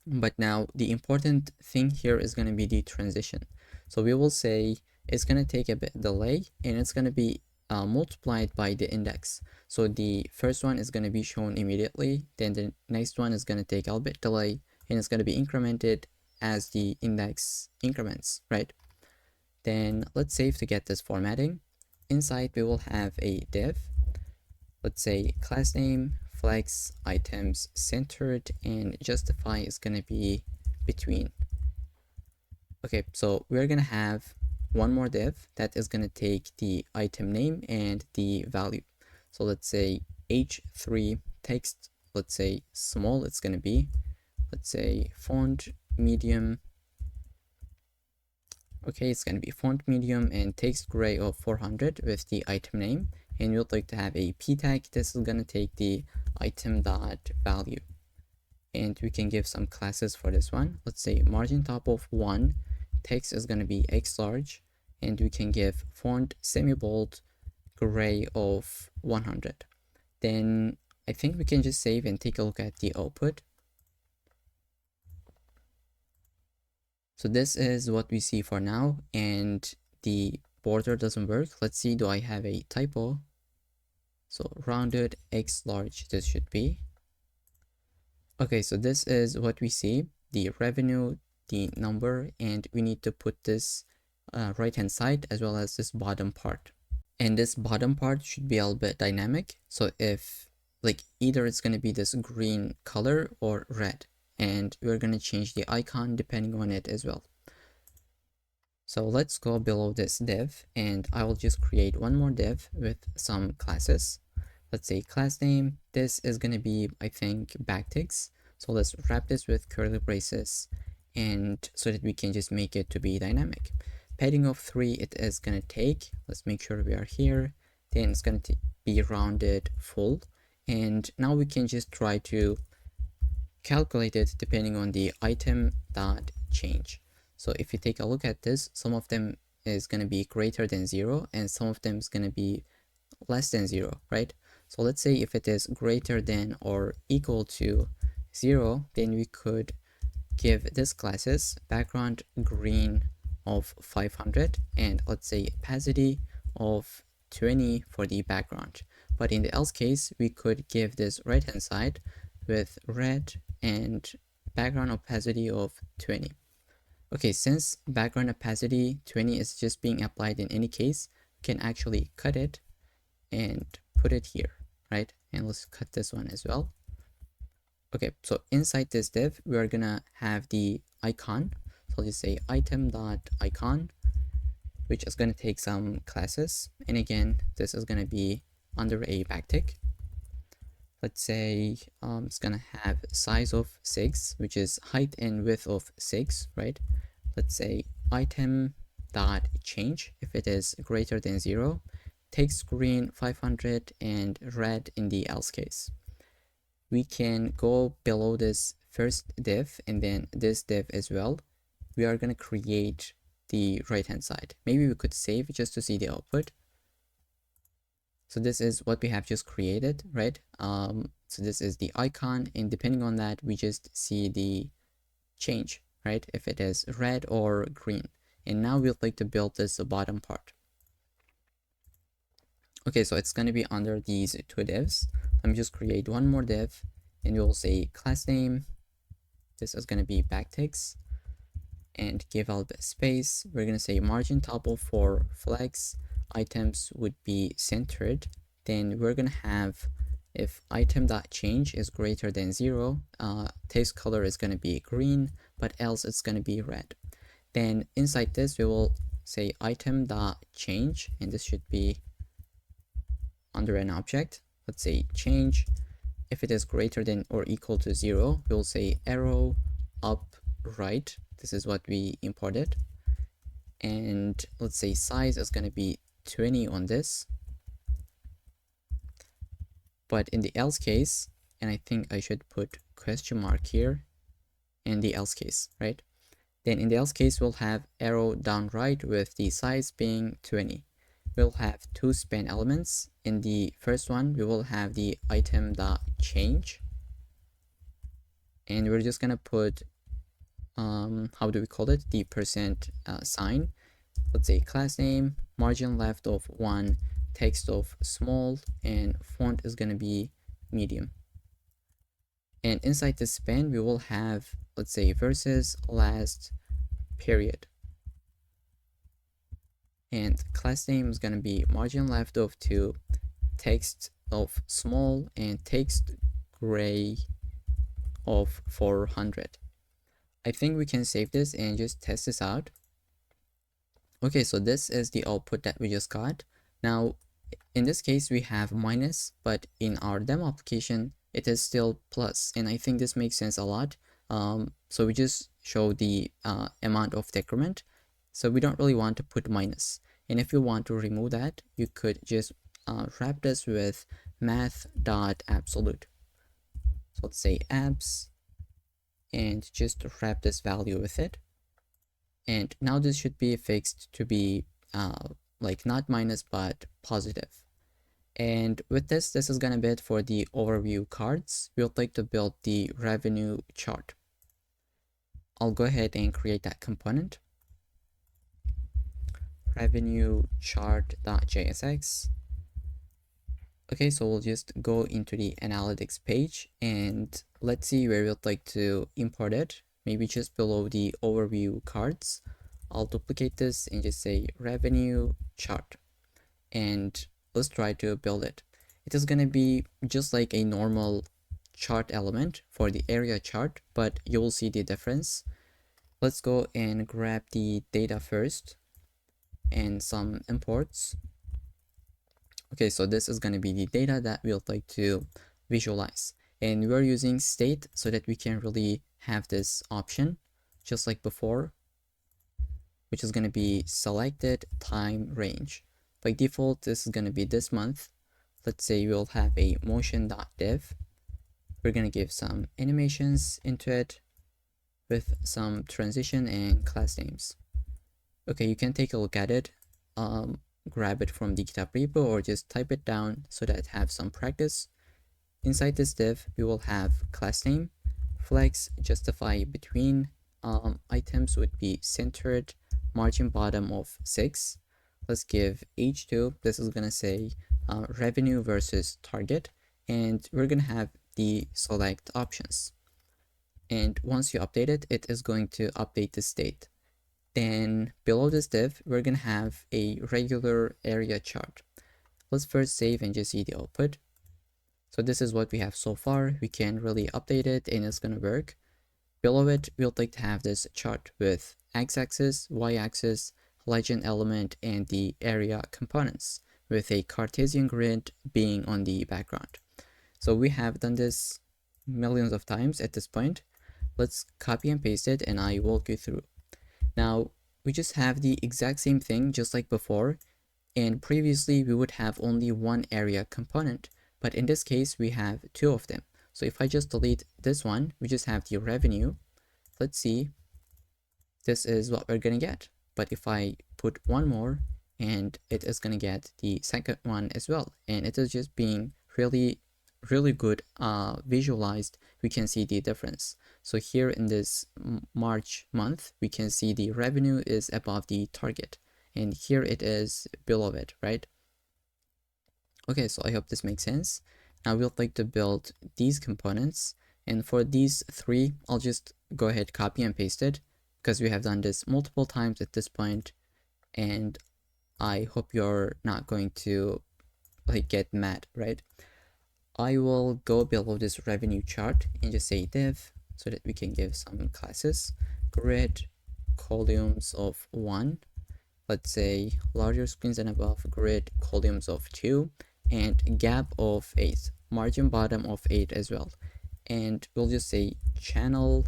But now the important thing here is gonna be the transition. So we will say it's gonna take a bit delay, and it's gonna be multiplied by the index. So the first one is going to be shown immediately, then the next one is going to take a little bit delay, and it's going to be incremented as the index increments, right? Then let's save to get this formatting. Inside we will have a div. Let's say class name, flex, items centered, and justify is going to be between. Okay, so we're going to have one more div that is going to take the item name and the value. So let's say h3 text, let's say small, it's going to be, let's say font medium. Okay, it's going to be font medium and text gray of 400 with the item name, and we'd like to have a p tag. This is going to take the item dot value, and we can give some classes for this one. Let's say margin top of 1, text is going to be X large, and we can give font semi bold gray of 100. Then I think we can just save and take a look at the output. So this is what we see for now, and the border doesn't work. Let's see, do I have a typo? So rounded X large, this should be. Okay, so this is what we see, the revenue, the number, and we need to put this right hand side as well as this bottom part. And this bottom part should be a little bit dynamic. So if like either it's going to be this green color or red, and we're going to change the icon depending on it as well. So let's go below this div, and I will just create one more div with some classes. Let's say class name. This is going to be, I think, backticks. So let's wrap this with curly braces, and so that we can just make it to be dynamic. Padding of 3 it is going to take. Let's make sure we are here. Then it's going to be rounded full. And now we can just try to calculate it depending on the item dot change. So if you take a look at this, some of them is going to be greater than 0 and some of them is going to be less than 0, right? So let's say if it is greater than or equal to 0, then we could give this classes background green of 500 and let's say opacity of 20 for the background. But in the else case, we could give this right hand side with red and background opacity of 20. Okay, since background opacity 20 is just being applied in any case, we can actually cut it and put it here, right? And let's cut this one as well. Okay, so inside this div, we are gonna have the icon. So I'll just say item.icon, which is gonna take some classes. And again, this is gonna be under a backtick. Let's say it's gonna have size of 6, which is height and width of 6, right? Let's say item dot change if it is greater than 0, takes green 500 and red in the else case. We can go below this first div and then this div as well. We are gonna create the right hand side. Maybe we could save just to see the output. So this is what we have just created, right? So this is the icon, and depending on that, we just see the change, right? If it is red or green. And now we'd like to build this bottom part. Okay, so it's going to be under these two divs. Let me just create one more div, and we'll say class name. This is going to be backticks, and give out the space. We're going to say margin topple for flex. Items would be centered. Then we're going to have if item.change is greater than 0, text color is going to be green, but else it's going to be red. Then inside this, we will say item.change, and this should be under an object. Let's say change. If it is greater than or equal to 0, we'll say arrow up right. This is what we imported. And let's say size is going to be 20 on this. But in the else case, and I think I should put question mark here in the else case, right? Then in the else case, we'll have arrow down right with the size being 20. We'll have two span elements. In the first one, we will have the item.change. And we're just gonna put, how do we call it? The percent sign. Let's say class name, margin left of 1, text of small, and font is gonna be medium. And inside the span, we will have, let's say, versus last period. And class name is going to be margin left of 2, text of small, and text gray of 400. I think we can save this and just test this out. Okay, so this is the output that we just got. Now, in this case, we have minus, but in our demo application, it is still plus, and I think this makes sense a lot. So we just show the amount of decrement, so we don't really want to put minus. And if you want to remove that, you could just wrap this with math.absolute. So let's say abs, and just wrap this value with it. And now this should be fixed to be like not minus but positive, And with this is gonna be it for the overview cards. We'll like to build the revenue chart. I'll go ahead and create that component, revenue chart.jsx. Okay, so we'll just go into the analytics page and let's see where we'd like to import it. Maybe just below the overview cards. I'll duplicate this and just say revenue chart, and let's try to build it. It is going to be just like a normal chart element for the area chart, but you'll see the difference. Let's go and grab the data first and some imports. Okay, so this is going to be the data that we'd like to visualize, and we're using state so that we can really have this option just like before, which is going to be selected time range. By default, this is going to be this month. Let's say we'll have a motion.div. We're going to give some animations into it with some transition and class names. Okay, you can take a look at it, grab it from the GitHub repo, or just type it down so that have some practice. Inside this div, we will have class name, flex, justify between, items would be centered, margin bottom of 6. Let's give h2, this is gonna say revenue versus target, and we're gonna have the select options. And once you update it, it is going to update the state. Then below this div, we're gonna have a regular area chart. Let's first save and just see the output. So this is what we have so far. We can really update it and it's gonna work. Below it, we'll like to have this chart with x-axis, y-axis, legend element, and the area components, with a Cartesian grid being on the background. So we have done this millions of times at this point. Let's copy and paste it and I walk you through. Now, we just have the exact same thing just like before, and previously we would have only one area component, but in this case we have two of them. So if I just delete this one, we just have the revenue. Let's see, this is what we're gonna get. But if I put one more, and it is gonna get the second one as well, and it is just being really good visualized. We can see the difference. So here in this March month, we can see the revenue is above the target, and here it is below it, right? Okay, so I hope this makes sense. Now we'd like to build these components, and for these three, I'll just go ahead, copy and paste it, because we have done this multiple times at this point, and I hope you're not going to like get mad, right? I will go below this revenue chart and just say div so that we can give some classes. Grid columns of 1, let's say larger screens and above, grid columns of 2, and gap of 8, margin bottom of 8 as well. And we'll just say channel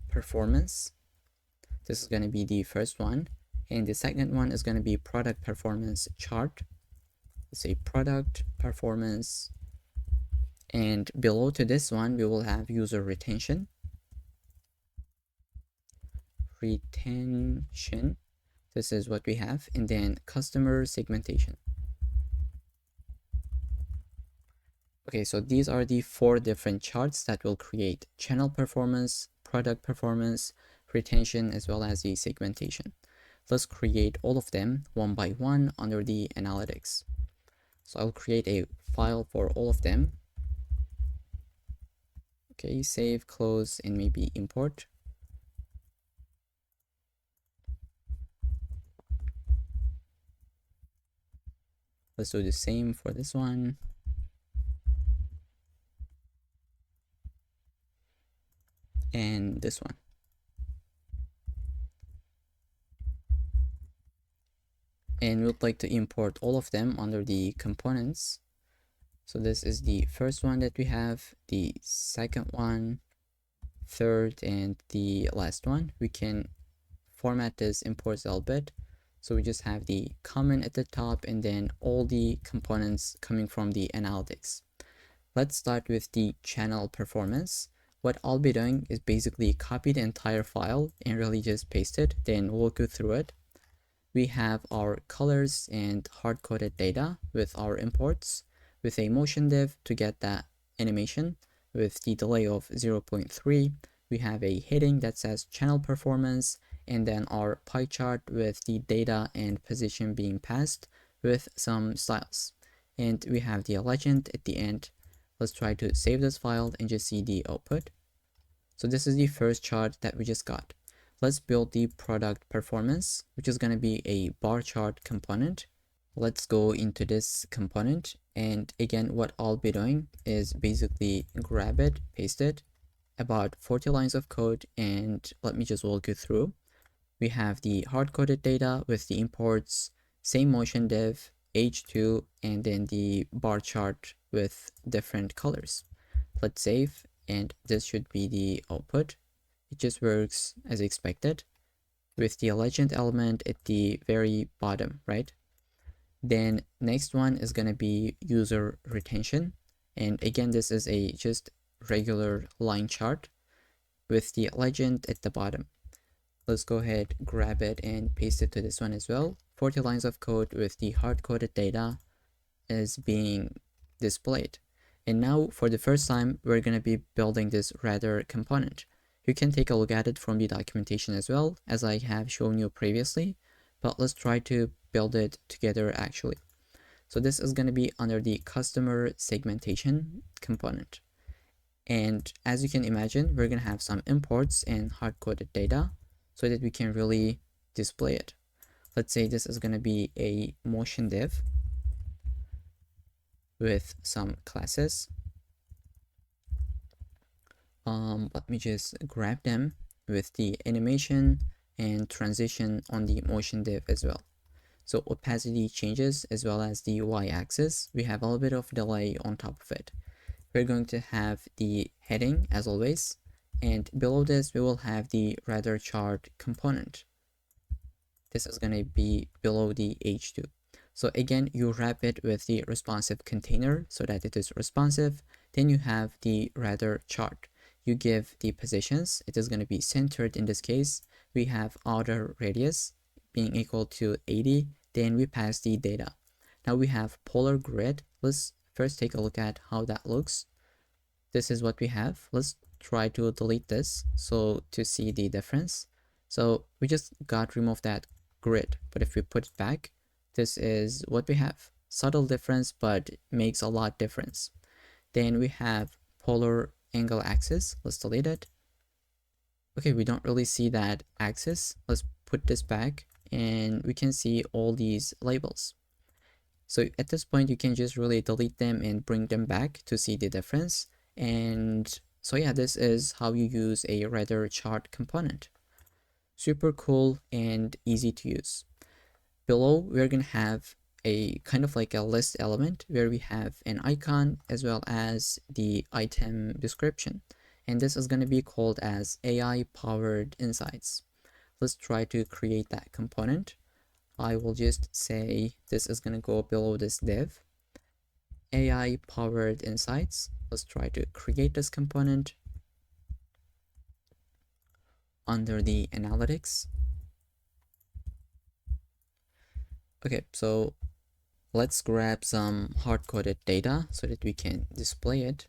performance. This is going to be the first one, and the second one is going to be product performance chart. Let's say product performance, and below to this one we will have user retention. This is what we have, and then customer segmentation. Okay, so these are the 4 different charts that will create channel performance, product performance, retention, as well as the segmentation. Let's create all of them one by one under the analytics. So I'll create a file for all of them. Okay, save, close, and maybe import. Let's do the same for this one. And this one. And we'd like to import all of them under the components. So this is the first one that we have, the second one, third, and the last one. We can format this imports albit. So we just have the comment at the top and then all the components coming from the analytics. Let's start with the channel performance. What I'll be doing is basically copy the entire file and really just paste it, then walk you through it. We have our colors and hard-coded data with our imports. with a motion div to get that animation with the delay of 0.3. We have a heading that says channel performance, and then our pie chart with the data and position being passed with some styles. And we have the legend at the end. Let's try to save this file and just see the output. So this is the first chart that we just got. Let's build the product performance, which is going to be a bar chart component. Let's go into this component, and again what I'll be doing is basically grab it, paste it, about 40 lines of code, and let me just walk you through. We have the hard-coded data with the imports, same motion div, h2, and then the bar chart with different colors. Let's save, and this should be the output. It just works as expected with the legend element at the very bottom, right? Then next one is going to be user retention. And again, this is a just regular line chart with the legend at the bottom. Let's go ahead, grab it and paste it to this one as well. 40 lines of code with the hard-coded data is being displayed. And now for the first time, we're going to be building this Radar component. You can take a look at it from the documentation as well, as I have shown you previously, but let's try to build it together actually. So this is going to be under the customer segmentation component. And as you can imagine, we're going to have some imports and hard-coded data so that we can really display it. Let's say this is going to be a motion div with some classes. Let me just grab them with the animation and transition on the motion div as well. So opacity changes as well as the y-axis. We have a little bit of delay on top of it. We're going to have the heading as always, and below this we will have the Radar chart component. This is going to be below the h2. So again, you wrap it with the responsive container so that it is responsive. Then you have the Radar chart. You give the positions. It is going to be centered in this case. We have outer radius being equal to 80. Then we pass the data. Now we have polar grid. Let's first take a look at how that looks. This is what we have. Let's try to delete this so to see the difference. So we just got rid of that grid, but if we put it back, this is what we have. Subtle difference, but makes a lot difference. Then we have polar angle axis. Let's delete it. Okay, we don't really see that axis. Let's put this back and we can see all these labels. So at this point, you can just really delete them and bring them back to see the difference. And so yeah, this is how you use a Radar chart component. Super cool and easy to use. Below, we're going to have a kind of like a list element where we have an icon as well as the item description. And this is going to be called as AI powered insights. Let's try to create that component. I will just say this is going to go below this div. AI powered insights. Let's try to create this component under the analytics. Okay, so let's grab some hard-coded data so that we can display it.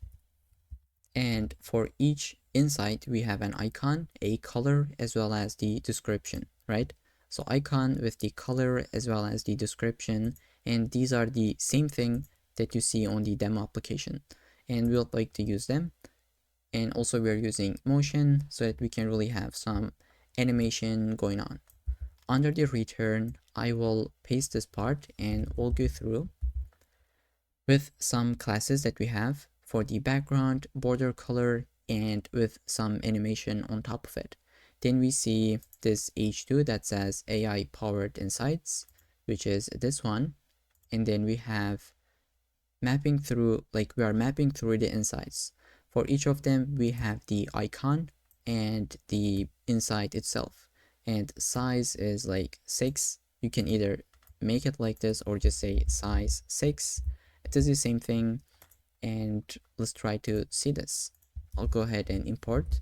And for each insight, we have an icon, a color, as well as the description, right? So icon with the color as well as the description, and these are the same thing that you see on the demo application, and we'll like to use them. And also we're using motion so that we can really have some animation going on. Under the return, I will paste this part and we'll go through with some classes that we have for the background, border color, and with some animation on top of it. Then we see this H2 that says AI powered insights, which is this one. And then we have mapping through, like we are mapping through the insights. For each of them, we have the icon and the insight itself. And size is like 6. You can either make it like this or just say size 6. It is the same thing. And let's try to see this. I'll go ahead and import.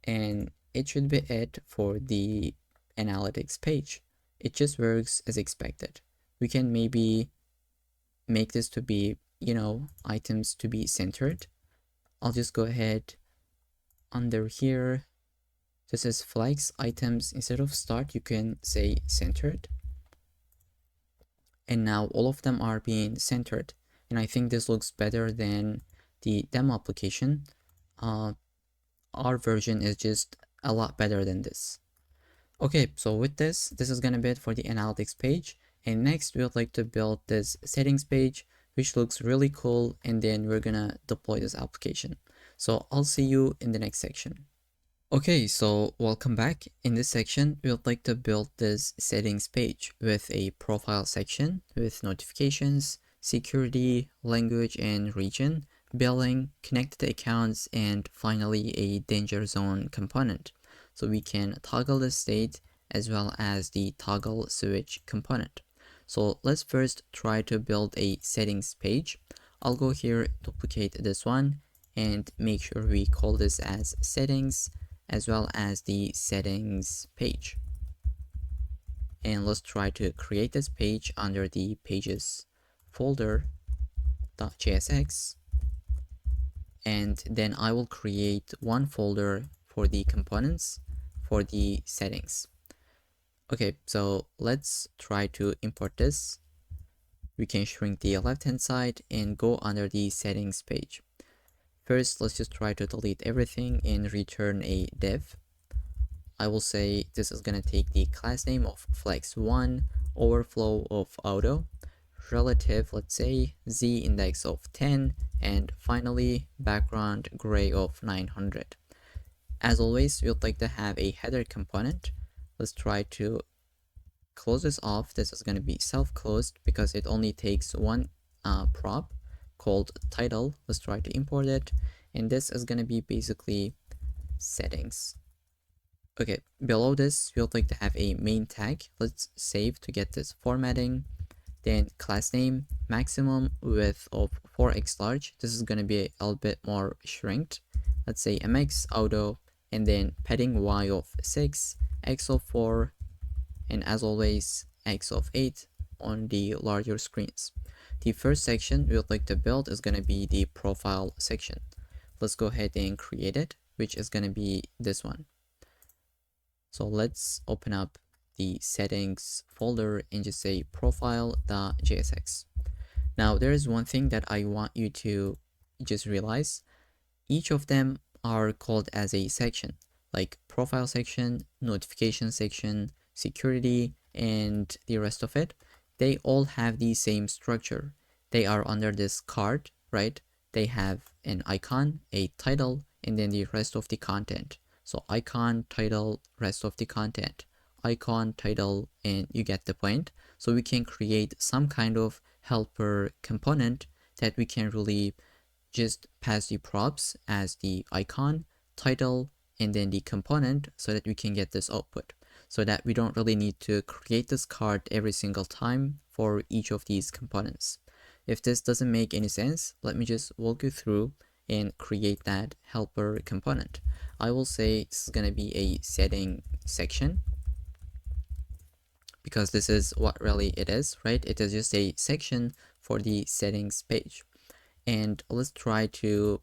And it should be it for the analytics page. It just works as expected. We can maybe make this to be items to be centered, I'll just go ahead under here. This is flex items. Instead of start, you can say centered. And now all of them are being centered. And I think this looks better than the demo application. Our version is just a lot better than this. Okay, so with this is gonna be it for the analytics page. And next we would like to build this settings page, which looks really cool. And then we're gonna deploy this application. So I'll see you in the next section. Okay, so welcome back. In this section, we would like to build this settings page with a profile section with notifications, security, language and region, billing, connected accounts, and finally a danger zone component. So we can toggle the state as well as the toggle switch component. So let's first try to build a settings page. I'll go here, duplicate this one, and make sure we call this as settings as well as the settings page. And let's try to create this page under the pages folder.jsx. And then I will create one folder for the components for the settings. Okay, so let's try to import this. We can shrink the left hand side and go under the settings page. First, let's just try to delete everything and return a div. I will say this is gonna take the class name of flex1, overflow of auto, relative, let's say z index of 10, and finally background gray of 900. As always, we would like to have a header component. Let's try to close this off. This is gonna be self-closed because it only takes one prop called title. Let's try to import it, and this is gonna be basically settings. Okay, below this we would like to have a main tag. Let's save to get this formatting. Then class name, maximum width of 4x large. This is gonna be a little bit more shrinked. Let's say mx auto, and then padding y of 6, x of 4, and as always x of 8 on the larger screens. The first section we would like to build is going to be the profile section. Let's go ahead and create it, which is going to be this one. So let's open up the settings folder and just say profile.jsx. Now there is one thing that I want you to just realize. Each of them are called as a section, like profile section, notification section, security, and the rest of it. They all have the same structure. They are under this card, right? They have an icon, a title, and then the rest of the content. So icon, title, rest of the content, icon, title, and you get the point. So we can create some kind of helper component that we can really just pass the props as the icon, title, and then the component so that we can get this output, so that we don't really need to create this card every single time for each of these components. If this doesn't make any sense, let me just walk you through and create that helper component. I will say this is going to be a setting section because this is what really it is, right? It is just a section for the settings page. And let's try to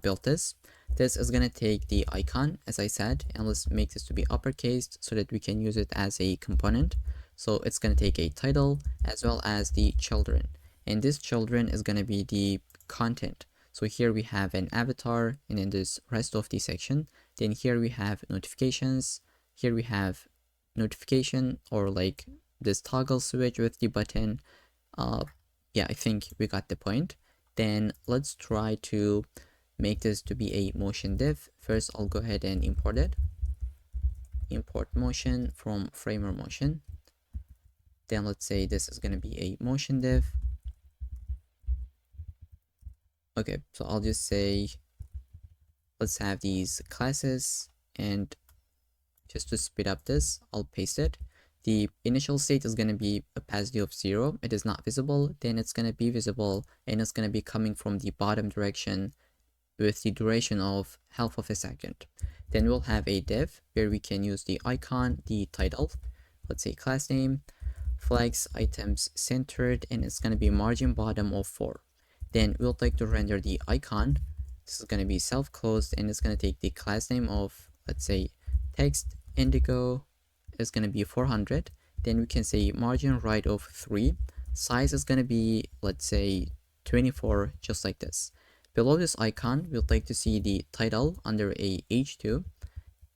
build this. This is gonna take the icon, as I said, and let's make this to be uppercase so that we can use it as a component. So it's gonna take a title as well as the children, and this children is gonna be the content. So here we have an avatar, and in this rest of the section, then here we have notifications, here we have notification, or like this toggle switch with the button. Yeah, I think we got the point. Then let's try to make this to be a motion div. First, I'll go ahead and import it. Import motion from Framer Motion. Then let's say this is going to be a motion div. Okay, so I'll just say let's have these classes, and just to speed up this, I'll paste it. The initial state is going to be opacity of 0. It is not visible. Then it's going to be visible, and it's going to be coming from the bottom direction with the duration of half of a second. Then we'll have a div where we can use the icon, the title, let's say class name, flex items centered, and it's going to be margin bottom of 4. Then we'll like to render the icon. This is going to be self-closed, and it's going to take the class name of, let's say, text indigo is going to be 400. Then we can say margin right of 3. Size is going to be, let's say, 24, just like this. Below this icon, we'd like to see the title under a h2.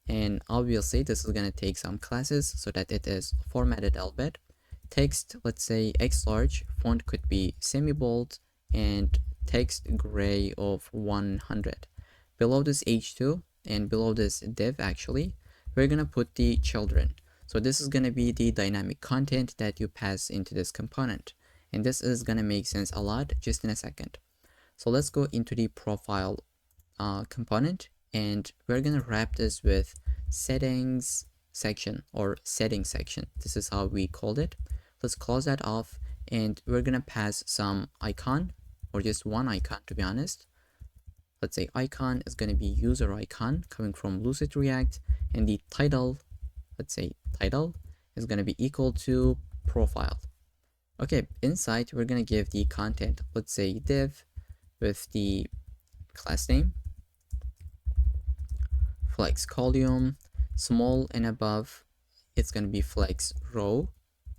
And obviously, this is going to take some classes so that it is formatted albeit. Text, let's say X large, font could be semi-bold, and text gray of 100. Below this h2 and below this div, actually, we're going to put the children. So this is going to be the dynamic content that you pass into this component. And this is going to make sense a lot just in a second. So let's go into the profile component, and we're going to wrap this with settings section or setting section. This is how we called it. Let's close that off, and we're going to pass some icon, or just one icon to be honest. Let's say icon is going to be user icon coming from Lucid React, and the title, let's say title, is going to be equal to profile. Okay, inside we're going to give the content, let's say div with the class name, flex column, small and above, it's going to be flex row,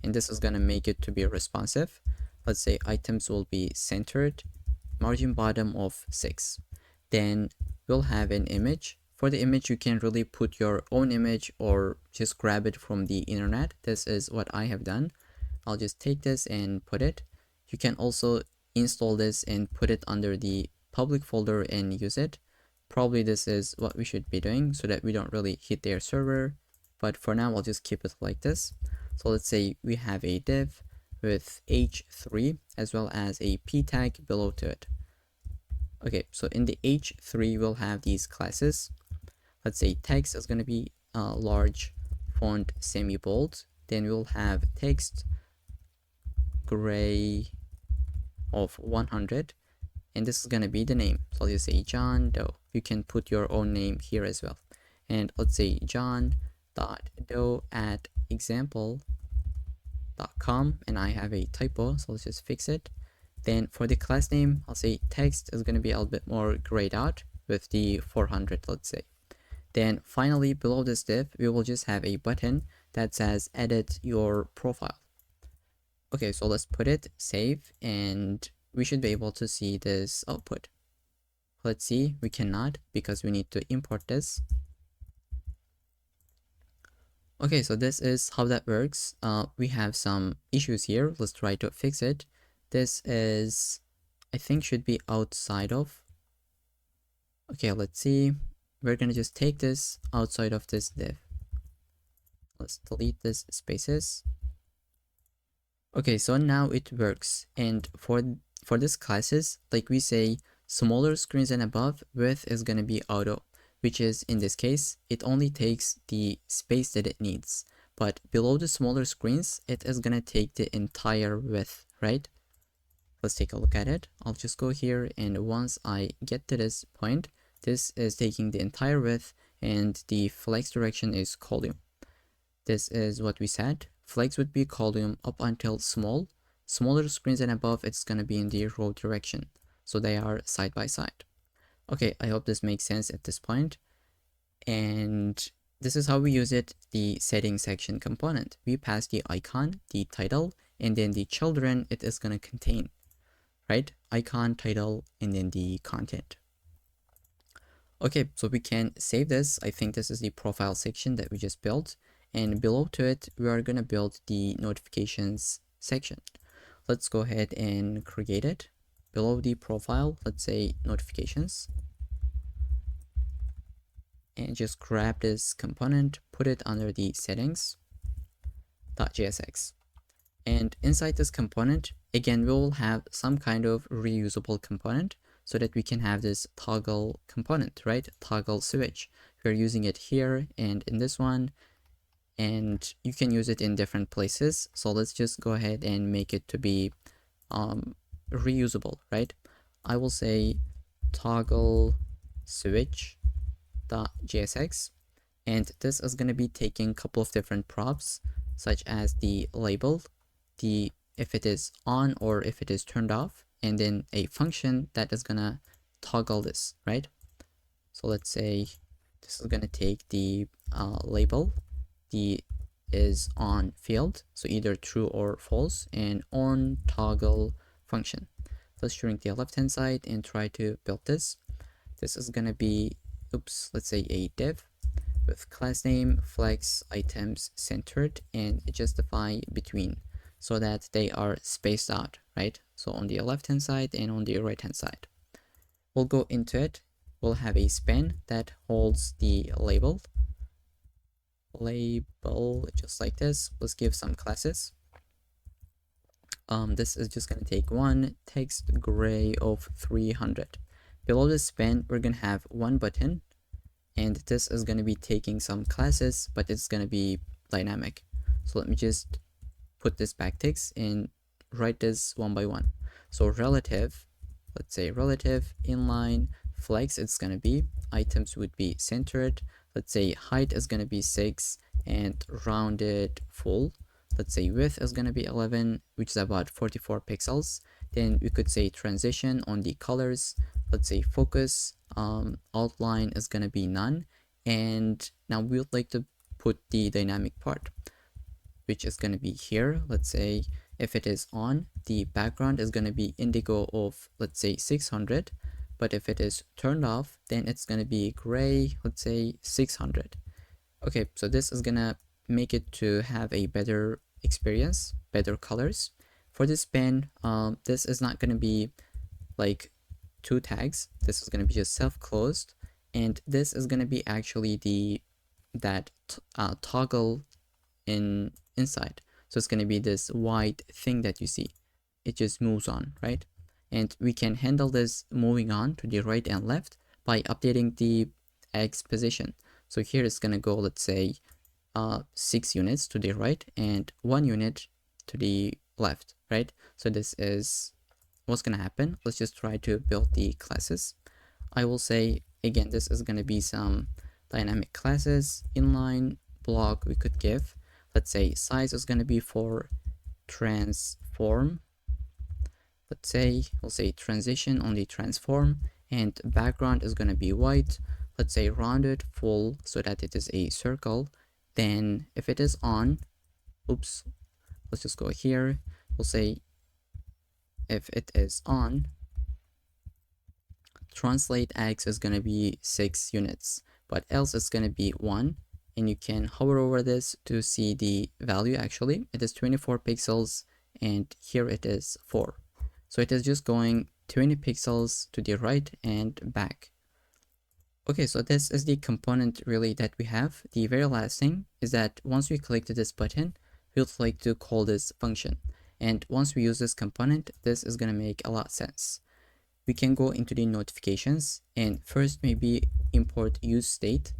and this is going to make it to be responsive. Let's say items will be centered, margin bottom of 6. Then we'll have an image. For the image, you can really put your own image or just grab it from the internet. This is what I have done. I'll just take this and put it. You can also install this and put it under the public folder and use it. Probably this is what we should be doing so that we don't really hit their server. But for now, I'll just keep it like this. So let's say we have a div with h3 as well as a p tag below to it. Okay, so in the h3, we'll have these classes. Let's say text is going to be large, font semi-bold. Then we'll have text gray of 100, and this is going to be the name. So I'll just say John Doe. You can put your own name here as well. And let's say john.doe at example.com, and I have a typo, so let's just fix it. Then for the class name, I'll say text is going to be a little bit more grayed out with the 400, let's say. Then finally, below this div, we will just have a button that says edit your profile. Okay, so let's put it, save, and we should be able to see this output. Let's see, we cannot because we need to import this. Okay, so this is how that works. We have some issues here. Let's try to fix it. This is, I think, should be outside of. Okay, let's see. We're gonna just take this outside of this div. Let's delete this spaces. Okay, so now it works. And for this classes, like we say, smaller screens and above, width is gonna be auto, which is in this case, it only takes the space that it needs. But below the smaller screens, it is gonna take the entire width, right? Let's take a look at it. I'll just go here, and once I get to this point, this is taking the entire width, and the flex direction is column. This is what we said. Flex would be column up until small. Smaller screens and above, it's gonna be in the row direction. So they are side by side. Okay, I hope this makes sense at this point. And this is how we use it, the settings section component. We pass the icon, the title, and then the children it is gonna contain, right? Icon, title, and then the content. Okay, so we can save this. I think this is the profile section that we just built. And below to it, we are gonna build the notifications section. Let's go ahead and create it. Below the profile, let's say notifications. And just grab this component, put it under the settings.jsx. And inside this component, again, we will have some kind of reusable component so that we can have this toggle component, right? Toggle switch. We're using it here and in this one, and you can use it in different places. So let's just go ahead and make it to be reusable, right? I will say toggle switch.jsx, and this is going to be taking a couple of different props, such as the label, the if it is on or if it is turned off, and then a function that is gonna toggle this, right? So let's say this is gonna take the label, the is on field, so either true or false, and on toggle function. Let's shrink the left hand side and try to build this. This is gonna be, oops, let's say a div with class name, flex, items centered, and justify between, so that they are spaced out, right? So on the left hand side and on the right hand side. We'll go into it. We'll have a span that holds the label just like this. Let's give some classes. This is just gonna take one text gray of 300. Below the span, we're gonna have one button, and this is gonna be taking some classes, but it's gonna be dynamic. So let me just put this backticks and write this one by one. So relative, let's say relative, inline, flex, it's gonna be, items would be centered, let's say height is gonna be 6 and rounded full. Let's say width is gonna be 11, which is about 44 pixels. Then we could say transition on the colors. Let's say focus, outline is gonna be none. And now we would like to put the dynamic part, which is gonna be here. Let's say if it is on, the background is gonna be indigo of, let's say 600. But if it is turned off, then it's gonna be gray, let's say 600. Okay, so this is gonna make it to have a better experience, better colors. For this pen, this is not gonna be like two tags. This is gonna be just self-closed, and this is gonna be actually toggle inside. So it's gonna be this white thing that you see. It just moves on, right? And we can handle this moving on to the right and left by updating the X position. So here it's gonna go, let's say 6 units to the right and 1 unit to the left, right? So this is what's gonna happen. Let's just try to build the classes. I will say again, this is gonna be some dynamic classes. Inline block we could give, let's say size is gonna be for transform. Let's say we'll say transition on the transform, and background is gonna be white. Let's say rounded full so that it is a circle. Then if it is on, oops, let's just go here. We'll say if it is on, translate X is gonna be 6 units, but else it's gonna be 1. And you can hover over this to see the value. Actually it is 24 pixels, and here it is 4. So it is just going 20 pixels to the right and back. Okay, so this is the component really that we have. The very last thing is that once we click to this button, we would like to call this function. And once we use this component, this is gonna make a lot of sense. We can go into the notifications and first maybe import use state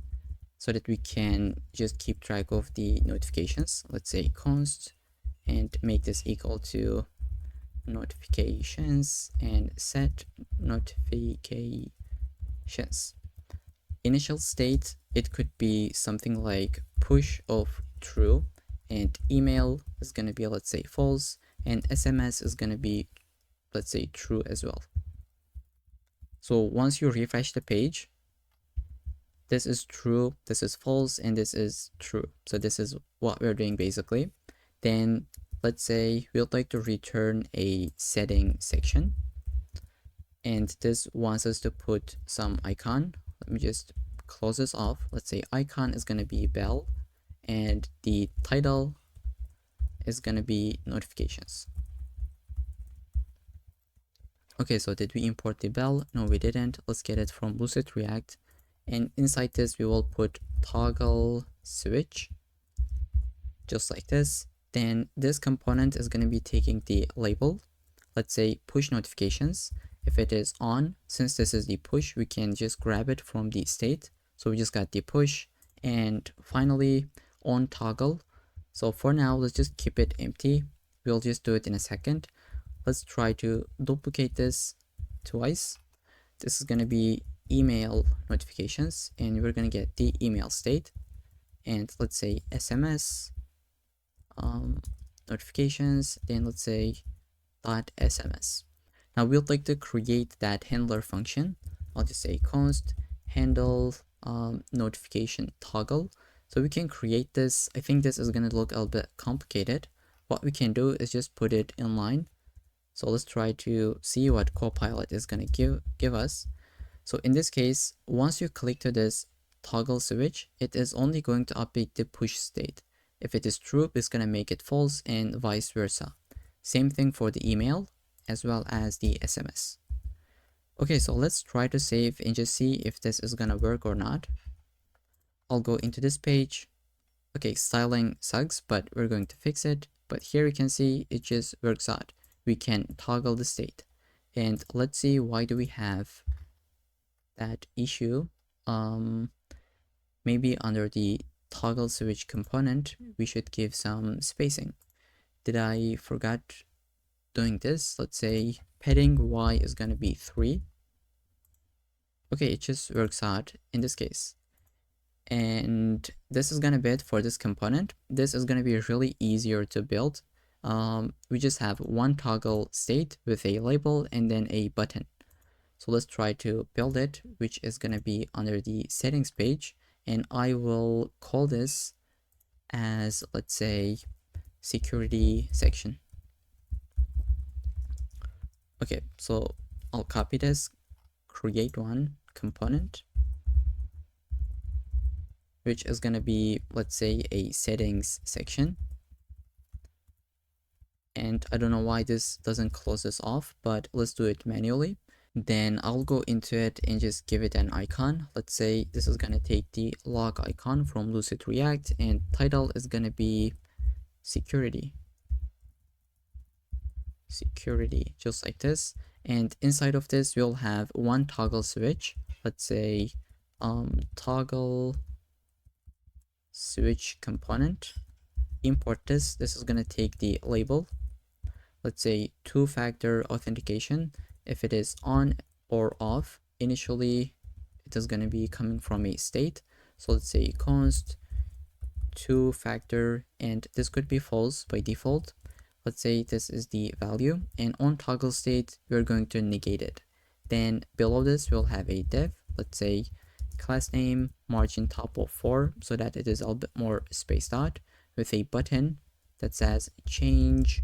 so that we can just keep track of the notifications. Let's say const and make this equal to notifications and set notifications. Initial state, it could be something like push of true, and email is going to be, let's say, false, and SMS is going to be, let's say, true as well. So once you refresh the page, this is true, this is false, and this is true. So this is what we're doing basically. Then let's say we would like to return a setting section, and this wants us to put some icon. Let me just close this off. Let's say icon is going to be bell, and the title is going to be notifications. Okay, so did we import the bell? No, we didn't. Let's get it from Lucid React, and inside this we will put toggle switch, just like this. Then this component is going to be taking the label, let's say push notifications. If it is on, since this is the push, we can just grab it from the state. So we just got the push, and finally on toggle. So for now, let's just keep it empty. We'll just do it in a second. Let's try to duplicate this twice. This is going to be email notifications, and we're going to get the email state. And let's say SMS notifications, then let's say .sms. Now we'd like to create that handler function. I'll just say const handle notification toggle. So we can create this. I think this is going to look a little bit complicated. What we can do is just put it in line. So let's try to see what Copilot is going to give us. So in this case, once you click to this toggle switch, it is only going to update the push state. If it is true, it's going to make it false, and vice versa. Same thing for the email as well as the SMS. Okay, so let's try to save and just see if this is going to work or not. I'll go into this page. Okay, styling sucks, but we're going to fix it. But here you can see it just works out. We can toggle the state. And let's see, why do we have that issue? Maybe under the toggle switch component, we should give some spacing. Did I forgot doing this? Let's say padding y is going to be 3. Okay, it just works out in this case. And this is going to be it for this component. This is going to be really easier to build. We just have one toggle state with a label and then a button. So let's try to build it, which is going to be under the settings page. And I will call this as, let's say, security section. Okay, so I'll copy this, create one component, which is going to be, let's say, a settings section. And I don't know why this doesn't close this off, but let's do it manually. Then I'll go into it and just give it an icon. Let's say this is going to take the log icon from Lucid React, and title is going to be security, just like this. And inside of this, we'll have one toggle switch. Let's say toggle switch component. Import this. This is going to take the label. Let's say two-factor authentication. If it is on or off, initially it is going to be coming from a state. So let's say const two-factor, and this could be false by default. Let's say this is the value, and on toggle state, we're going to negate it. Then below this, we'll have a div. Let's say class name margin top of 4, so that it is a little bit more spaced out, with a button that says change.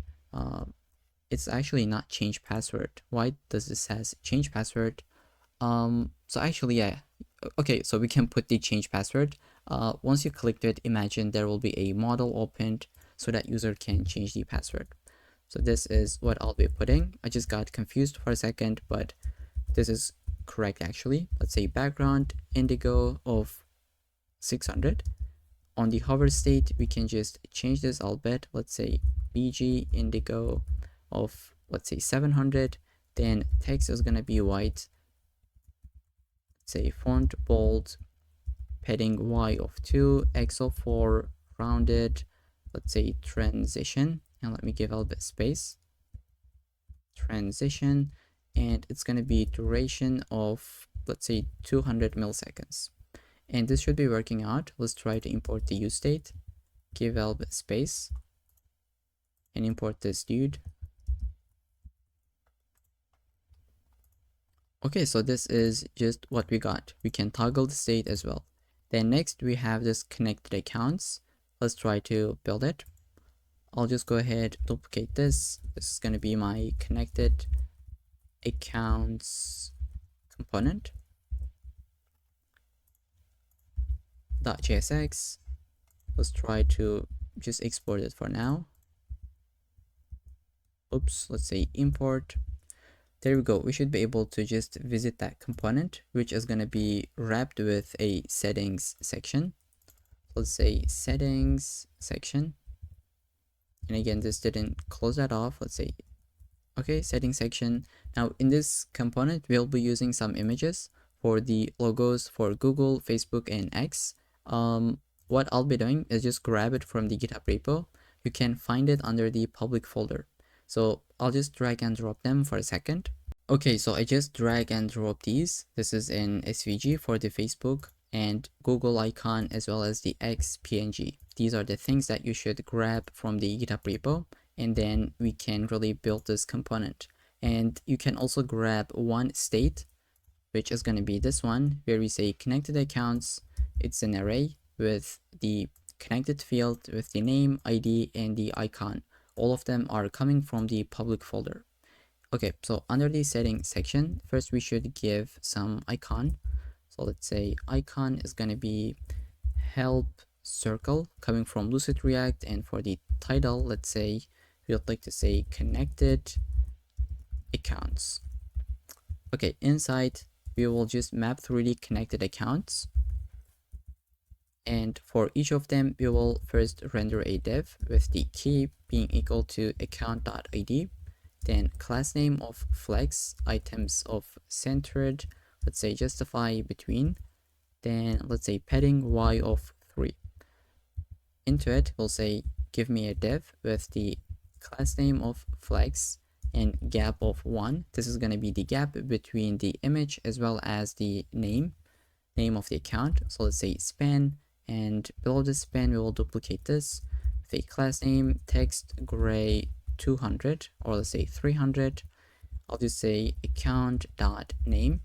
It's actually not change password. Why does this says change password? So actually, yeah. Okay, so we can put the change password. Once you click it, imagine there will be a model opened so that user can change the password. So this is what I'll be putting. I just got confused for a second, but this is correct actually. Let's say background indigo of 600. On the hover state, we can just change this a little bit. Let's say bg indigo of, let's say 700. Then text is gonna be white. Let's say font bold, padding y of 2, x of 4, rounded. Let's say transition, and let me give a little bit space. Transition, and it's gonna be duration of, let's say 200 milliseconds. And this should be working out. Let's try to import the use state, give a little bit space, and import this dude. Okay, so this is just what we got. We can toggle the state as well. Then next we have this connected accounts. Let's try to build it. I'll just go ahead, duplicate this. This is going to be my connected accounts component. .jsx. Let's try to just export it for now. Oops, let's say import. There we go. We should be able to just visit that component, which is going to be wrapped with a settings section. Let's say settings section. And again, this didn't close that off. Let's say, okay, settings section. Now in this component, we'll be using some images for the logos for Google, Facebook, and X. What I'll be doing is just grab it from the GitHub repo. You can find it under the public folder. So I'll just drag and drop them for a second. Okay, so I just drag and drop these. This is in SVG for the Facebook and Google icon, as well as the X PNG. These are the things that you should grab from the GitHub repo and then we can really build this component. And you can also grab one state, which is going to be this one, where we say connected accounts. It's an array with the connected field with the name, ID, and the icon. All of them are coming from the public folder. Okay, so under the settings section, first we should give some icon. So let's say icon is going to be help circle coming from Lucid React, and for the title, let's say we would like to say connected accounts. Okay, inside we will just map through the connected accounts, and for each of them we will first render a div with the key being equal to account.id, then class name of flex, items of centered, let's say justify between, then let's say padding y of 3. Into it we'll say give me a div with the class name of flex and gap of 1. This is going to be the gap between the image as well as the name of the account. So let's say span, and below the span we will duplicate this with a class name text gray 200, or let's say 300. I'll just say account dot name,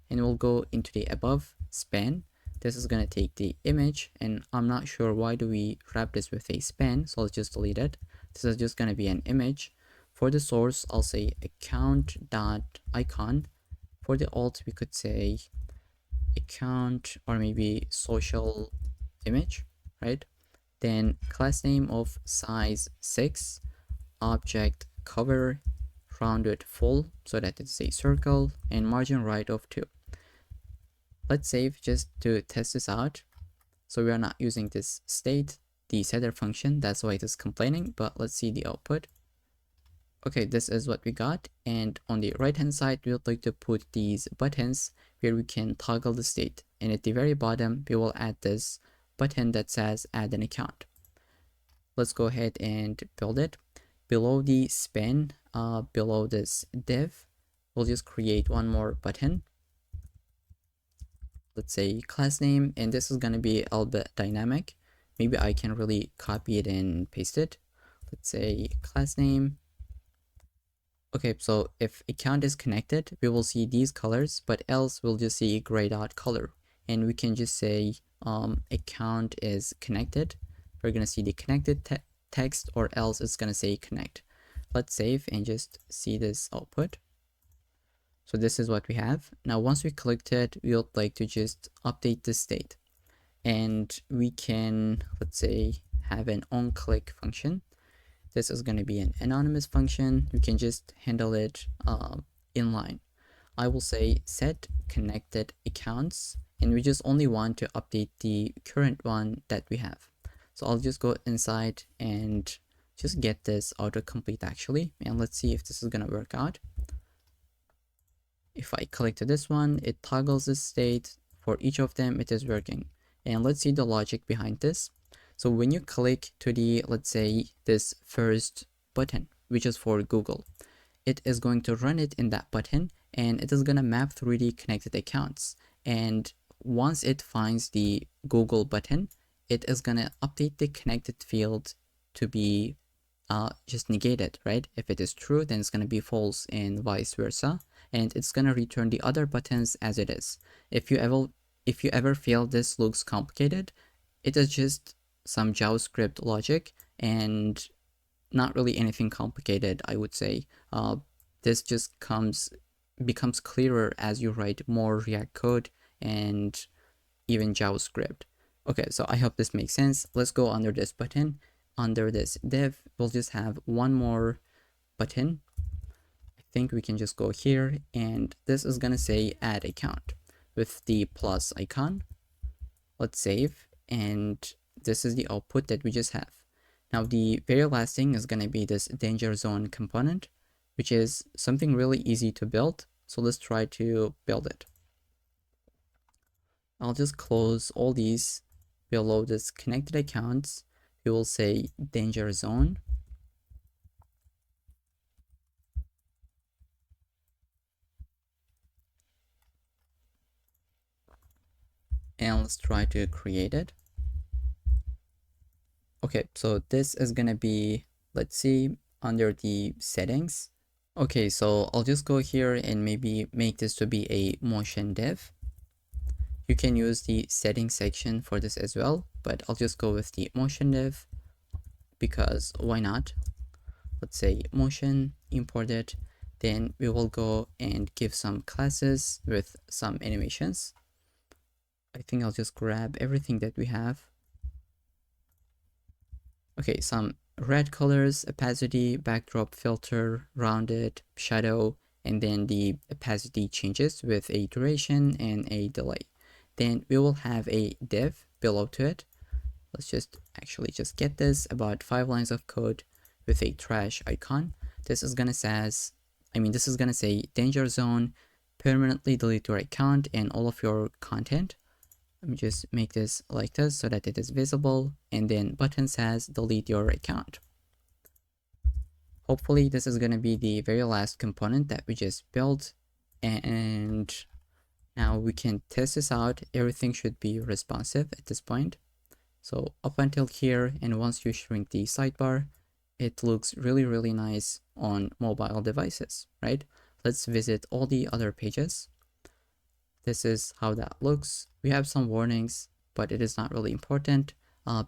and we'll go into the above span. This is going to take the image, and I'm not sure why do we wrap this with a span, so let's just delete it. This is just going to be an image. For the source, I'll say account dot icon. For the alt, we could say account or maybe social image, right? Then class name of size 6, object cover rounded full so that it's a circle, and margin right of 2. Let's save just to test this out. So we are not using this state, the setter function, that's why it is complaining, but let's see the output. Okay, this is what we got, and on the right hand side we would like to put these buttons where we can toggle the state, and at the very bottom we will add this button that says add an account. Let's go ahead and build it. Below the span, below this div, we'll just create one more button. Let's say class name, and this is going to be a little bit dynamic. Maybe I can really copy it and paste it. Let's say class name. Okay, so if account is connected, we will see these colors, but else we'll just see gray dot color, and we can just say account is connected. We're gonna see the connected text, or else it's gonna say connect. Let's save and just see this output. So this is what we have. Now once we clicked it, we would like to just update the state, and we can, let's say, have an onClick function. This is going to be an anonymous function. We can just handle it inline. I will say set connected accounts, and we just only want to update the current one that we have. So I'll just go inside and just get this autocomplete actually, and let's see if this is going to work out. If I click to this one, it toggles the state. For each of them, it is working. And let's see the logic behind this. So when you click to the, let's say, this first button, which is for Google, it is going to run it in that button, and it is going to map through the connected accounts. And once it finds the Google button, it is going to update the connected field to be just negated, right? If it is true, then it's going to be false, and vice versa. And it's going to return the other buttons as it is. If you ever feel this looks complicated, it is just some JavaScript logic and not really anything complicated, I would say. This just becomes clearer as you write more React code and even JavaScript. Okay, so I hope this makes sense. Let's go under this button. Under this div, we'll just have one more button. I think we can just go here, and this is gonna say add account with the plus icon. Let's save, and this is the output that we just have. Now the very last thing is going to be this danger zone component, which is something really easy to build. So let's try to build it. I'll just close all these. Below this connected accounts, we will say danger zone. And let's try to create it. Okay, so this is gonna be, let's see, under the settings. Okay, so I'll just go here and maybe make this to be a motion dev. You can use the settings section for this as well, but I'll just go with the motion dev because why not? Let's say motion, import it. Then we will go and give some classes with some animations. I think I'll just grab everything that we have. Okay, some red colors, opacity, backdrop filter, rounded, shadow, and then the opacity changes with a duration and a delay. Then we will have a div below to it. Let's just actually just get this about 5 lines of code with a trash icon. This is gonna say danger zone, permanently delete your account and all of your content. Let me just make this like this so that it is visible, and then button says delete your account. Hopefully this is going to be the very last component that we just built, and now we can test this out. Everything should be responsive at this point. So up until here, and once you shrink the sidebar, it looks really nice on mobile devices, right? Let's visit all the other pages. This is how that looks. We have some warnings, but it is not really important.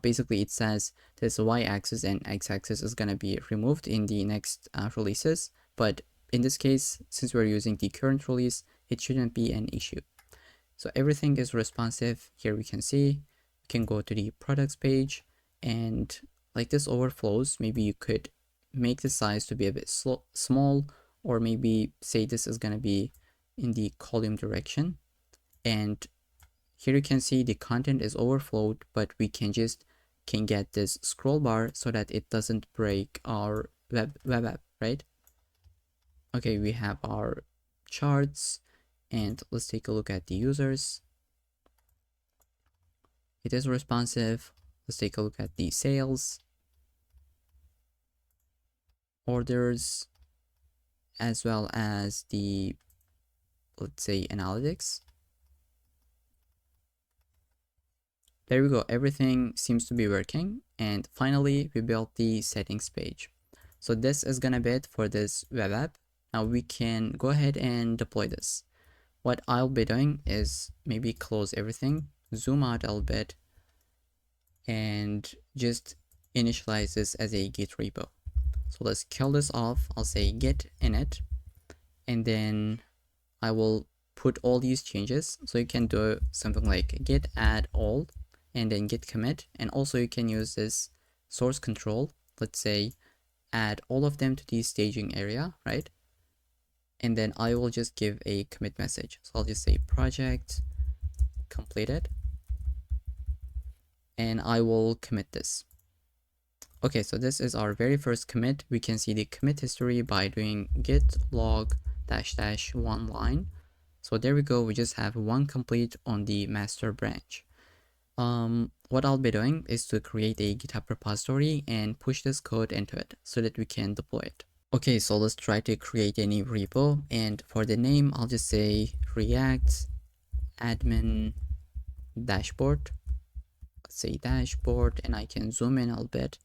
Basically, it says this y-axis and x-axis is going to be removed in the next releases. But in this case, since we're using the current release, it shouldn't be an issue. So everything is responsive. Here we can see, we can go to the products page, and like this overflows. Maybe you could make the size to be a bit small, or maybe say this is going to be in the column direction. And here you can see the content is overflowed, but we can get this scroll bar so that it doesn't break our web app, right? Okay, we have our charts, and let's take a look at the users. It is responsive. Let's take a look at the sales, orders, as well as the, let's say, analytics. There we go, everything seems to be working. And finally, we built the settings page. So this is gonna be it for this web app. Now we can go ahead and deploy this. What I'll be doing is maybe close everything, zoom out a little bit, and just initialize this as a Git repo. So let's kill this off. I'll say git init, and then I will put all these changes. So you can do something like git add all, and then git commit. And also you can use this source control. Let's say add all of them to the staging area, right? And then I will just give a commit message. So I'll just say project completed, and I will commit this. Okay, so this is our very first commit. We can see the commit history by doing git log -- one line. So there we go, we just have one complete on the master branch. What I'll be doing is to create a GitHub repository and push this code into it so that we can deploy it. Okay, so let's try to create a new repo, and for the name, I'll just say React admin dashboard. Let's say dashboard, and I can zoom in a little bit.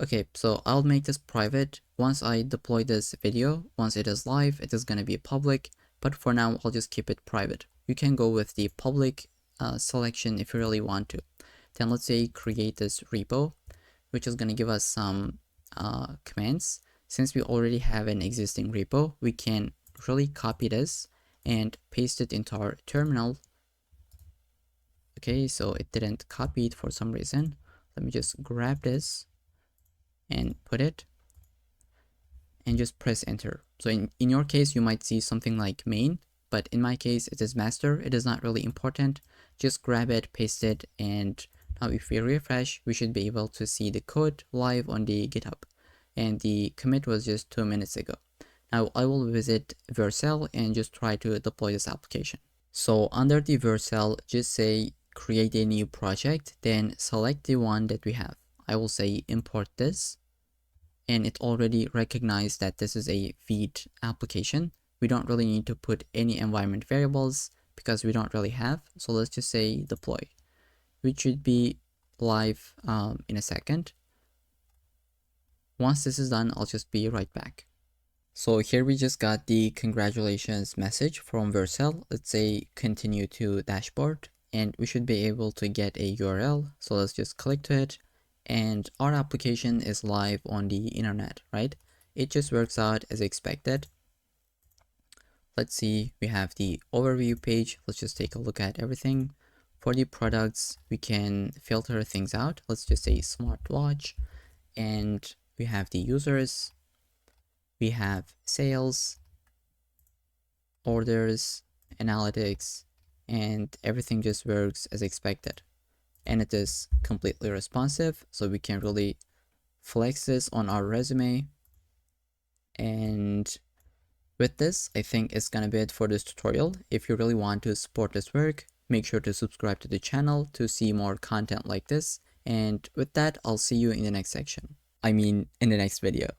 Okay, so I'll make this private. Once I deploy this video, once it is live, it is going to be public, but for now, I'll just keep it private. You can go with the public selection if you really want to. Then let's say create this repo, which is going to give us some commands. Since we already have an existing repo, we can really copy this and paste it into our terminal. Okay, so it didn't copy it for some reason. Let me just grab this and put it, and just press enter. So in your case, you might see something like main, but in my case, it is master. It is not really important. Just grab it, paste it, and now if we refresh, we should be able to see the code live on the GitHub. And the commit was just 2 minutes ago. Now I will visit Vercel and just try to deploy this application. So under the Vercel, just say create a new project, then select the one that we have. I will say import this, and it already recognized that this is a feed application. We don't really need to put any environment variables because we don't really have. So let's just say deploy, which should be live in a second. Once this is done, I'll just be right back. So here we just got the congratulations message from Vercel. Let's say continue to dashboard, and we should be able to get a URL. So let's just click to it, and our application is live on the internet, right? It just works out as expected. Let's see, we have the overview page. Let's just take a look at everything. For the products, we can filter things out. Let's just say smartwatch, and we have the users, we have sales, orders, analytics, and everything just works as expected. And it is completely responsive, so we can really flex this on our resume. And with this, I think it's gonna be it for this tutorial. If you really want to support this work, make sure to subscribe to the channel to see more content like this. And with that, I'll see you in the next section. I mean, in the next video.